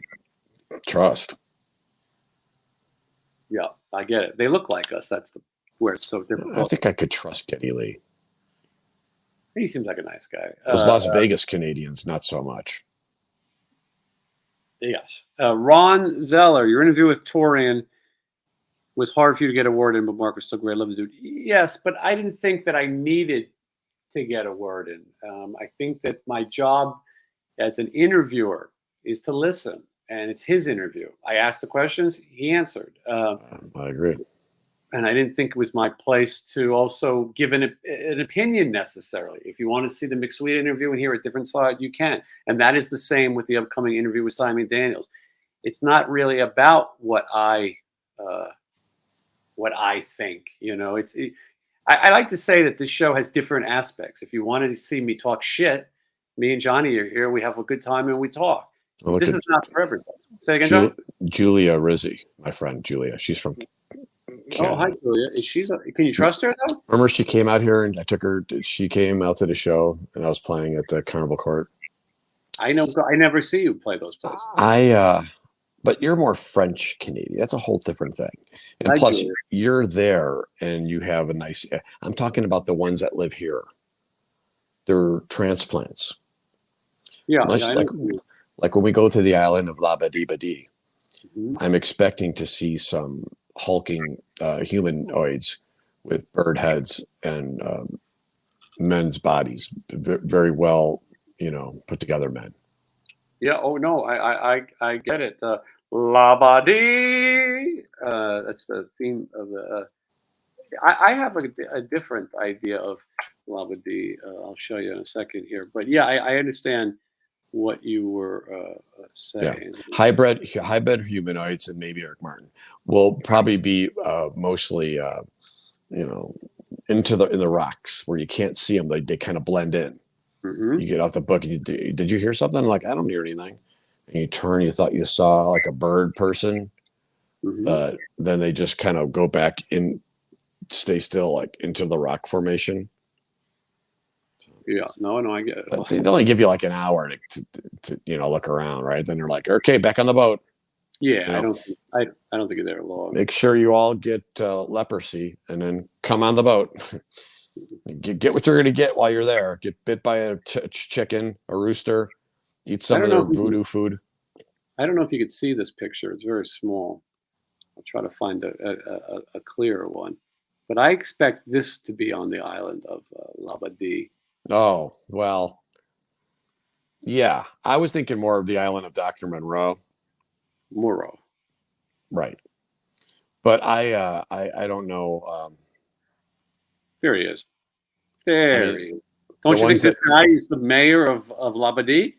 trust. Yeah, I get it. They look like us. That's where it's so difficult. I think I could trust Geddy Lee. He seems like a nice guy. Those Las Vegas Canadians, not so much. Yes. Ron Zeller, your interview with Torian was hard for you to get a word in, but Mark was still great. I love the dude. Yes, but I didn't think that I needed to get a word in. I think that my job as an interviewer is to listen, and it's his interview. I asked the questions, he answered. I agree. And I didn't think it was my place to also give an opinion necessarily. If you want to see the McSweet interview and hear a different side, you can. And that is the same with the upcoming interview with Simon Daniels. It's not really about what I think. I like to say that this show has different aspects. If you wanted to see me talk shit, me and Johnny are here. We have a good time and we talk. Well, this is not for everybody. Say again, John? Julia Rizzi, my friend Julia. She's from Canada. Oh, hi, Julia. Can you trust her, though? Remember she came out here and I took her. She came out to the show and I was playing at the Carnival Court. I know. I never see you play those places. But you're more French Canadian. That's a whole different thing. And plus, you're there and you have a nice. I'm talking about the ones that live here. They're transplants. Yeah, like when we go to the island of Labadee, I'm expecting to see some hulking humanoids with bird heads and men's bodies, very well, put together men. Yeah. Oh no, I get it. Labadee. That's the theme of the. I have a different idea of Labadee. I'll show you in a second here, but yeah, I understand what you were saying. Yeah. Hybrid humanoids and maybe Eric Martin will probably be mostly in the rocks where you can't see them. They kind of blend in. You get off the book and did you hear something? Like, I don't hear anything. And you turn, you thought you saw like a bird person, but then they just kind of go back in, stay still, like into the rock formation. Yeah, no, I get it. But they only give you like an hour to look around, right? Then they're like, okay, back on the boat. Yeah, I don't think they're long. Make sure you all get leprosy, and then come on the boat. Get what you're going to get while you're there. Get bit by a chicken, a rooster. Eat some of their voodoo food. I don't know if you could see this picture. It's very small. I'll try to find a clearer one. But I expect this to be on the island of Labadee. Oh, well, yeah. I was thinking more of the island of Dr. Monroe. Right. But I don't know. There he is. He is. Don't you think this guy is the mayor of Labadee?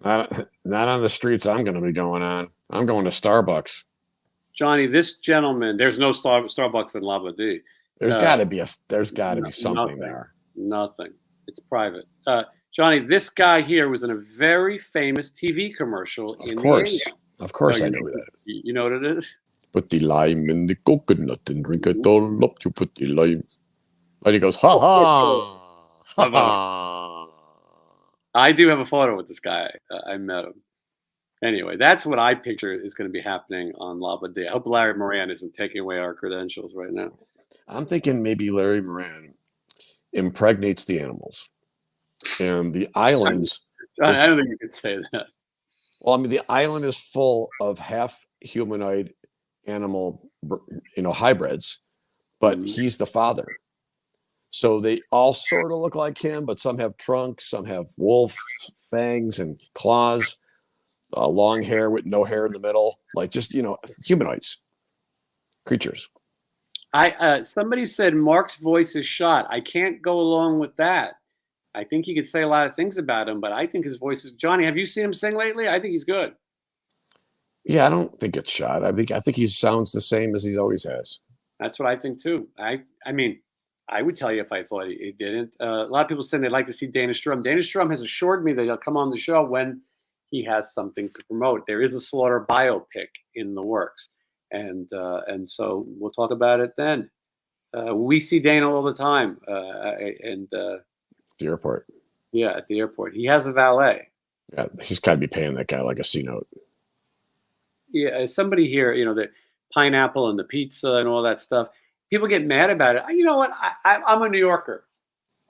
Not on the streets I'm going to be going on. I'm going to Starbucks. Johnny, this gentleman, there's no Starbucks in Labadee. There's got to be something there. Nothing. It's private. Johnny, this guy here was in a very famous TV commercial in the 80s. Of course, I know that. You know what it is? Put the lime in the coconut and drink it all up. You put the lime. And he goes, ha ha, ha ha. I do have a photo with this guy. I met him. Anyway, that's what I picture is going to be happening on Labadee. I hope Larry Moran isn't taking away our credentials right now. I'm thinking maybe Larry Moran impregnates the animals. And the islands. I don't think you could say that. Well, I mean, the island is full of half humanoid animal, hybrids, but he's the father. So they all sort of look like him, but some have trunks, some have wolf fangs and claws, long hair with no hair in the middle, like just, humanoids, creatures. Somebody said Mark's voice is shot. I can't go along with that. I think he could say a lot of things about him, but I think his voice is. Johnny, have you seen him sing lately? I think he's good. Yeah, I don't think it's shot. I think he sounds the same as he always has. That's what I think too. I mean, I would tell you if I thought he didn't. A lot of people saying they'd like to see Dana Strum. Dana Strum has assured me that he'll come on the show when he has something to promote. There is a Slaughter biopic in the works, and so we'll talk about it then. We see Dana all the time, the airport. Yeah, at the airport. He has a valet. Yeah, he's got to be paying that guy like a C note. Yeah, somebody here, the pineapple and the pizza and all that stuff. People get mad about it. You know what? I'm a New Yorker.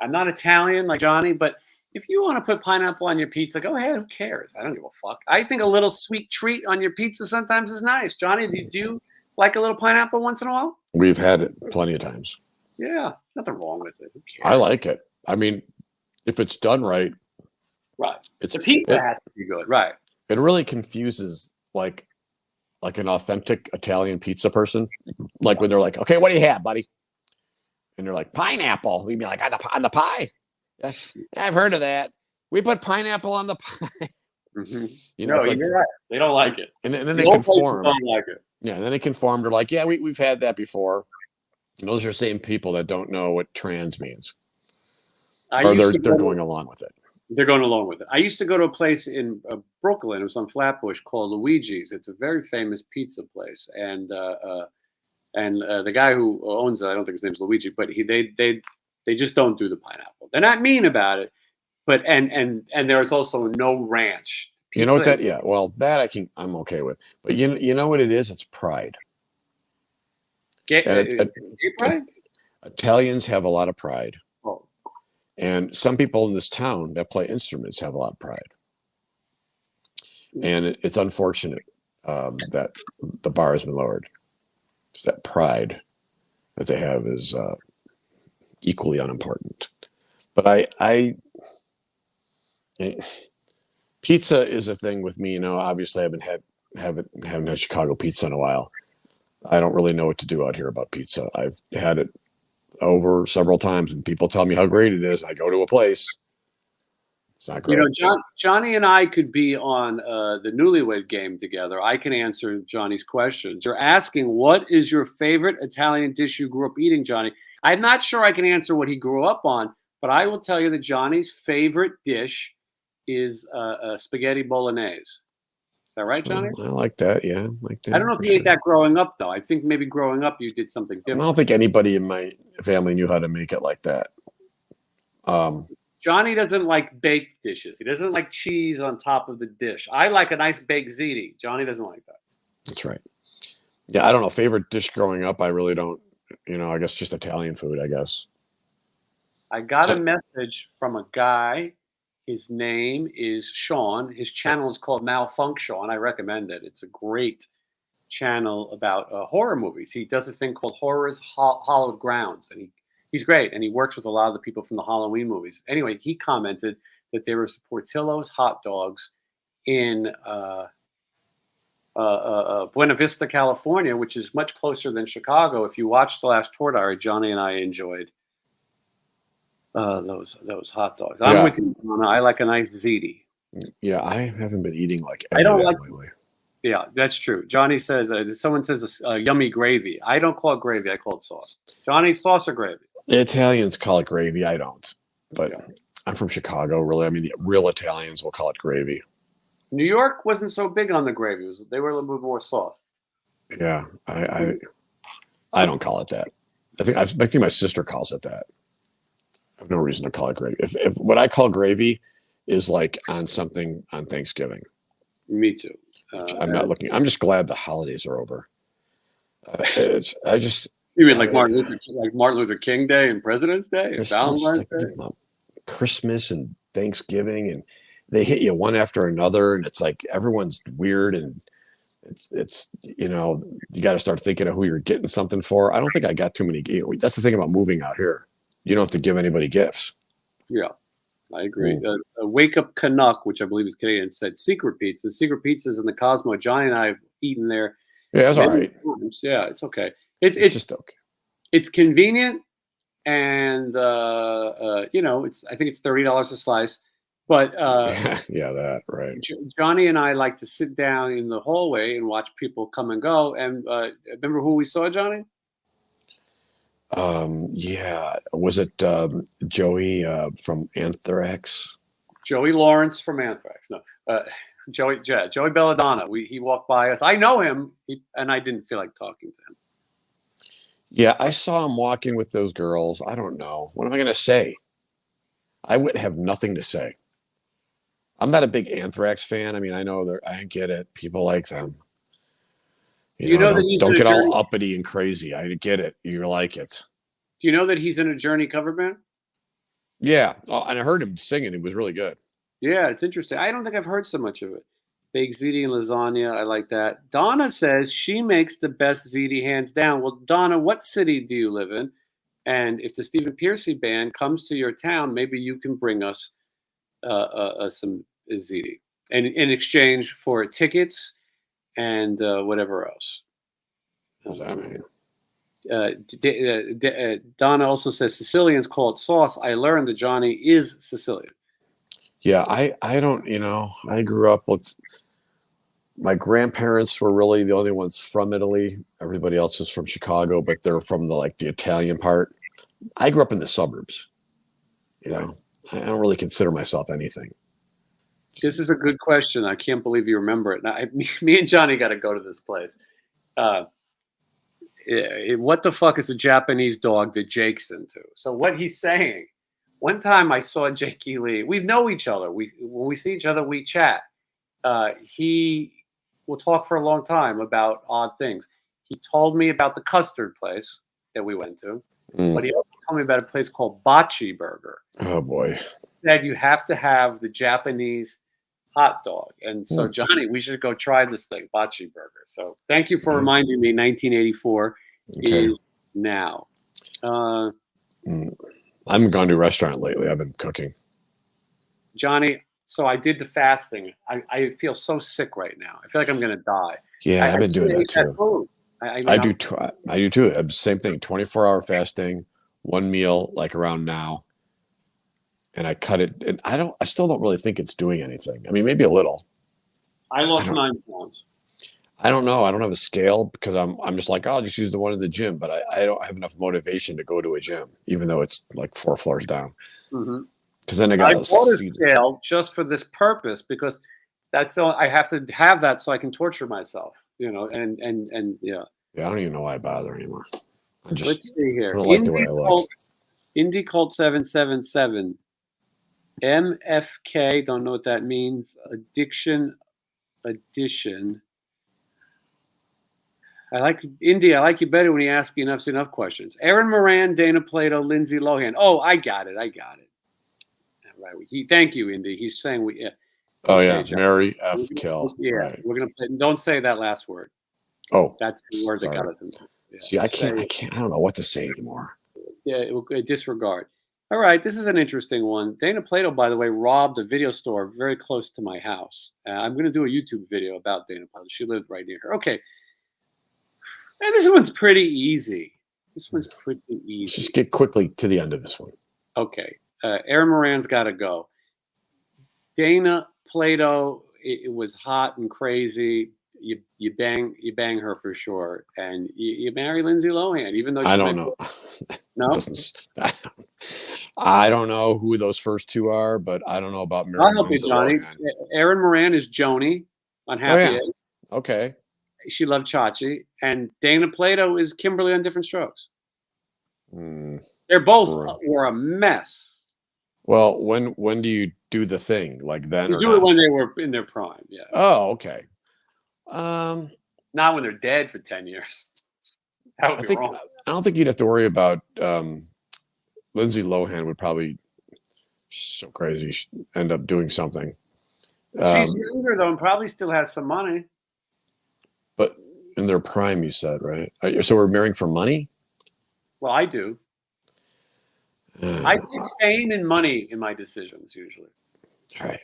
I'm not Italian like Johnny, but if you want to put pineapple on your pizza, go ahead. Who cares? I don't give a fuck. I think a little sweet treat on your pizza sometimes is nice. Johnny, do you like a little pineapple once in a while? We've had it plenty of times. Yeah, nothing wrong with it. Who cares? I like it. I mean, if it's done right. Right. The pizza has to be good. Right. It really confuses, like, like an authentic Italian pizza person, like when they're like, okay, what do you have, buddy? And they're like, pineapple. We'd be like, on the pie. Yeah, I've heard of that. We put pineapple on the pie. Mm-hmm. You know, No, it's like, you're right. They don't like it. and then The they old places conform. don't like it. Yeah, and then they conform. They're like, yeah, we've had that before. And those are the same people that don't know what trans means, or they're going along with it. They're going along with it. I used to go to a place in Brooklyn. It was on Flatbush called Luigi's. It's a very famous pizza place, and the guy who owns it, I don't think his name's Luigi, but they just don't do the pineapple. They're not mean about it, but and there's also no ranch. Pizza, you know what that? Yeah, well, that I'm okay with. But you know what it is? It's pride. Pride? Italians have a lot of pride. Oh. And some people in this town that play instruments have a lot of pride. And it's unfortunate that the bar has been lowered. Because that pride that they have is equally unimportant. But pizza is a thing with me. You know, obviously I haven't had Chicago pizza in a while. I don't really know what to do out here about pizza. I've had it over several times, and people tell me how great it is. I go to a place, it's not great. You know, Johnny and I could be on the Newlywed Game together. I can answer Johnny's questions. You're asking, what is your favorite Italian dish you grew up eating, Johnny? I'm not sure I can answer what he grew up on, but I will tell you that Johnny's favorite dish is spaghetti bolognese. Is that right, Johnny? I like that. Yeah, I like that. I don't know if you ate that growing up, though. I think maybe growing up you did something different. I don't think anybody in my family knew how to make it like that. Johnny doesn't like baked dishes. He doesn't like cheese on top of the dish. I like a nice baked ziti. Johnny doesn't like that. That's right. Yeah, I don't know. Favorite dish growing up, I really don't. You know, I guess just Italian food, I guess. I got a message from a guy. His name is Sean. His channel is called Malfunction. I recommend it. It's a great channel about horror movies. He does a thing called Horror's Hallowed Grounds, and he's great. And he works with a lot of the people from the Halloween movies. Anyway, he commented that there was Portillo's hot dogs in Buena Vista, California, which is much closer than Chicago. If you watched the last tour diary, Johnny and I enjoyed those hot dogs. I'm with you, Donna. I like a nice ziti. Yeah, I haven't been eating like I don't like lately. Yeah, that's true. Johnny says someone says yummy gravy. I don't call it gravy. I call it sauce. Johnny, sauce or gravy? The Italians call it gravy. I don't, but I'm from Chicago. Really, I mean, the real Italians will call it gravy. New York wasn't so big on the gravy. They were a little bit more sauce. Yeah, I don't call it that. I think my sister calls it that. I have no reason to call it gravy. If what I call gravy is like on something on Thanksgiving. Me too. I'm not looking. I'm just glad the holidays are over. You mean like Martin Luther King Day and President's Day and Valentine's Day? Christmas and Thanksgiving, and they hit you one after another, and it's like everyone's weird, and it's you know, you got to start thinking of who you're getting something for. I don't think I got too many. That's the thing about moving out here. You don't have to give anybody gifts. Yeah, I agree. Wake Up Canuck, which I believe is Canadian, said secret pizza. Secret pizzas in the Cosmo. Johnny and I have eaten there. Yeah, that's all right. Yeah, it's okay. It's just okay. It's convenient, and you know, I think it's $30 a slice. But yeah, that right. Johnny and I like to sit down in the hallway and watch people come and go. And remember who we saw, Johnny? Yeah, was it Joey from Anthrax? Joey Lawrence from Anthrax. No, Joey Belladonna. He walked by us. I know him, and I didn't feel like talking to him. Yeah, I saw him walking with those girls. I don't know. What am I going to say? I would have nothing to say. I'm not a big Anthrax fan. I mean, I get it. People like them. You know that don't get all uppity and crazy. I get it. You like it. Do you know that he's in a Journey cover band? Yeah, and I heard him singing. It was really good. Yeah, it's interesting. I don't think I've heard so much of it. Baked ziti and lasagna. I like that. Donna says she makes the best ziti hands down. Well, Donna, what city do you live in? And if the Stephen Pearcy band comes to your town, maybe you can bring us some ziti. And in exchange for tickets and whatever else. What does that mean? Donna also says Sicilians call it sauce. I learned that Johnny is Sicilian. Yeah, I don't, I grew up with my grandparents were really the only ones from Italy. Everybody else is from Chicago, but they're from the Italian part. I grew up in the suburbs. I don't really consider myself anything. This is a good question. I can't believe you remember it. Now, me and Johnny got to go to this place. What the fuck is a Japanese dog that Jake's into? So what he's saying, one time I saw Jakey Lee. We know each other. When we see each other, we chat. He will talk for a long time about odd things. He told me about the custard place that we went to, but he also told me about a place called Bocce Burger. Oh boy! He said you have to have the Japanese hot dog, and so Johnny, we should go try this thing, Bocce Burger. So thank you for reminding me. 1984 is now. I haven't gone to a restaurant lately. I've been cooking. Johnny, so I did the fasting. I feel so sick right now. I feel like I'm going to die. Yeah, I've been doing that too. I do too. Same thing. 24-hour fasting, one meal like around now, and I cut it. And I still don't really think it's doing anything. I mean, maybe a little. I lost 9 pounds. I don't know. I don't have a scale because I'm just like, I'll just use the one in the gym, but I don't have enough motivation to go to a gym, even though it's like 4 floors down. Because then I got a scale just for this purpose, because that's all I have to have that so I can torture myself, and yeah. Yeah, I don't even know why I bother anymore. Let's see here. I don't like the way I look. Indie Cult 777. MFK, don't know what that means. Addition. I like Indy. I like you better when you ask enough questions. Aaron Moran, Dana Plato, Lindsay Lohan. Oh, I got it. Right. Thank you, Indy. He's saying we. Yeah. Oh yeah, Mary F. Kill. Yeah, right. We're gonna play. Don't say that last word. Oh, that's the word that got it. Yeah. See, I can't. I don't know what to say anymore. Yeah, disregard. All right, this is an interesting one. Dana Plato, by the way, robbed a video store very close to my house. I'm going to do a YouTube video about Dana Plato. She lived right near her. Okay. And this one's pretty easy. Just get quickly to the end of this one. Okay. Aaron Moran's got to go. Dana Plato, it was hot and crazy. You bang her for sure, and you marry Lindsay Lohan, even though I don't know. No, I don't know who those first two are, but I don't know about Mary. I'll help you, Johnny. Aaron Moran is Joni on Happy Days. Okay. She loved Chachi, and Dana Plato is Kimberly on Different Strokes. They're both were a mess. Well, when do you do the thing? Like then? You do it when they were in their prime. Yeah. Oh, okay. Not when they're dead for 10 years. That would be wrong. I don't think you'd have to worry about Lindsay Lohan would probably so crazy end up doing something. She's younger though and probably still has some money. But in their prime, you said, right? So we're marrying for money? Well, I do. I pick fame and money in my decisions usually. All right.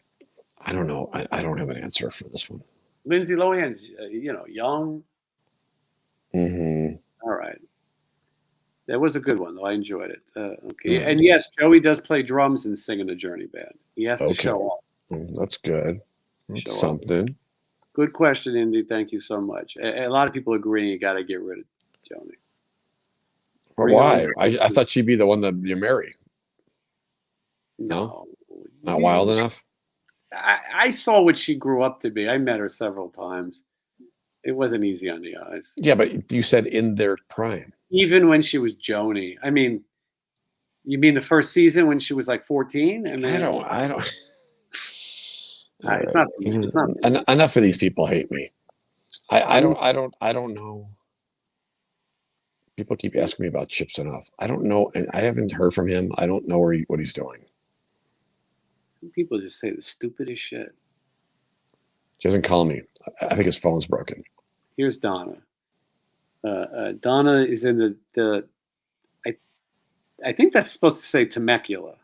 I don't know. I don't have an answer for this one. Lindsay Lohan's, young. All right. That was a good one, though. I enjoyed it. Okay. And yes, Joey does play drums and sing in the Journey band. He has to show off. That's good. That's something. Good question, Indy. Thank you so much. A lot of people agree you got to get rid of Joni. Well, why? I thought she'd be the one that you marry. No. Not wild enough? I saw what she grew up to be. I met her several times. It wasn't easy on the eyes. Yeah, but you said in their prime. Even when she was Joni. I mean, you mean the first season when she was like 14? I don't. It's not. Enough of these people hate me. I don't know. People keep asking me about Chips enough. I don't know, and I haven't heard from him. I don't know what he's doing. People just say the stupidest shit. He doesn't call me. I think his phone's broken. Here's Donna. Donna is in the I think that's supposed to say Temecula.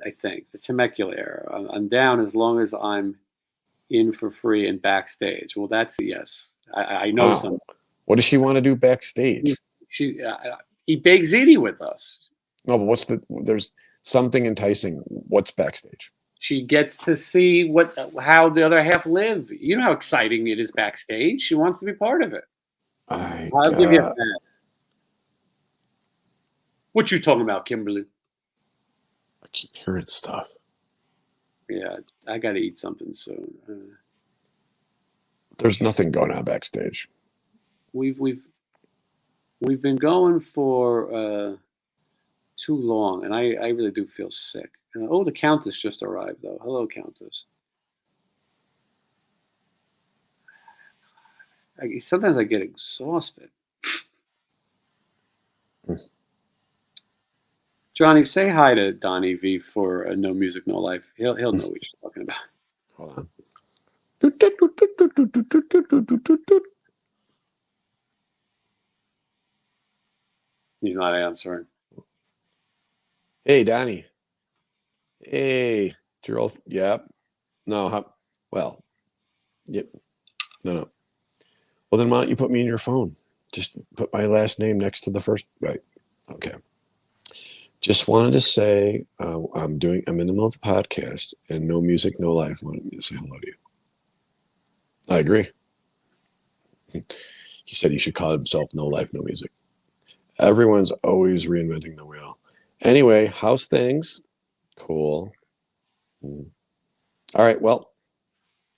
I think the Temecula era. I'm down as long as I'm in for free and backstage. Well, that's a yes. I know some. What does she want to do backstage? She eat baked ziti with us. No, but there's something enticing. What's backstage? She gets to see how the other half live. You know how exciting it is backstage. She wants to be part of it. I'll give you that. What you talking about, Kimberly? I keep hearing stuff. Yeah, I got to eat something soon. There's nothing going on backstage. We've been going for too long, and I really do feel sick. The Countess just arrived, though. Hello, Countess. Sometimes I get exhausted. Johnny, say hi to Donnie V for No Music, No Life. He'll know what you're talking about. Hold on. He's not answering. Hey, Donnie. Hey, Gerald. Yep. No. Well. Yep. No. Well, then why don't you put me in your phone? Just put my last name next to the first. Right. Okay. Just wanted to say I'm in the middle of a podcast and No Music, No Life. Wanted me to say hello to you. I agree. He said he should call himself No Life, No Music. Everyone's always reinventing the wheel. Anyway, how's things? Cool. All right. Well,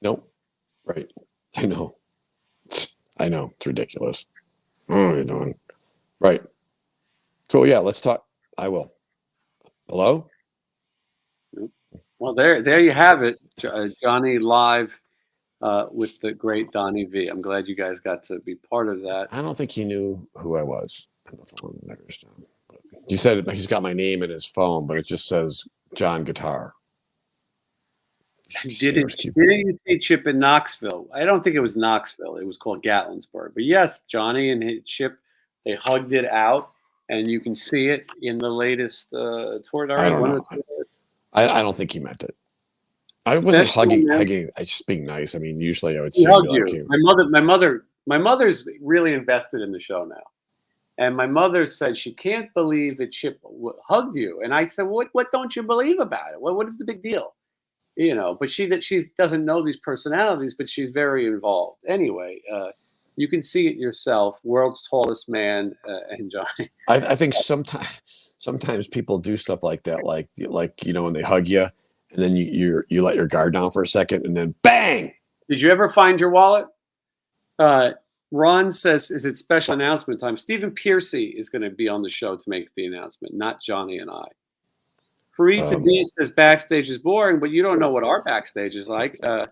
nope. Right. I know. It's ridiculous. What are you doing? Right. Cool. Yeah. Let's talk. I will. Hello? Well, there you have it. Johnny live with the great Donnie V. I'm glad you guys got to be part of that. I don't think he knew who I was on the phone. You said he's got my name in his phone, but it just says John Guitar. Didn't you see Chip in Knoxville? I don't think it was Knoxville. It was called Gatlinburg. But yes, Johnny and Chip, they hugged it out, and you can see it in the latest tour. I don't know. I don't think he meant it. I wasn't hugging. I just being nice. I mean, usually I would say hug you. My mother's really invested in the show now, and my mother said she can't believe that Chip hugged you. And I said, "What don't you believe about it? What is the big deal?" You know, but she doesn't know these personalities, but she's very involved. Anyway, you can see it yourself. World's tallest man, and Johnny. I think sometimes people do stuff like that, like when they hug you, and then you let your guard down for a second, and then bang. Did you ever find your wallet? Ron says, "Is it special announcement time?" Stephen Piercy is going to be on the show to make the announcement, not Johnny and I. Free to be says backstage is boring, but you don't know what our backstage is like. Wait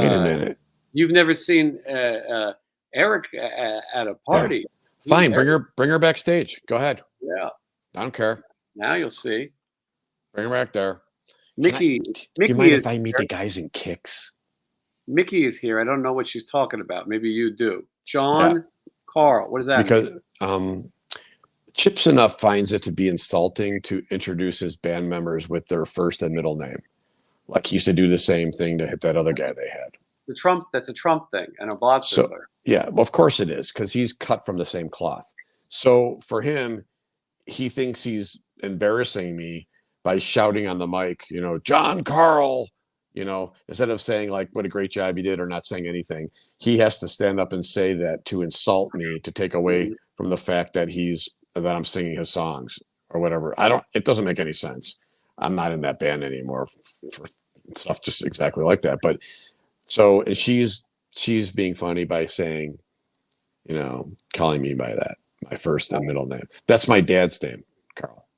a minute. You've never seen Eric at a party. Yeah. Fine, bring her backstage. Go ahead. Yeah, I don't care. Now you'll see. Bring her back there. Mickey. Do you mind if I meet the guys in Kicks? Mickey is here. I don't know what she's talking about. Maybe you do. John, Carl. What does that mean? Because Chips Enough finds it to be insulting to introduce his band members with their first and middle name. Like he used to do the same thing to hit that other guy they had. That's a Trump thing and a Boston player. Yeah, well, of course it is, because he's cut from the same cloth. So for him, he thinks he's embarrassing me by shouting on the mic, John Carl, instead of saying like what a great job he did or not saying anything. He has to stand up and say that to insult me, to take away from the fact that I'm singing his songs or whatever. It doesn't make any sense. I'm not in that band anymore for stuff just exactly like that. But and she's being funny by saying, calling me by that, my first and middle name. That's my dad's name, Carl.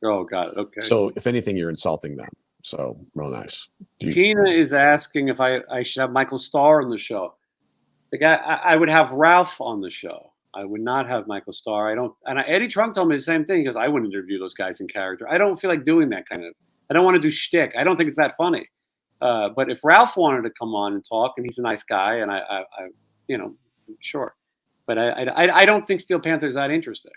Oh, got it. Okay. So if anything, you're insulting them. So real nice. Tina is asking if I should have Michael Starr on the show. I would have Ralph on the show. I would not have Michael Starr. Eddie Trunk told me the same thing. He goes, I wouldn't interview those guys in character. I don't feel like doing that kind of. I don't want to do shtick. I don't think it's that funny. But if Ralph wanted to come on and talk, and he's a nice guy, and I sure. But I don't think Steel Panther is that interesting.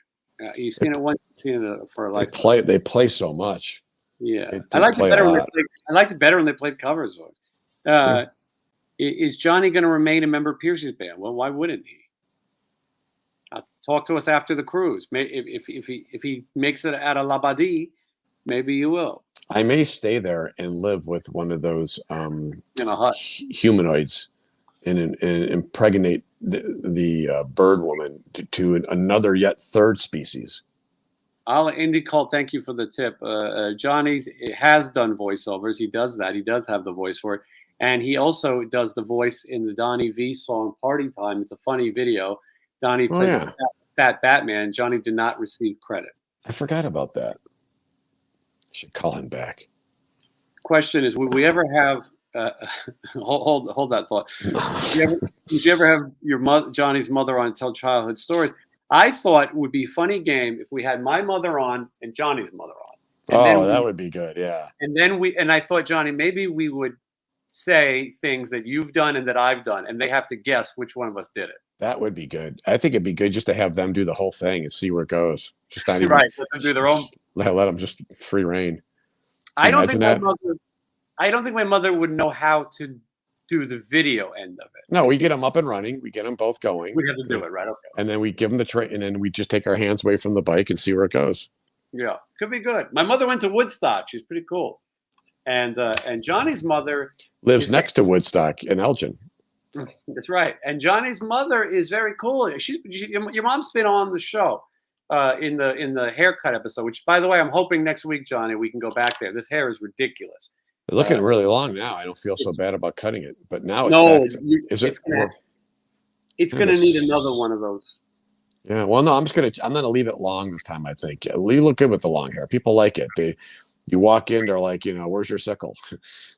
You've seen it once. You've seen it for like. They play so much. Yeah, I liked it better when they played covers. Is Johnny going to remain a member of Piercy's band? Well, why wouldn't he? Talk to us after the cruise. If he makes it out of Labadie, maybe you will. I may stay there and live with one of those In a hut. humanoids and impregnate the bird woman to another yet third species. Indie Cult, thank you for the tip. Johnny has done voiceovers. He does that. He does have the voice for it. And he also does the voice in the Donnie V song Party Time. It's a funny video. Donnie plays a fat Batman. Johnny did not receive credit. I forgot about that. I should call him back. Question is, would we ever have hold that thought. Did you ever have your Johnny's mother on tell childhood stories? I thought it would be a funny game if we had my mother on and Johnny's mother on. And that would be good, yeah. And I thought, Johnny, maybe we would say things that you've done and that I've done, and they have to guess which one of us did it. That would be good. I think it'd be good just to have them do the whole thing and see where it goes. Just not even right. Let them do their own. Let them just free reign. I don't think my mother would know how to do the video end of it. No, we get them up and running. We get them both going. We have to do it, right? Okay. And then we give them the train, and then we just take our hands away from the bike and see where it goes. Yeah, could be good. My mother went to Woodstock. She's pretty cool. And Johnny's mother lives next to Woodstock in Elgin. That's right. And Johnny's mother is very cool. Your mom's been on the show in the haircut episode, which, by the way, I'm hoping next week, Johnny, we can go back there. This hair is ridiculous. They're looking really long now. I don't feel so bad about cutting it, but now it's going to need another one of those. Yeah. Well, no, I'm gonna leave it long this time. I think you look good with the long hair. People like it. You walk in, they're like, where's your sickle?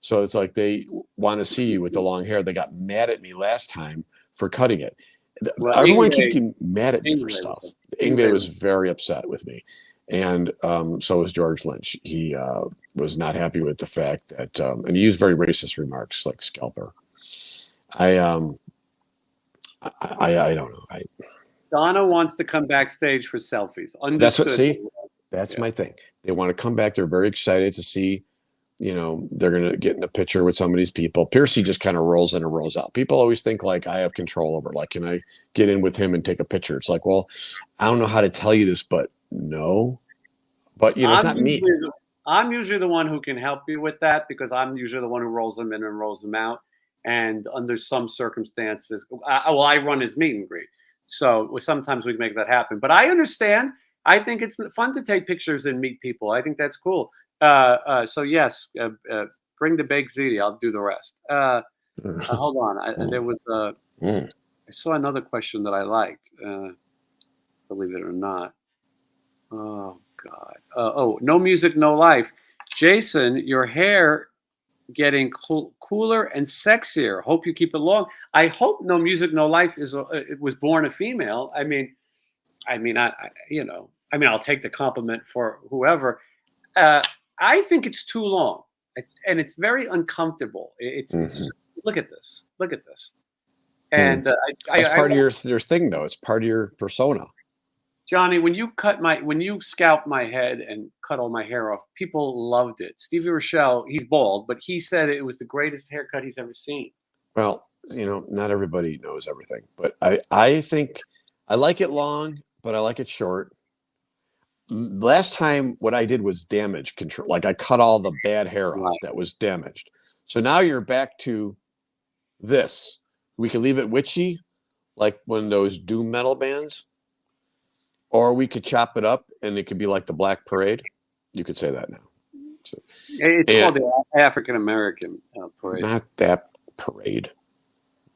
So it's like they want to see you with the long hair. They got mad at me last time for cutting it. Well, everyone keeps getting mad at me for stuff. Ingve was very upset with me. And so was George Lynch. He was not happy with the fact that, and he used very racist remarks like scalper. I don't know. Donna wants to come backstage for selfies. Understood. That's my thing. They want to come back. They're very excited to see, they're going to get in a picture with some of these people. Piercy just kind of rolls in and rolls out. People always think like I have control over, like, can I get in with him and take a picture? It's like, well, I don't know how to tell you this, but no. But, it's not me. I'm usually the one who can help you with that because I'm usually the one who rolls them in and rolls them out. And under some circumstances, I run his meet and greet. So sometimes we make that happen. But I understand. I think it's fun to take pictures and meet people. I think that's cool. So yes, bring the baked ziti. I'll do the rest. Hold on. There was I saw another question that I liked. Believe it or not. Oh God. No music, no life. Jason, your hair getting cooler and sexier. Hope you keep it long. I hope No Music, No Life it was born a female. I mean, I'll take the compliment for whoever. I think it's too long, and it's very uncomfortable. It's just, look at this. And that's part of your thing, though. It's part of your persona. Johnny, when you scalped my head and cut all my hair off, people loved it. Stevie Rochelle, he's bald, but he said it was the greatest haircut he's ever seen. Well, not everybody knows everything, but I think I like it long, but I like it short. Last time what I did was damage control. Like I cut all the bad hair off that was damaged. So now you're back to this. We could leave it witchy, like one of those doom metal bands. Or we could chop it up and it could be like the Black Parade. You could say that now. It's called the African American Parade. Not that parade.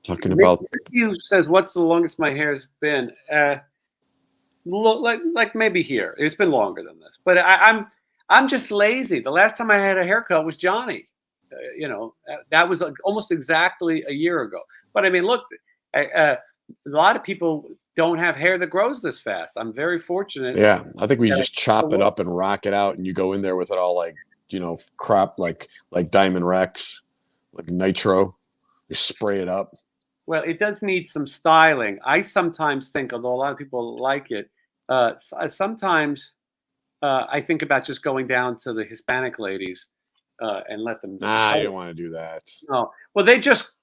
Talking about. Matthew says, "What's the longest my hair's been?" Like maybe here. It's been longer than this, but I'm just lazy. The last time I had a haircut was Johnny. That was almost exactly a year ago. But I mean, look, a lot of people don't have hair that grows this fast. I'm very fortunate. Yeah, I think we just chop it up and rock it out, and you go in there with it all like crop like Diamond Rex, like nitro. You spray it up. Well, it does need some styling. I sometimes think, although a lot of people like it, sometimes I think about just going down to the Hispanic ladies and let them. I don't want to do that. No, well, they just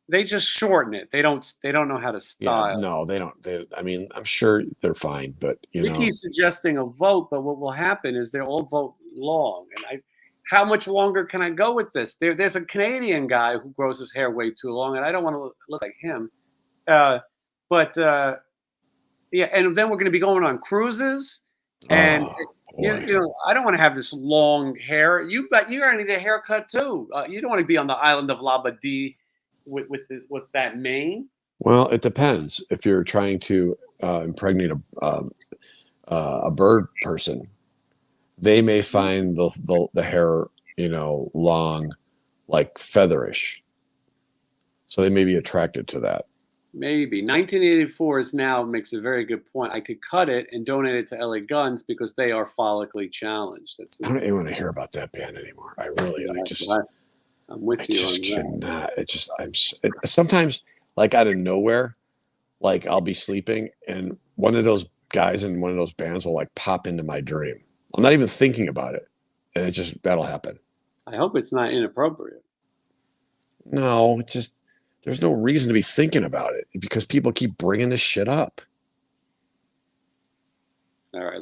They just shorten it. They don't know how to Yeah, style. no, they don't. I mean, I'm sure they're fine, but Ricky's suggesting a vote, but what will happen is they'll all vote long. And how much longer can I go with this? There's a Canadian guy who grows his hair way too long, and I don't want to look like him. But yeah, and then we're going to be going on cruises, and oh you boy. know, I don't want to have this long hair. You're going to need a haircut too. You don't want to be on the island of Labadee with that mane. Well, it depends. If you're trying to impregnate a bird person, they may find the hair, long, like featherish. So they may be attracted to that. Maybe 1984 is now makes a very good point. I could cut it and donate it to LA Guns because they are follically challenged. I don't even want to hear about that band anymore. I'm with I you just on that. cannot. Sometimes, like out of nowhere, like I'll be sleeping and one of those guys in one of those bands will like pop into my dream. I'm not even thinking about it, and that'll happen. I hope it's not inappropriate. No, there's no reason to be thinking about it because people keep bringing this shit up. All right,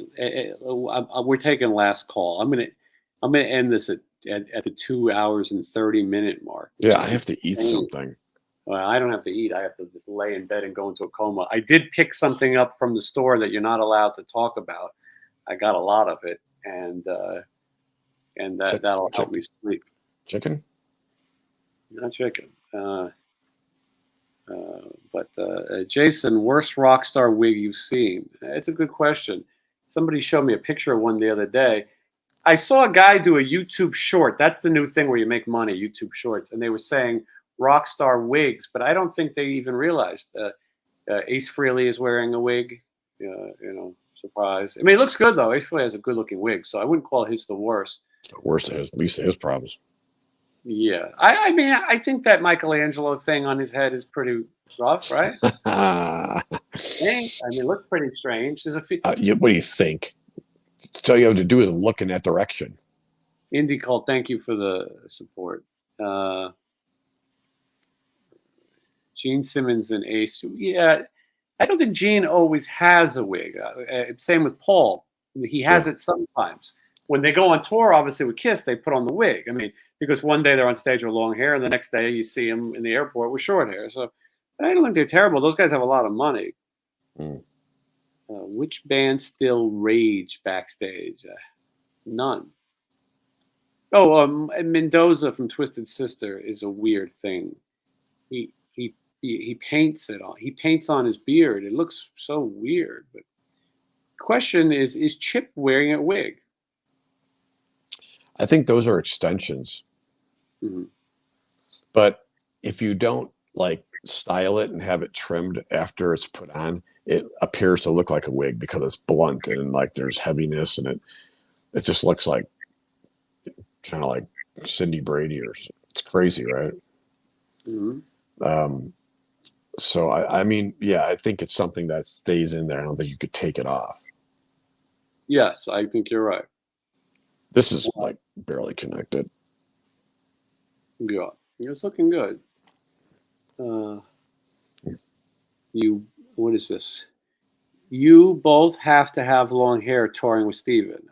we're taking last call. I'm gonna end this at the 2 hours and 30-minute mark. Yeah, I have to eat something. Well, I don't have to eat. I have to just lay in bed and go into a coma. I did pick something up from the store that you're not allowed to talk about. I got a lot of it, and that'll help me sleep. Chicken? Not chicken. But Jason, worst rock star wig you've seen? It's a good question. Somebody showed me a picture of one the other day. I saw a guy do a YouTube short. That's the new thing where you make money, YouTube shorts. And they were saying rock star wigs, but I don't think they even realized Ace Frehley is wearing a wig. Surprise. I mean, it looks good, though. Ace Frehley has a good-looking wig, so I wouldn't call his the worst. It's the worst of his, least of his problems. Yeah. I mean, I think that Michelangelo thing on his head is pretty rough, right? I mean, it looks pretty strange. There's what do you think? All you have to do is look in that direction. Indie Cult, thank you for the support. Gene Simmons and Ace. Yeah, I don't think Gene always has a wig. Same with Paul. He has it sometimes. When they go on tour, obviously with Kiss, they put on the wig. I mean, because one day they're on stage with long hair, and the next day you see them in the airport with short hair. So I don't think they're terrible. Those guys have a lot of money. Mm. Which band still rage backstage? None. Oh, Mendoza from Twisted Sister is a weird thing. He paints it on. He paints on his beard. It looks so weird. But the question is Chip wearing a wig? I think those are extensions. Mm-hmm. But if you don't like style it and have it trimmed after it's put on, it appears to look like a wig because it's blunt and like there's heaviness, and it just looks like kind of like Cindy Brady it's crazy, right? Mm-hmm. So I mean, yeah, I think it's something that stays in there. I don't think you could take it off. Yes, I think you're right. This is like barely connected. Yeah, it's looking good. What is this? You both have to have long hair touring with Steven.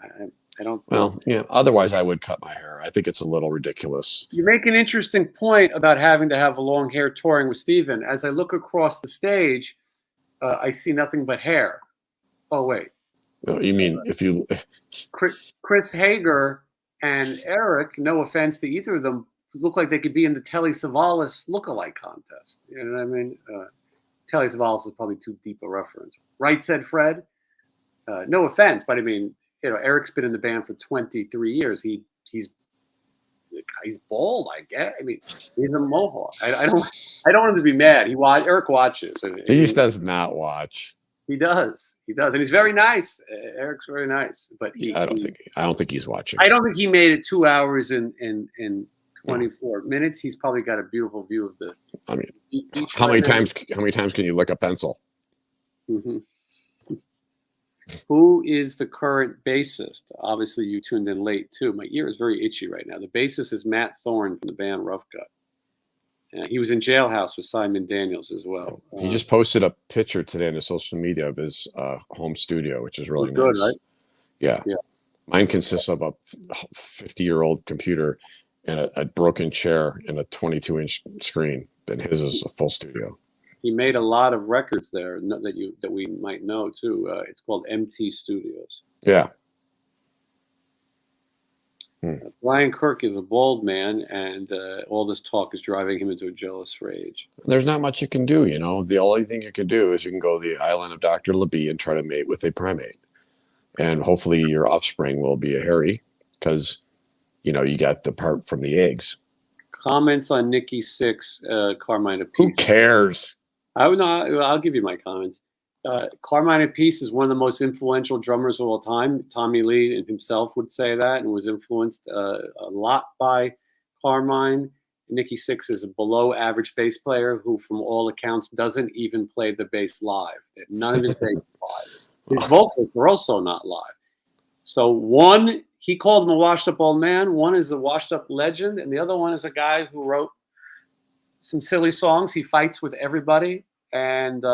I don't. Well, yeah. Otherwise, I would cut my hair. I think it's a little ridiculous. You make an interesting point about having to have a long hair touring with Steven. As I look across the stage, I see nothing but hair. Oh wait. No, you mean if you Chris Hager and Eric, no offense to either of them, look like they could be in the Telly Savalas lookalike contest. You know what I mean? Telly Savalas is probably too deep a reference. Right, said Fred. No offense, but I mean, Eric's been in the band for 23 years. He's bald, I guess. I mean, he's a mohawk. I don't want him to be mad. Eric watches. He just does not watch. He does, and he's very nice. Eric's very nice, but I don't think he's watching. I don't think he made it 2 hours in 24 minutes. He's probably got a beautiful view of the. I mean, how many times can you lick a pencil? Mm-hmm. Who is the current bassist? Obviously, you tuned in late too. My ear is very itchy right now. The bassist is Matt Thorne from the band Rough Cut. He was in Jailhouse with Simon Daniels as well. He just posted a picture today on his social media of his home studio, which is really good, nice. right? Yeah. Yeah. Mine consists of a 50-year-old computer and a broken chair and a 22-inch screen. And his is a full studio. He made a lot of records there that we might know too. It's called MT Studios. Yeah. Brian Kirk is a bald man, and all this talk is driving him into a jealous rage. There's not much you can do, you know. The only thing you can do is you can go to the island of Dr. Labie and try to mate with a primate. And hopefully your offspring will be a hairy because, you know, you got the part from the eggs. Comments on Nikki Sixx, Carmine Appice. Who cares? I'll give you my comments. Carmine Appice is one of the most influential drummers of all time. Tommy Lee himself would say that, and was influenced a lot by Carmine. Nikki Sixx is a below average bass player who, from all accounts, doesn't even play the bass live. None of his bass live. His vocals are also not live. So one, he called him a washed up old man. One is a washed up legend, and the other one is a guy who wrote some silly songs. He fights with everybody, and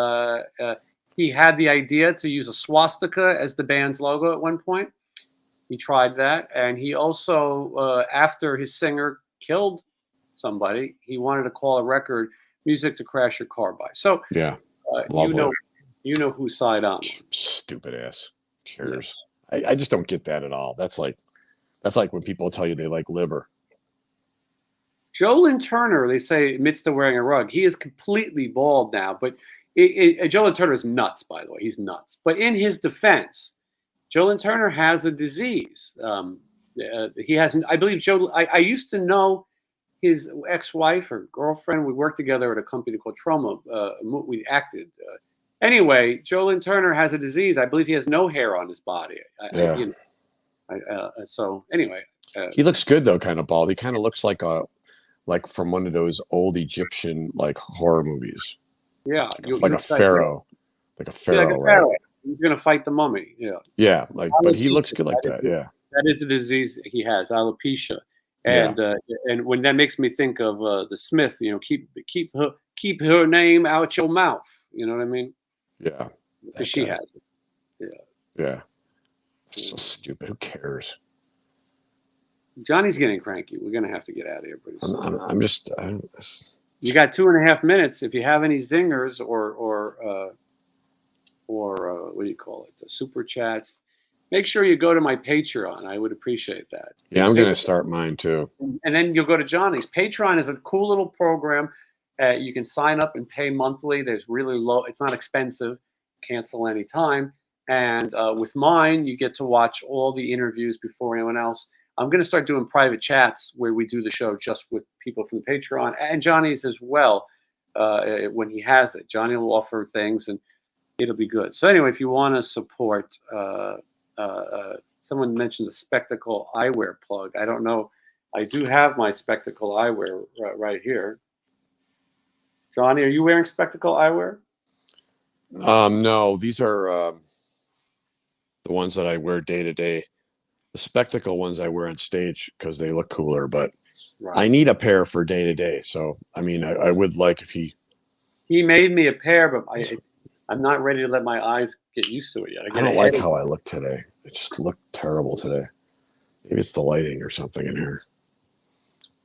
he had the idea to use a swastika as the band's logo at one point. He tried that, and he also, after his singer killed somebody, he wanted to call a record "Music to Crash Your Car By." So, yeah, you know whose side I'm on. Stupid ass cares. Yeah. I just don't get that at all. That's like when people tell you they like liver. Joe Lynn Turner, they say, admits to wearing a rug. He is completely bald now, but Joe Lynn Turner is nuts, by the way. He's nuts. But in his defense, Joe Lynn Turner has a disease. He has, I believe, I used to know his ex-wife or girlfriend. We worked together at a company called Troma. We acted. Anyway, Joe Lynn Turner has a disease. I believe he has no hair on his body. So anyway. He looks good, though, kind of bald. He kind of looks like from one of those old Egyptian horror movies. Yeah, like a pharaoh, right? He's gonna fight the mummy. Yeah. Yeah, but he looks good like that. Yeah. That is the disease he has, alopecia, and when that makes me think of the Smith. You know, keep her name out your mouth. You know what I mean? Yeah. Because she has it. Yeah. Yeah. So stupid. Who cares? Johnny's getting cranky. We're gonna have to get out of here pretty soon. I'm just. You got 2.5 minutes. If you have any zingers or what do you call it? The super chats. Make sure you go to my Patreon. I would appreciate that. Yeah, I'm going to start mine too. And then you'll go to Johnny's. Patreon is a cool little program. You can sign up and pay monthly. There's really low. It's not expensive. Cancel anytime. And with mine, you get to watch all the interviews before anyone else. I'm going to start doing private chats where we do the show just with people from the Patreon and Johnny's as well. When he has it, Johnny will offer things and it'll be good. So anyway, if you want to support, someone mentioned the Spectacle eyewear plug. I don't know. I do have my Spectacle eyewear right here. Johnny, are you wearing Spectacle eyewear? No, these are the ones that I wear day to day. The Spectacle ones I wear on stage because they look cooler, but I need a pair for day to day. So, I mean, I would like if he made me a pair, but I'm not ready to let my eyes get used to it yet. I don't like how I look today. It just looked terrible today. Maybe it's the lighting or something in here.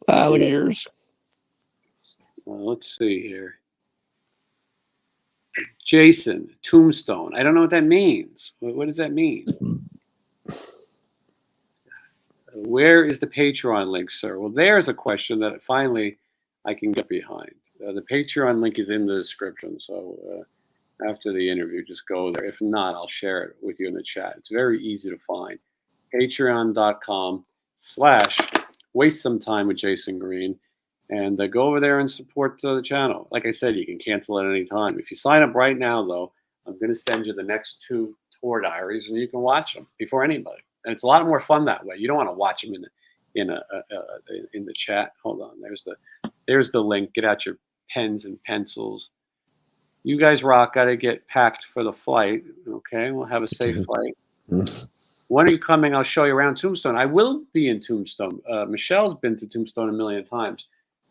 Look at yours. Let's see here. Jason, Tombstone. I don't know what that means. What does that mean? Where is the Patreon link, sir? Well, there's a question that finally I can get behind. The Patreon link is in the description. So after the interview, just go there. If not, I'll share it with you in the chat. It's very easy to find. Patreon.com/waste some time with Jason Green. And go over there and support the channel. Like I said, you can cancel at any time. If you sign up right now, though, I'm going to send you the next 2 tour diaries, and you can watch them before anybody. And it's a lot more fun that way. You don't want to watch them in the chat. Hold on. There's the link. Get out your pens and pencils. You guys rock. Got to get packed for the flight. Okay, we'll have a safe flight. When are you coming? I'll show you around Tombstone. I will be in Tombstone. Michelle's been to Tombstone a million times.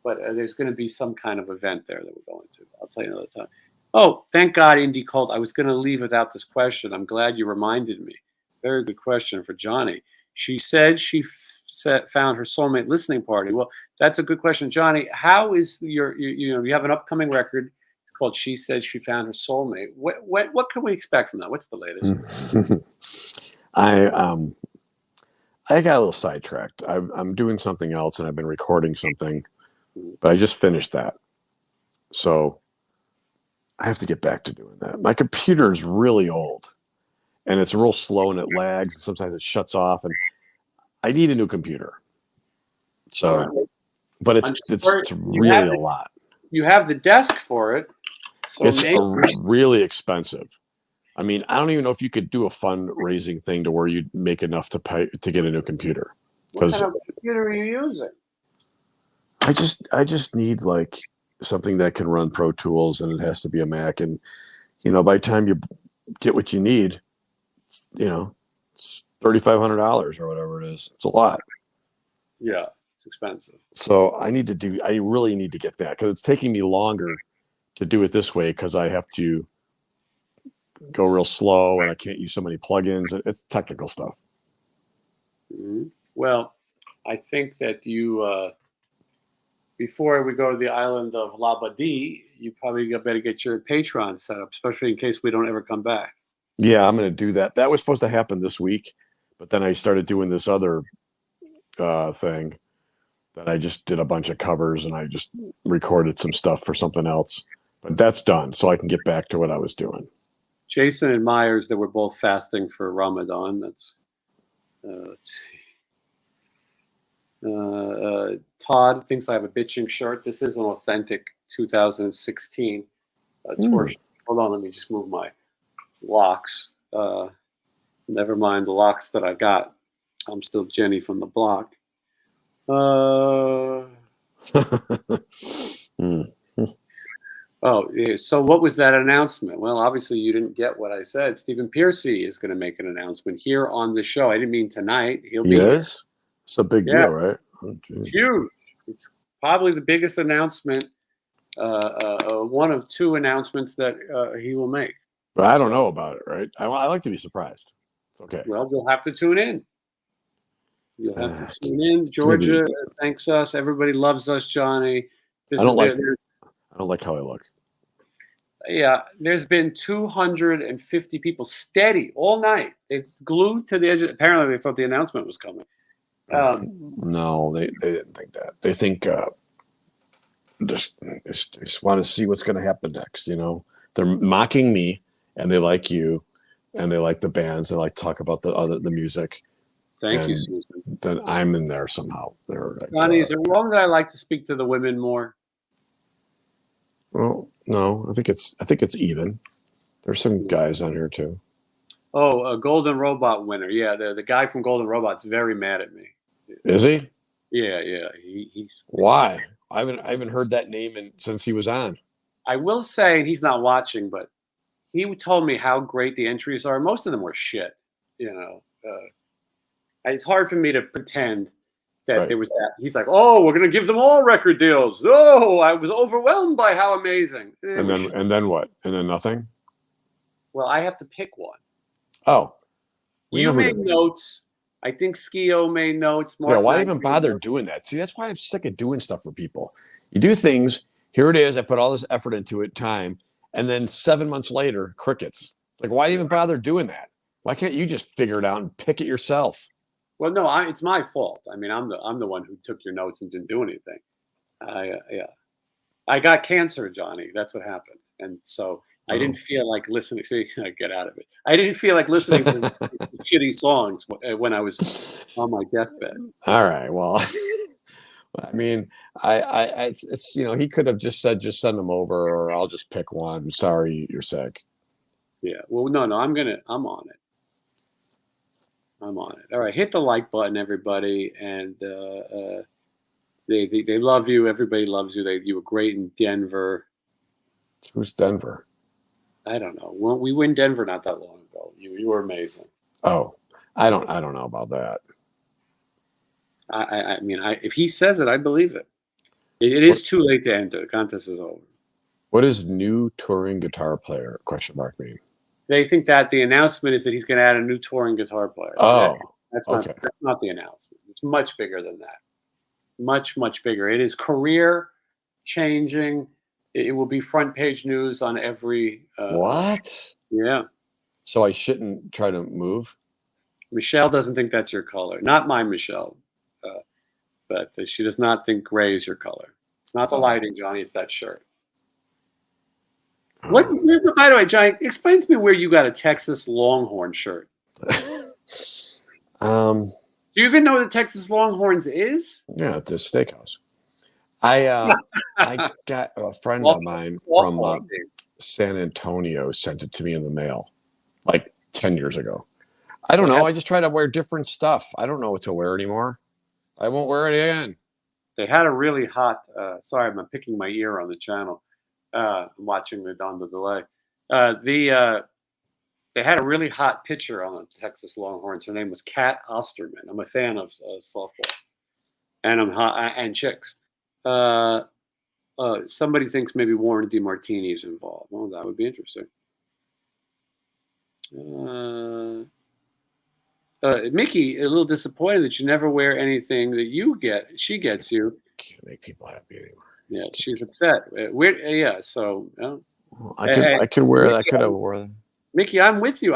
but there's going to be some kind of event there that we're going to. I'll tell you another time. Oh, thank God, Indy Colt. I was going to leave without this question. I'm glad you reminded me. Very good question for Johnny. She said she found her soulmate listening party. Well, that's a good question, Johnny. How is you have an upcoming record? It's called "She Said She Found Her Soulmate." What can we expect from that? What's the latest? I got a little sidetracked. I'm doing something else, and I've been recording something, but I just finished that, so I have to get back to doing that. My computer is really old, and it's real slow, and it lags, and sometimes it shuts off, and I need a new computer. So, but it's really a lot. You have the desk for it. So it's really expensive. I mean, I don't even know if you could do a fundraising thing to where you'd make enough to pay to get a new computer. What kind of computer are you using? I just need like something that can run Pro Tools, and it has to be a Mac. And by the time you get what you need, it's $3,500 or whatever it is. It's a lot. Yeah, it's expensive. So I really need to get that, because it's taking me longer to do it this way, because I have to go real slow and I can't use so many plugins. It's technical stuff. Mm-hmm. Well, I think that you, before we go to the island of Labadee, you probably better get your Patreon set up, especially in case we don't ever come back. Yeah, I'm going to do that. That was supposed to happen this week, but then I started doing this other thing that I just did a bunch of covers, and I just recorded some stuff for something else. But that's done, so I can get back to what I was doing. Jason admires that we're both fasting for Ramadan. That's let's see. Todd thinks I have a bitching shirt. This is an authentic 2016 torsion. Hold on, let me just move my locks. Never mind the locks that I got. I'm still Jenny from the block. Oh, yeah. So what was that announcement? Well, obviously you didn't get what I said. Stephen Piercy is going to make an announcement here on the show. I didn't mean tonight. He'll be here. It's a big deal, right? Oh, huge. It's probably the biggest announcement, one of two announcements that he will make. But I don't know about it, right? I like to be surprised. Okay. Well, you'll have to tune in. You'll have to tune in. Georgia thanks us. Everybody loves us, Johnny. I don't like how I look. Yeah, there's been 250 people steady all night. They've glued to the edge. Apparently, they thought the announcement was coming. No, they didn't think that. They think just want to see what's going to happen next. They're mocking me, and they like you, and they like the bands. They like to talk about the music. Thank you, Susan. Then I'm in there somehow. Johnny, is it wrong that I like to speak to the women more? Well, no, I think it's even. There's some guys on here too. Oh, a Golden Robot winner. Yeah, the guy from Golden Robot's very mad at me. Is he? Yeah. He's Why? I haven't heard that name since he was on. I will say, and he's not watching, but he told me how great the entries are. Most of them were shit. It's hard for me to pretend that there was that. He's like, oh, we're going to give them all record deals. Oh, I was overwhelmed by how amazing. And then what? And then nothing? Well, I have to pick one. Oh. You made notes. I think Skio made notes. Mark, why even bother doing that? See, that's why I'm sick of doing stuff for people. You do things. Here it is. I put all this effort into it, time. And then 7 months later, crickets. It's like, why even bother doing that? Why can't you just figure it out and pick it yourself? Well, no, it's my fault. I mean, I'm the one who took your notes and didn't do anything. I got cancer, Johnny. That's what happened, and so I didn't feel like listening. So you can get out of it. I didn't feel like listening to shitty songs when I was on my deathbed. All right. Well, I mean, it's he could have just said send them over, or I'll just pick one. I'm sorry, you're sick. Yeah. Well, no, I'm on it. I'm on it. All right, hit the like button, everybody, and they love you. Everybody loves you. You were great in Denver. Who's Denver? I don't know. Well, we were in Denver not that long ago. You were amazing. Oh, I don't know about that. I mean, if he says it, I believe it. It is too late to enter. The contest is over. What does new touring guitar player mean? They think that the announcement is that he's going to add a new touring guitar player. Oh, that's okay. not the announcement. It's much bigger than that. Much, much bigger. It is career changing. It will be front page news on every. What? Yeah. So I shouldn't try to move? Michelle doesn't think that's your color. Not my Michelle. But she does not think gray is your color. It's not the lighting, Johnny. It's that shirt. What? By the way, Johnny, explain to me where you got a Texas Longhorn shirt. Do you even know what the Texas Longhorns is? Yeah, it's a steakhouse. I got a friend of mine from San Antonio sent it to me in the mail like 10 years ago. I don't know. I just try to wear different stuff. I don't know what to wear anymore. I won't wear it again. They had a really hot. Sorry, I'm picking my ear on the channel. I'm watching it on the delay. They had a really hot pitcher on the Texas Longhorns. Her name was Kat Osterman. I'm a fan of softball, and and chicks. Somebody thinks maybe Warren DeMartini is involved. Well, that would be interesting. Mickey, a little disappointed that you never wear anything that she gets you. Can't make people happy anymore. Yeah, she's upset. So I could wear that. I could have wore them. Mickey, I'm with you.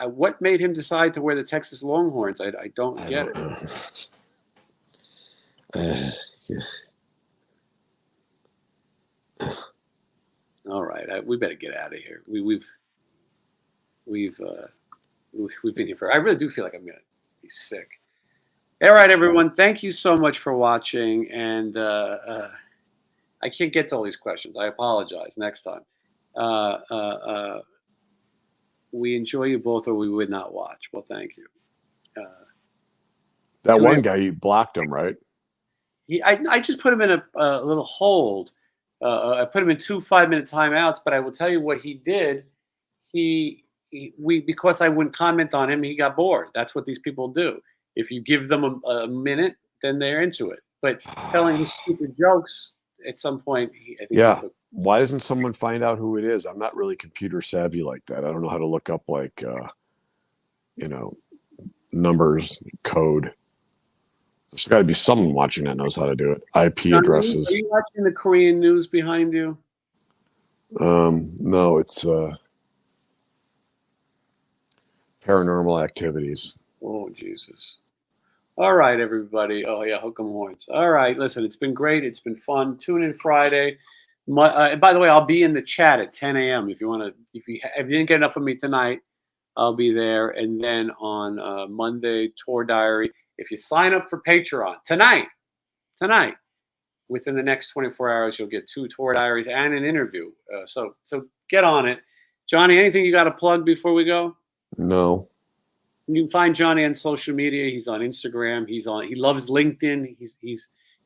What made him decide to wear the Texas Longhorns? I don't get it. All right, we better get out of here. We've been here for. I really do feel like I'm gonna be sick. All right, everyone. Thank you so much for watching, and I can't get to all these questions. I apologize. Next time. We enjoy you both, or we would not watch. Well, thank you. That one guy, you blocked him, right? I just put him in a little hold. I put him in 2 5-minute timeouts, but I will tell you what he did. Because I wouldn't comment on him, he got bored. That's what these people do. If you give them a minute, then they're into it. But telling his stupid jokes at some point, I think why doesn't someone find out who it is? I'm not really computer savvy like that. I don't know how to look up like numbers, code. There's got to be someone watching that knows how to do it. IP addresses. Are you watching the Korean news behind you? No, it's paranormal activities. Oh, Jesus. All right, everybody. Oh, yeah, hook 'em horns. All right, listen, it's been great. It's been fun. Tune in Friday. And by the way, I'll be in the chat at 10 a.m. If you didn't get enough of me tonight, I'll be there. And then on Monday, Tour Diary. If you sign up for Patreon tonight, within the next 24 hours, you'll get 2 Tour Diaries and an interview. So get on it. Johnny, anything you got to plug before we go? No. You can find Johnny on social media. He's on Instagram. He loves LinkedIn.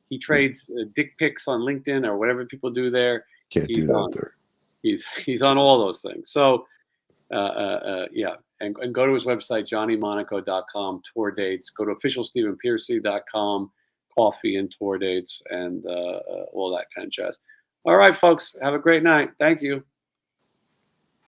He trades dick pics on LinkedIn or whatever people do there. Can't do that there. He's on all those things. So yeah, and go to his website, johnnymonaco.com, tour dates. Go to officialstephenpearcy.com, coffee and tour dates, and all that kind of jazz. All right, folks, have a great night. Thank you.